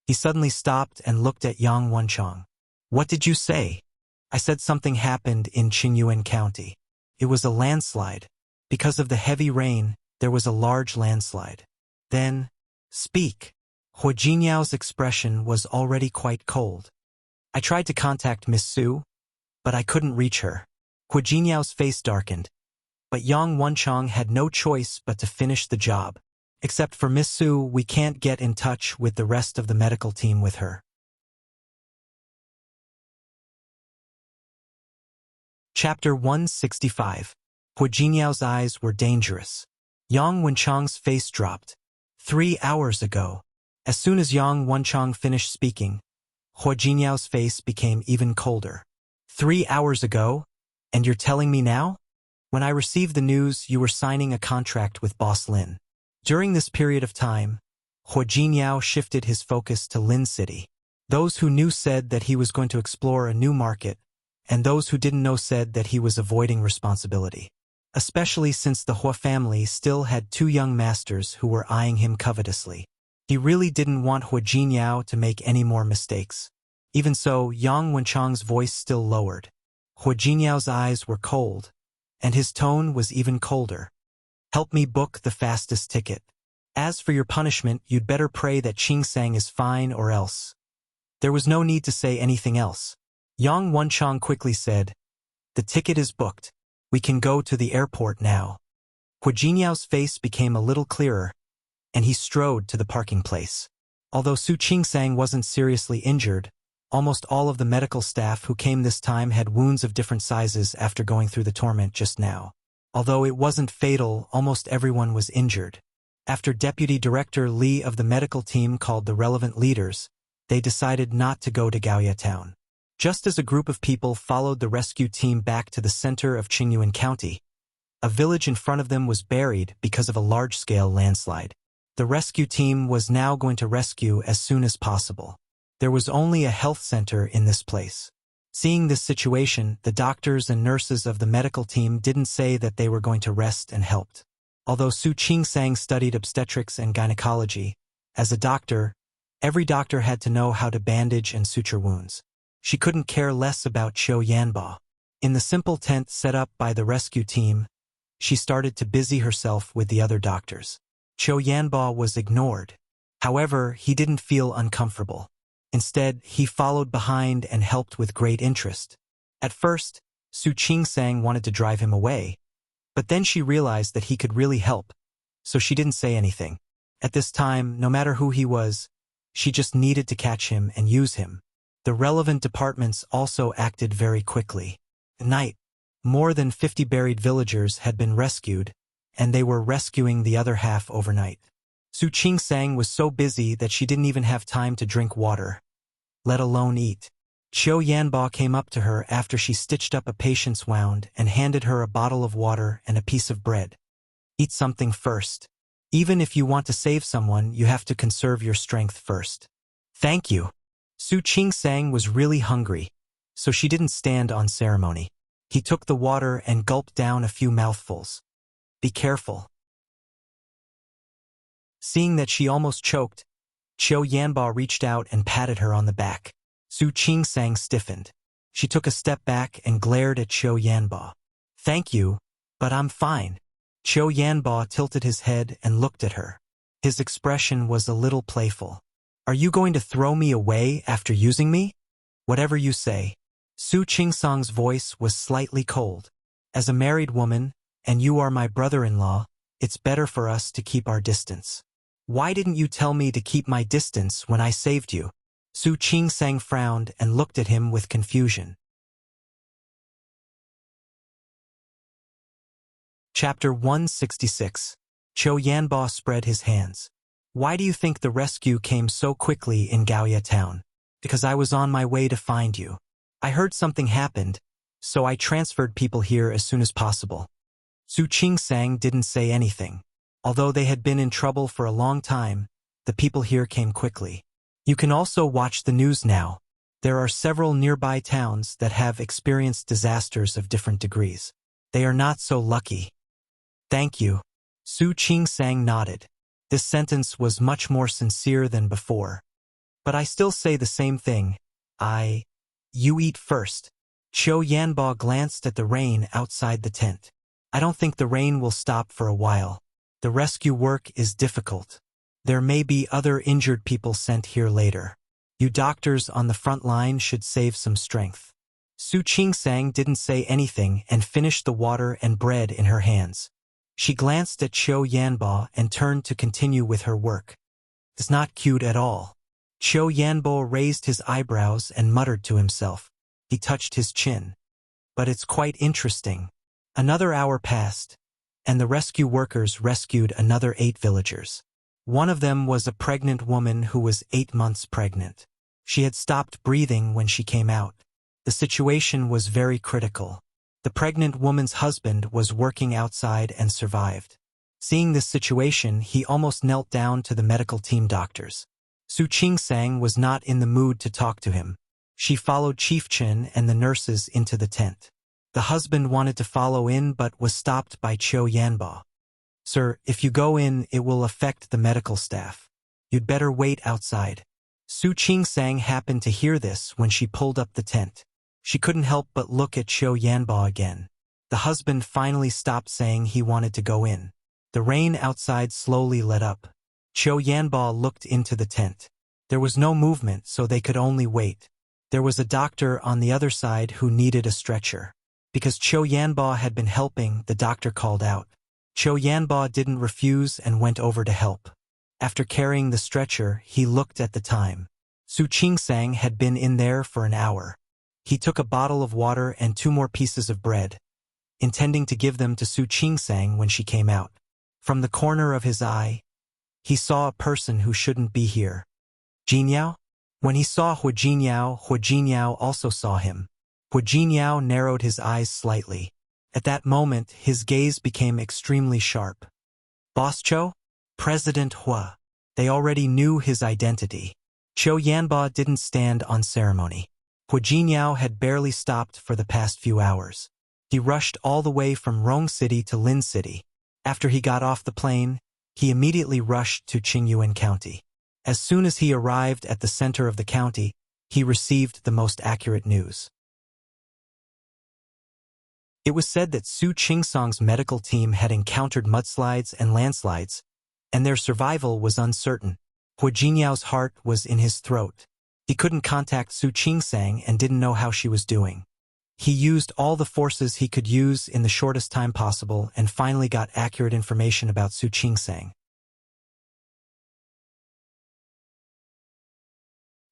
Speaker 1: He suddenly stopped and looked at Yang Wenchang. "What did you say?" "I said something happened in Qingyuan County. It was a landslide. Because of the heavy rain, there was a large landslide." "Then, speak." Hua Jinyao's expression was already quite cold. "I tried to contact Miss Su, but I couldn't reach her." Hua Jinyao's face darkened, but Yang Wenchang had no choice but to finish the job. "Except for Miss Su, we can't get in touch with the rest of the medical team with her." Chapter 165. Hua Jinyao's eyes were dangerous. Yang Wenchang's face dropped. 3 hours ago. As soon as Yang Wenchang finished speaking, Hua Jinyao's face became even colder. 3 hours ago? And you're telling me now? When I received the news, you were signing a contract with Boss Lin. During this period of time, Hua Jinyao shifted his focus to Lin City. Those who knew said that he was going to explore a new market, and those who didn't know said that he was avoiding responsibility. Especially since the Hua family still had 2 young masters who were eyeing him covetously. He really didn't want Hua Jinyao to make any more mistakes. Even so, Yang Wenchang's voice still lowered. Hua Jinyao's eyes were cold, and his tone was even colder. "Help me book the fastest ticket. As for your punishment, you'd better pray that Qingsang is fine or else." There was no need to say anything else. Yang Wenchang quickly said, "The ticket is booked. We can go to the airport now." Hua Jinyao's face became a little clearer, and he strode to the parking place. Although Su Qingsang wasn't seriously injured, almost all of the medical staff who came this time had wounds of different sizes after going through the torment just now. Although it wasn't fatal, almost everyone was injured. After Deputy Director Li of the medical team called the relevant leaders, they decided not to go to Gaoya Town. Just as a group of people followed the rescue team back to the center of Qingyuan County, a village in front of them was buried because of a large-scale landslide. The rescue team was now going to rescue as soon as possible. There was only a health center in this place. Seeing this situation, the doctors and nurses of the medical team didn't say that they were going to rest and helped. Although Su Qingsang studied obstetrics and gynecology, as a doctor, every doctor had to know how to bandage and suture wounds. She couldn't care less about Qiu Yanbo. In the simple tent set up by the rescue team, she started to busy herself with the other doctors. Qiu Yanbo was ignored. However, he didn't feel uncomfortable. Instead, he followed behind and helped with great interest. At first, Su Qingsang wanted to drive him away, but then she realized that he could really help, so she didn't say anything. At this time, no matter who he was, she just needed to catch him and use him. The relevant departments also acted very quickly. At night, more than 50 buried villagers had been rescued, and they were rescuing the other half overnight. Su Qingsang was so busy that she didn't even have time to drink water, let alone eat. Qiu Yanbo came up to her after she stitched up a patient's wound and handed her a bottle of water and a piece of bread. Eat something first. Even if you want to save someone, you have to conserve your strength first. Thank you. Su Qingsang was really hungry, so she didn't stand on ceremony. He took the water and gulped down a few mouthfuls. Be careful. Seeing that she almost choked, Qiu Yanbo reached out and patted her on the back. Su Qingsang stiffened. She took a step back and glared at Qiu Yanbo. Thank you, but I'm fine. Qiu Yanbo tilted his head and looked at her. His expression was a little playful. Are you going to throw me away after using me? Whatever you say. Su Qingsang's voice was slightly cold. As a married woman, and you are my brother-in-law, it's better for us to keep our distance. Why didn't you tell me to keep my distance when I saved you? Su Qingsang frowned and looked at him with confusion. Chapter 166. Qiu Yanbo spread his hands. Why do you think the rescue came so quickly in Gaoya town? Because I was on my way to find you. I heard something happened, so I transferred people here as soon as possible. Su Qingsang didn't say anything. Although they had been in trouble for a long time, the people here came quickly. You can also watch the news now. There are several nearby towns that have experienced disasters of different degrees. They are not so lucky. Thank you. Su Qingsang nodded. This sentence was much more sincere than before. But I still say the same thing. You eat first. Qiu Yanbo glanced at the rain outside the tent. I don't think the rain will stop for a while. The rescue work is difficult. There may be other injured people sent here later. You doctors on the front line should save some strength. Su Qingsang didn't say anything and finished the water and bread in her hands. She glanced at Qiu Yanbo and turned to continue with her work. It's not cute at all. Qiu Yanbo raised his eyebrows and muttered to himself. He touched his chin. But it's quite interesting. Another hour passed, and the rescue workers rescued another 8 villagers. One of them was a pregnant woman who was 8 months pregnant. She had stopped breathing when she came out. The situation was very critical. The pregnant woman's husband was working outside and survived. Seeing this situation, he almost knelt down to the medical team doctors. Su Qingsang was not in the mood to talk to him. She followed Chief Chen and the nurses into the tent. The husband wanted to follow in but was stopped by Qiu Yanbo. Sir, if you go in, it will affect the medical staff. You'd better wait outside. Su Qingsang happened to hear this when she pulled up the tent. She couldn't help but look at Qiu Yanbo again. The husband finally stopped saying he wanted to go in. The rain outside slowly let up. Qiu Yanbo looked into the tent. There was no movement, so they could only wait. There was a doctor on the other side who needed a stretcher. Because Qiu Yanbo had been helping, the doctor called out. Qiu Yanbo didn't refuse and went over to help. After carrying the stretcher, he looked at the time. Su Qingsang had been in there for an hour. He took a bottle of water and 2 more pieces of bread, intending to give them to Su Qingsang when she came out. From the corner of his eye, he saw a person who shouldn't be here. Jinyao? When he saw Hu Jinyao also saw him. Hu Jinyao narrowed his eyes slightly. At that moment, his gaze became extremely sharp. Boss Cho? President Hua. They already knew his identity. Qiu Yanbo didn't stand on ceremony. Hu Jingyao had barely stopped for the past few hours. He rushed all the way from Rong City to Lin City. After he got off the plane, he immediately rushed to Qingyuan County. As soon as he arrived at the center of the county, he received the most accurate news. It was said that Su Qingsong's medical team had encountered mudslides and landslides, and their survival was uncertain. Hu Jinyao's heart was in his throat. He couldn't contact Su Qingsang and didn't know how she was doing. He used all the forces he could use in the shortest time possible and finally got accurate information about Su Qingsang.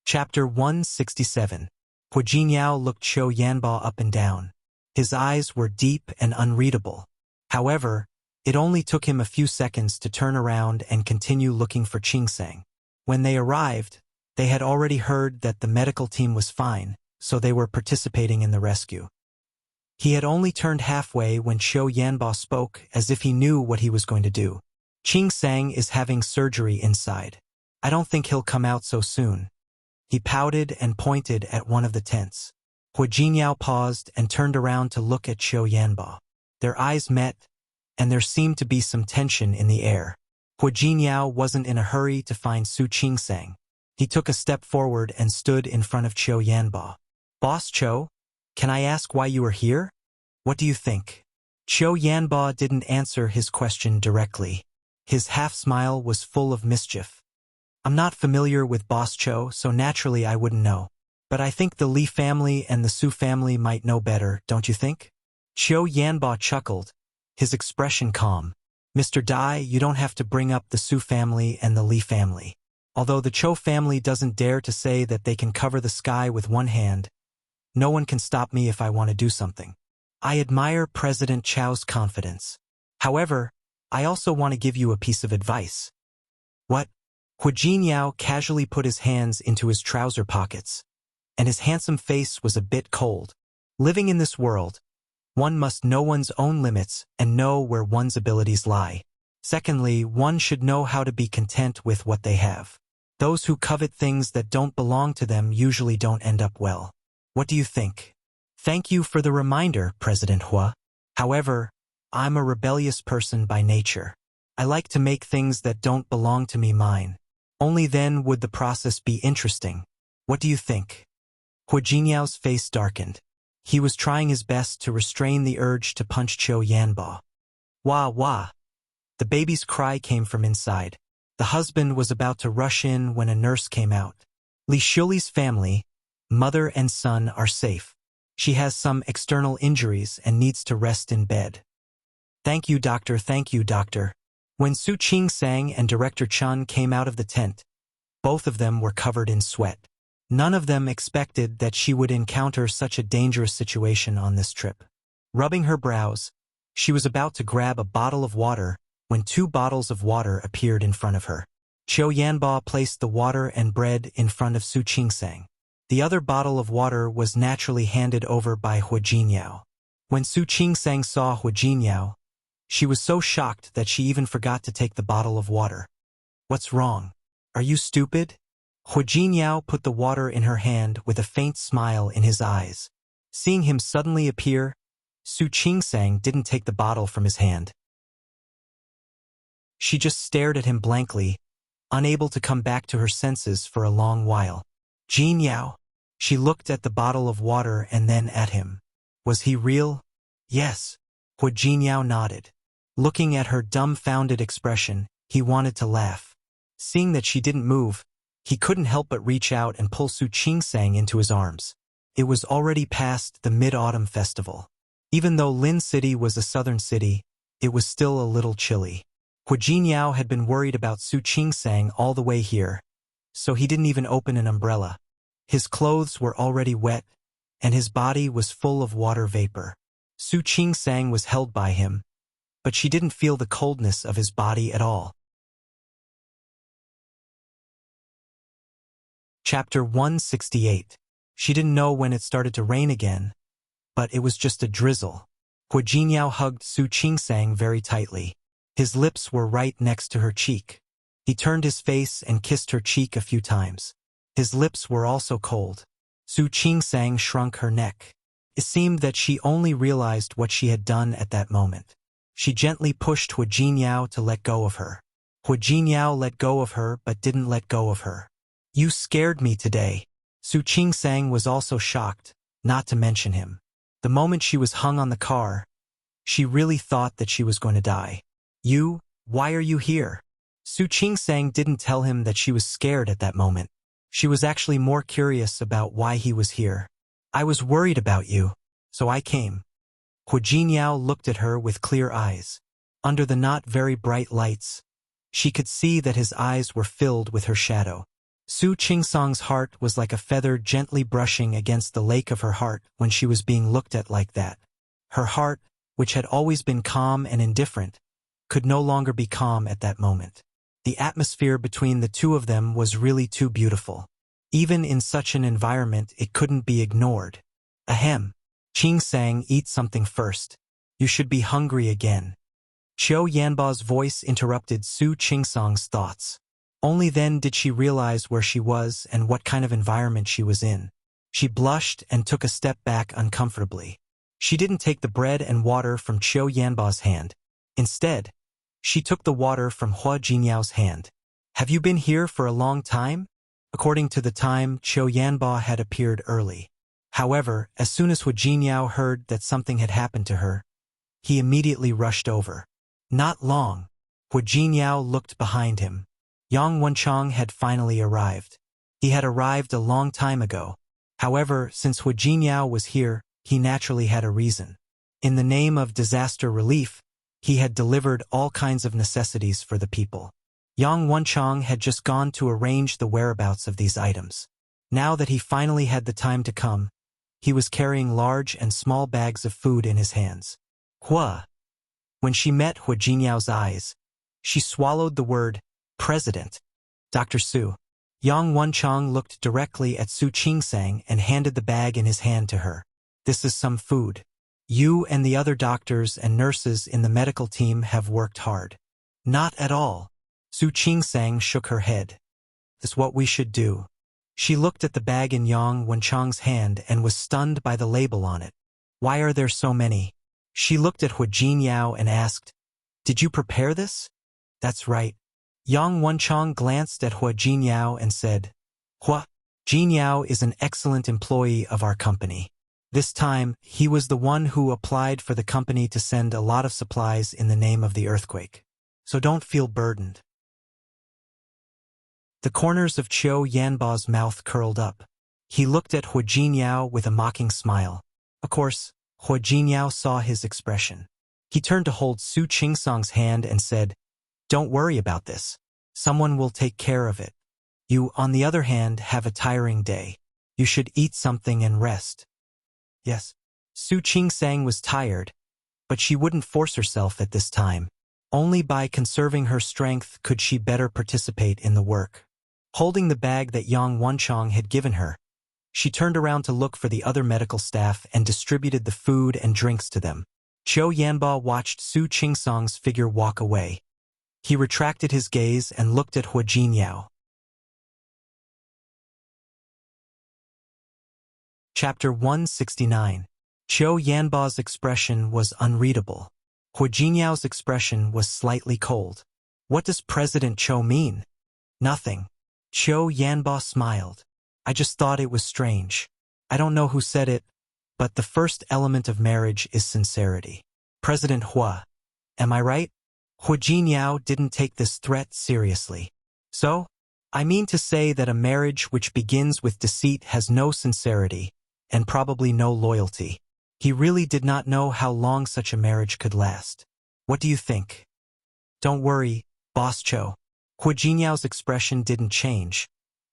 Speaker 1: Chapter 167. Hu Jinyao looked Qiu Yanba up and down. His eyes were deep and unreadable. However, it only took him a few seconds to turn around and continue looking for Qingsang. When they arrived, they had already heard that the medical team was fine, so they were participating in the rescue. He had only turned halfway when Qiu Yanba spoke as if he knew what he was going to do. Qingsang is having surgery inside. I don't think he'll come out so soon. He pouted and pointed at one of the tents. Hu Jinyao paused and turned around to look at Qiu Yanba. Their eyes met, and there seemed to be some tension in the air. Hu Jinyao wasn't in a hurry to find Su Qingsang. He took a step forward and stood in front of Qiu Yanba. "Boss Qiu, can I ask why you are here? What do you think?" Qiu Yanba didn't answer his question directly. His half-smile was full of mischief. "I'm not familiar with Boss Qiu, so naturally I wouldn't know. But I think the Li family and the Su family might know better, don't you think?" Qiu Yanba chuckled, his expression calm. "Mr. Dai, you don't have to bring up the Su family and the Li family. Although the Qiu family doesn't dare to say that they can cover the sky with one hand, no one can stop me if I want to do something. I admire President Qiu's confidence. However, I also want to give you a piece of advice." "What?" Hu Jinyao casually put his hands into his trouser pockets, and his handsome face was a bit cold. Living in this world, one must know one's own limits and know where one's abilities lie. Secondly, one should know how to be content with what they have. Those who covet things that don't belong to them usually don't end up well. What do you think? Thank you for the reminder, President Hua. However, I'm a rebellious person by nature. I like to make things that don't belong to me mine. Only then would the process be interesting. What do you think? Hu Jinyao's face darkened. He was trying his best to restrain the urge to punch Qiu Yanba. "Wah wah." The baby's cry came from inside. The husband was about to rush in when a nurse came out. "Li Shuli's family, mother and son, are safe. She has some external injuries and needs to rest in bed." Thank you, doctor. Thank you, doctor." When Su Qingsang and Director Chun came out of the tent, both of them were covered in sweat. None of them expected that she would encounter such a dangerous situation on this trip. Rubbing her brows, she was about to grab a bottle of water when 2 bottles of water appeared in front of her. Qiu Yanba placed the water and bread in front of Su Qingsang. The other bottle of water was naturally handed over by Hu Jinyao. When Su Qingsang saw Hu Jinyao, she was so shocked that she even forgot to take the bottle of water. "What's wrong? Are you stupid?" Hu Jinyao put the water in her hand with a faint smile in his eyes. Seeing him suddenly appear, Su Qingsang didn't take the bottle from his hand. She just stared at him blankly, unable to come back to her senses for a long while. "Jinyao." She looked at the bottle of water and then at him. Was he real? Yes. Hu Jinyao nodded. Looking at her dumbfounded expression, he wanted to laugh. Seeing that she didn't move, he couldn't help but reach out and pull Su Qingsang into his arms. It was already past the Mid-Autumn Festival. Even though Lin City was a southern city, it was still a little chilly. Hu Jinyao had been worried about Su Qingsang all the way here, so he didn't even open an umbrella. His clothes were already wet, and his body was full of water vapor. Su Qingsang was held by him, but she didn't feel the coldness of his body at all. Chapter 168. She didn't know when it started to rain again, but it was just a drizzle. Hu Jinyao hugged Su Qingsang very tightly. His lips were right next to her cheek. He turned his face and kissed her cheek a few times. His lips were also cold. Su Qingsang shrunk her neck. It seemed that she only realized what she had done at that moment. She gently pushed Hu Jinyao to let go of her. Hu Jinyao let go of her but didn't let go of her. You scared me today. Su Qingsang was also shocked, not to mention him. The moment she was hung on the car, she really thought that she was going to die. Why are you here? Su Qingsang didn't tell him that she was scared at that moment. She was actually more curious about why he was here. I was worried about you, so I came. Hu Jinyao looked at her with clear eyes. Under the not very bright lights, she could see that his eyes were filled with her shadow. Su Qingsang's heart was like a feather gently brushing against the lake of her heart when she was being looked at like that. Her heart, which had always been calm and indifferent, could no longer be calm at that moment. The atmosphere between the two of them was really too beautiful. Even in such an environment, it couldn't be ignored. Ahem. Qingsang, eat something first. You should be hungry again. Qiu Yanba's voice interrupted Su Qingsang's thoughts. Only then did she realize where she was and what kind of environment she was in. She blushed and took a step back uncomfortably. She didn't take the bread and water from Qiu Yanba's hand. Instead, she took the water from Hu Jinyao's hand. Have you been here for a long time? According to the time, Qiu Yanba had appeared early. However, as soon as Hu Jinyao heard that something had happened to her, he immediately rushed over. Not long. Hu Jinyao looked behind him. Yang Wenchang had finally arrived. He had arrived a long time ago. However, since Hu Jinyao was here, he naturally had a reason. In the name of disaster relief, he had delivered all kinds of necessities for the people. Yang Wenchang had just gone to arrange the whereabouts of these items. Now that he finally had the time to come, he was carrying large and small bags of food in his hands. Hua. When she met Hu Jinyao's eyes, she swallowed the word, President. Dr. Su. Yang Wenchang looked directly at Su Qingsang and handed the bag in his hand to her. This is some food. You and the other doctors and nurses in the medical team have worked hard. Not at all. Su Qingsang shook her head. This is what we should do. She looked at the bag in Yang Wenchang's hand and was stunned by the label on it. Why are there so many? She looked at Hu Jinyao and asked, Did you prepare this? That's right. Yang Wenchang glanced at Hu Jinyao and said, Hu Jinyao is an excellent employee of our company. This time, he was the one who applied for the company to send a lot of supplies in the name of the earthquake. So don't feel burdened. The corners of Qiu Yanba's mouth curled up. He looked at Hu Jinyao with a mocking smile. Of course, Hu Jinyao saw his expression. He turned to hold Su Qingsang's hand and said, Don't worry about this. Someone will take care of it. You, on the other hand, have a tiring day. You should eat something and rest. Yes. Su Qingsang was tired, but she wouldn't force herself at this time. Only by conserving her strength could she better participate in the work. Holding the bag that Yang Wenchang had given her, she turned around to look for the other medical staff and distributed the food and drinks to them. Qiu Yanba watched Su Qingsang's figure walk away. He retracted his gaze and looked at Hu Jinyao. Chapter 169. Qiu Yanba's expression was unreadable. Hu Jinyao's expression was slightly cold. What does President Qiu mean? Nothing. Qiu Yanba smiled. I just thought it was strange. I don't know who said it, but the first element of marriage is sincerity. President Hua. Am I right? Hu Jinyao didn't take this threat seriously. So, I mean to say that a marriage which begins with deceit has no sincerity, and probably no loyalty. He really did not know how long such a marriage could last. What do you think? Don't worry, Boss Qiu. Hu Jinyao's expression didn't change,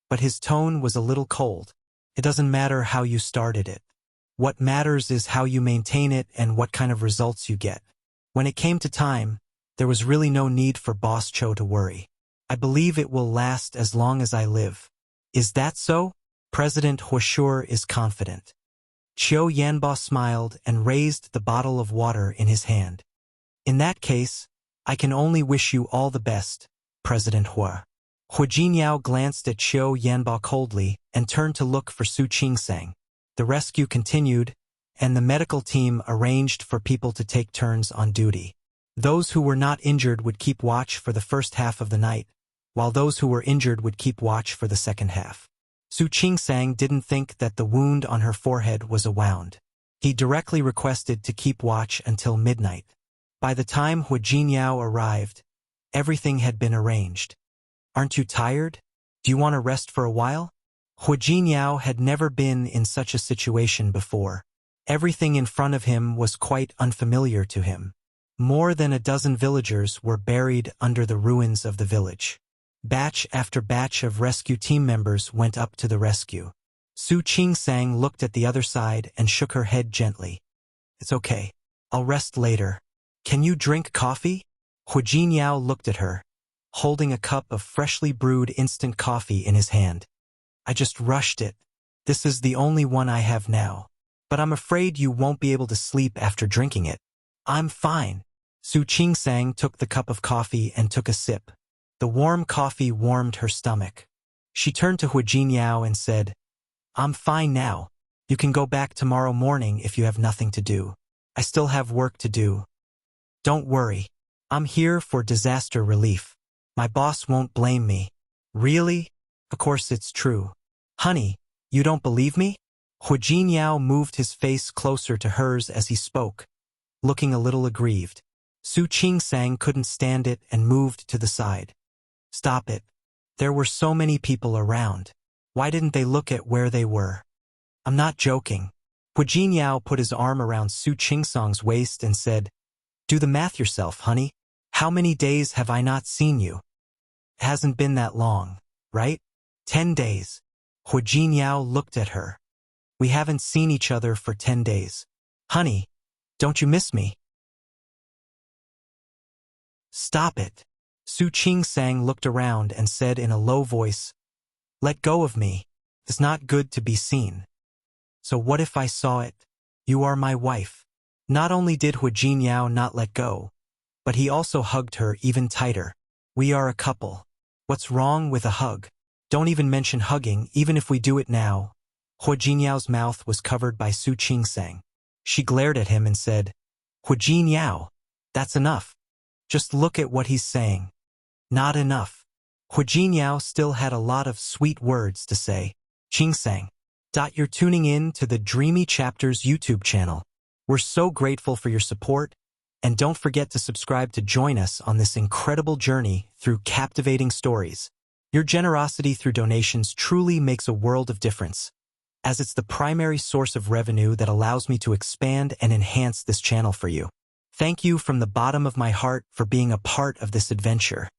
Speaker 1: but his tone was a little cold. It doesn't matter how you started it. What matters is how you maintain it and what kind of results you get. When it came to time, there was really no need for Boss Qiu to worry. I believe it will last as long as I live. Is that so? President Huashur is confident. Qiu Yanba smiled and raised the bottle of water in his hand. In that case, I can only wish you all the best, President Hua. Hu Jiniao glanced at Qiu Yanba coldly and turned to look for Su Qingsang. The rescue continued, and the medical team arranged for people to take turns on duty. Those who were not injured would keep watch for the first half of the night, while those who were injured would keep watch for the second half. Su Qingsang didn't think that the wound on her forehead was a wound. He directly requested to keep watch until midnight. By the time Hu Jiniao arrived, everything had been arranged. "Aren't you tired? Do you want to rest for a while?" Hu Jiniao had never been in such a situation before. Everything in front of him was quite unfamiliar to him. More than a dozen villagers were buried under the ruins of the village. Batch after batch of rescue team members went up to the rescue. Su Qingsang looked at the other side and shook her head gently. "It's okay. I'll rest later. Can you drink coffee?" Hu Jiniao looked at her, holding a cup of freshly brewed instant coffee in his hand. "I just rushed it. This is the only one I have now. But I'm afraid you won't be able to sleep after drinking it." "I'm fine." Su Qingsang took the cup of coffee and took a sip. The warm coffee warmed her stomach. She turned to Hu Jiniao and said, "I'm fine now. You can go back tomorrow morning if you have nothing to do. I still have work to do. Don't worry. I'm here for disaster relief. My boss won't blame me." "Really? Of course it's true." "Honey, you don't believe me?" Hu Jiniao moved his face closer to hers as he spoke, looking a little aggrieved. Su Qingsang couldn't stand it and moved to the side. "Stop it. There were so many people around. Why didn't they look at where they were?" "I'm not joking." Hu Jiniao put his arm around Su Qingsang's waist and said, "Do the math yourself, honey. How many days have I not seen you? It hasn't been that long, right? 10 days. Hu Jiniao looked at her. "We haven't seen each other for 10 days. Honey, don't you miss me?" "Stop it." Su Qingsang looked around and said in a low voice, "Let go of me. It's not good to be seen." "So what if I saw it? You are my wife." Not only did Hu Jiniao not let go, but he also hugged her even tighter. "We are a couple. What's wrong with a hug? Don't even mention hugging, even if we do it now." Hu Jiniao's mouth was covered by Su Qingsang. She glared at him and said, "Hu Jiniao, that's enough. Just look at what he's saying." "Not enough." Hu Jiniao still had a lot of sweet words to say. Qingsang. You're tuning in to the Dreamy Chapters YouTube channel. We're so grateful for your support, and don't forget to subscribe to join us on this incredible journey through captivating stories. Your generosity through donations truly makes a world of difference, as it's the primary source of revenue that allows me to expand and enhance this channel for you. Thank you from the bottom of my heart for being a part of this adventure.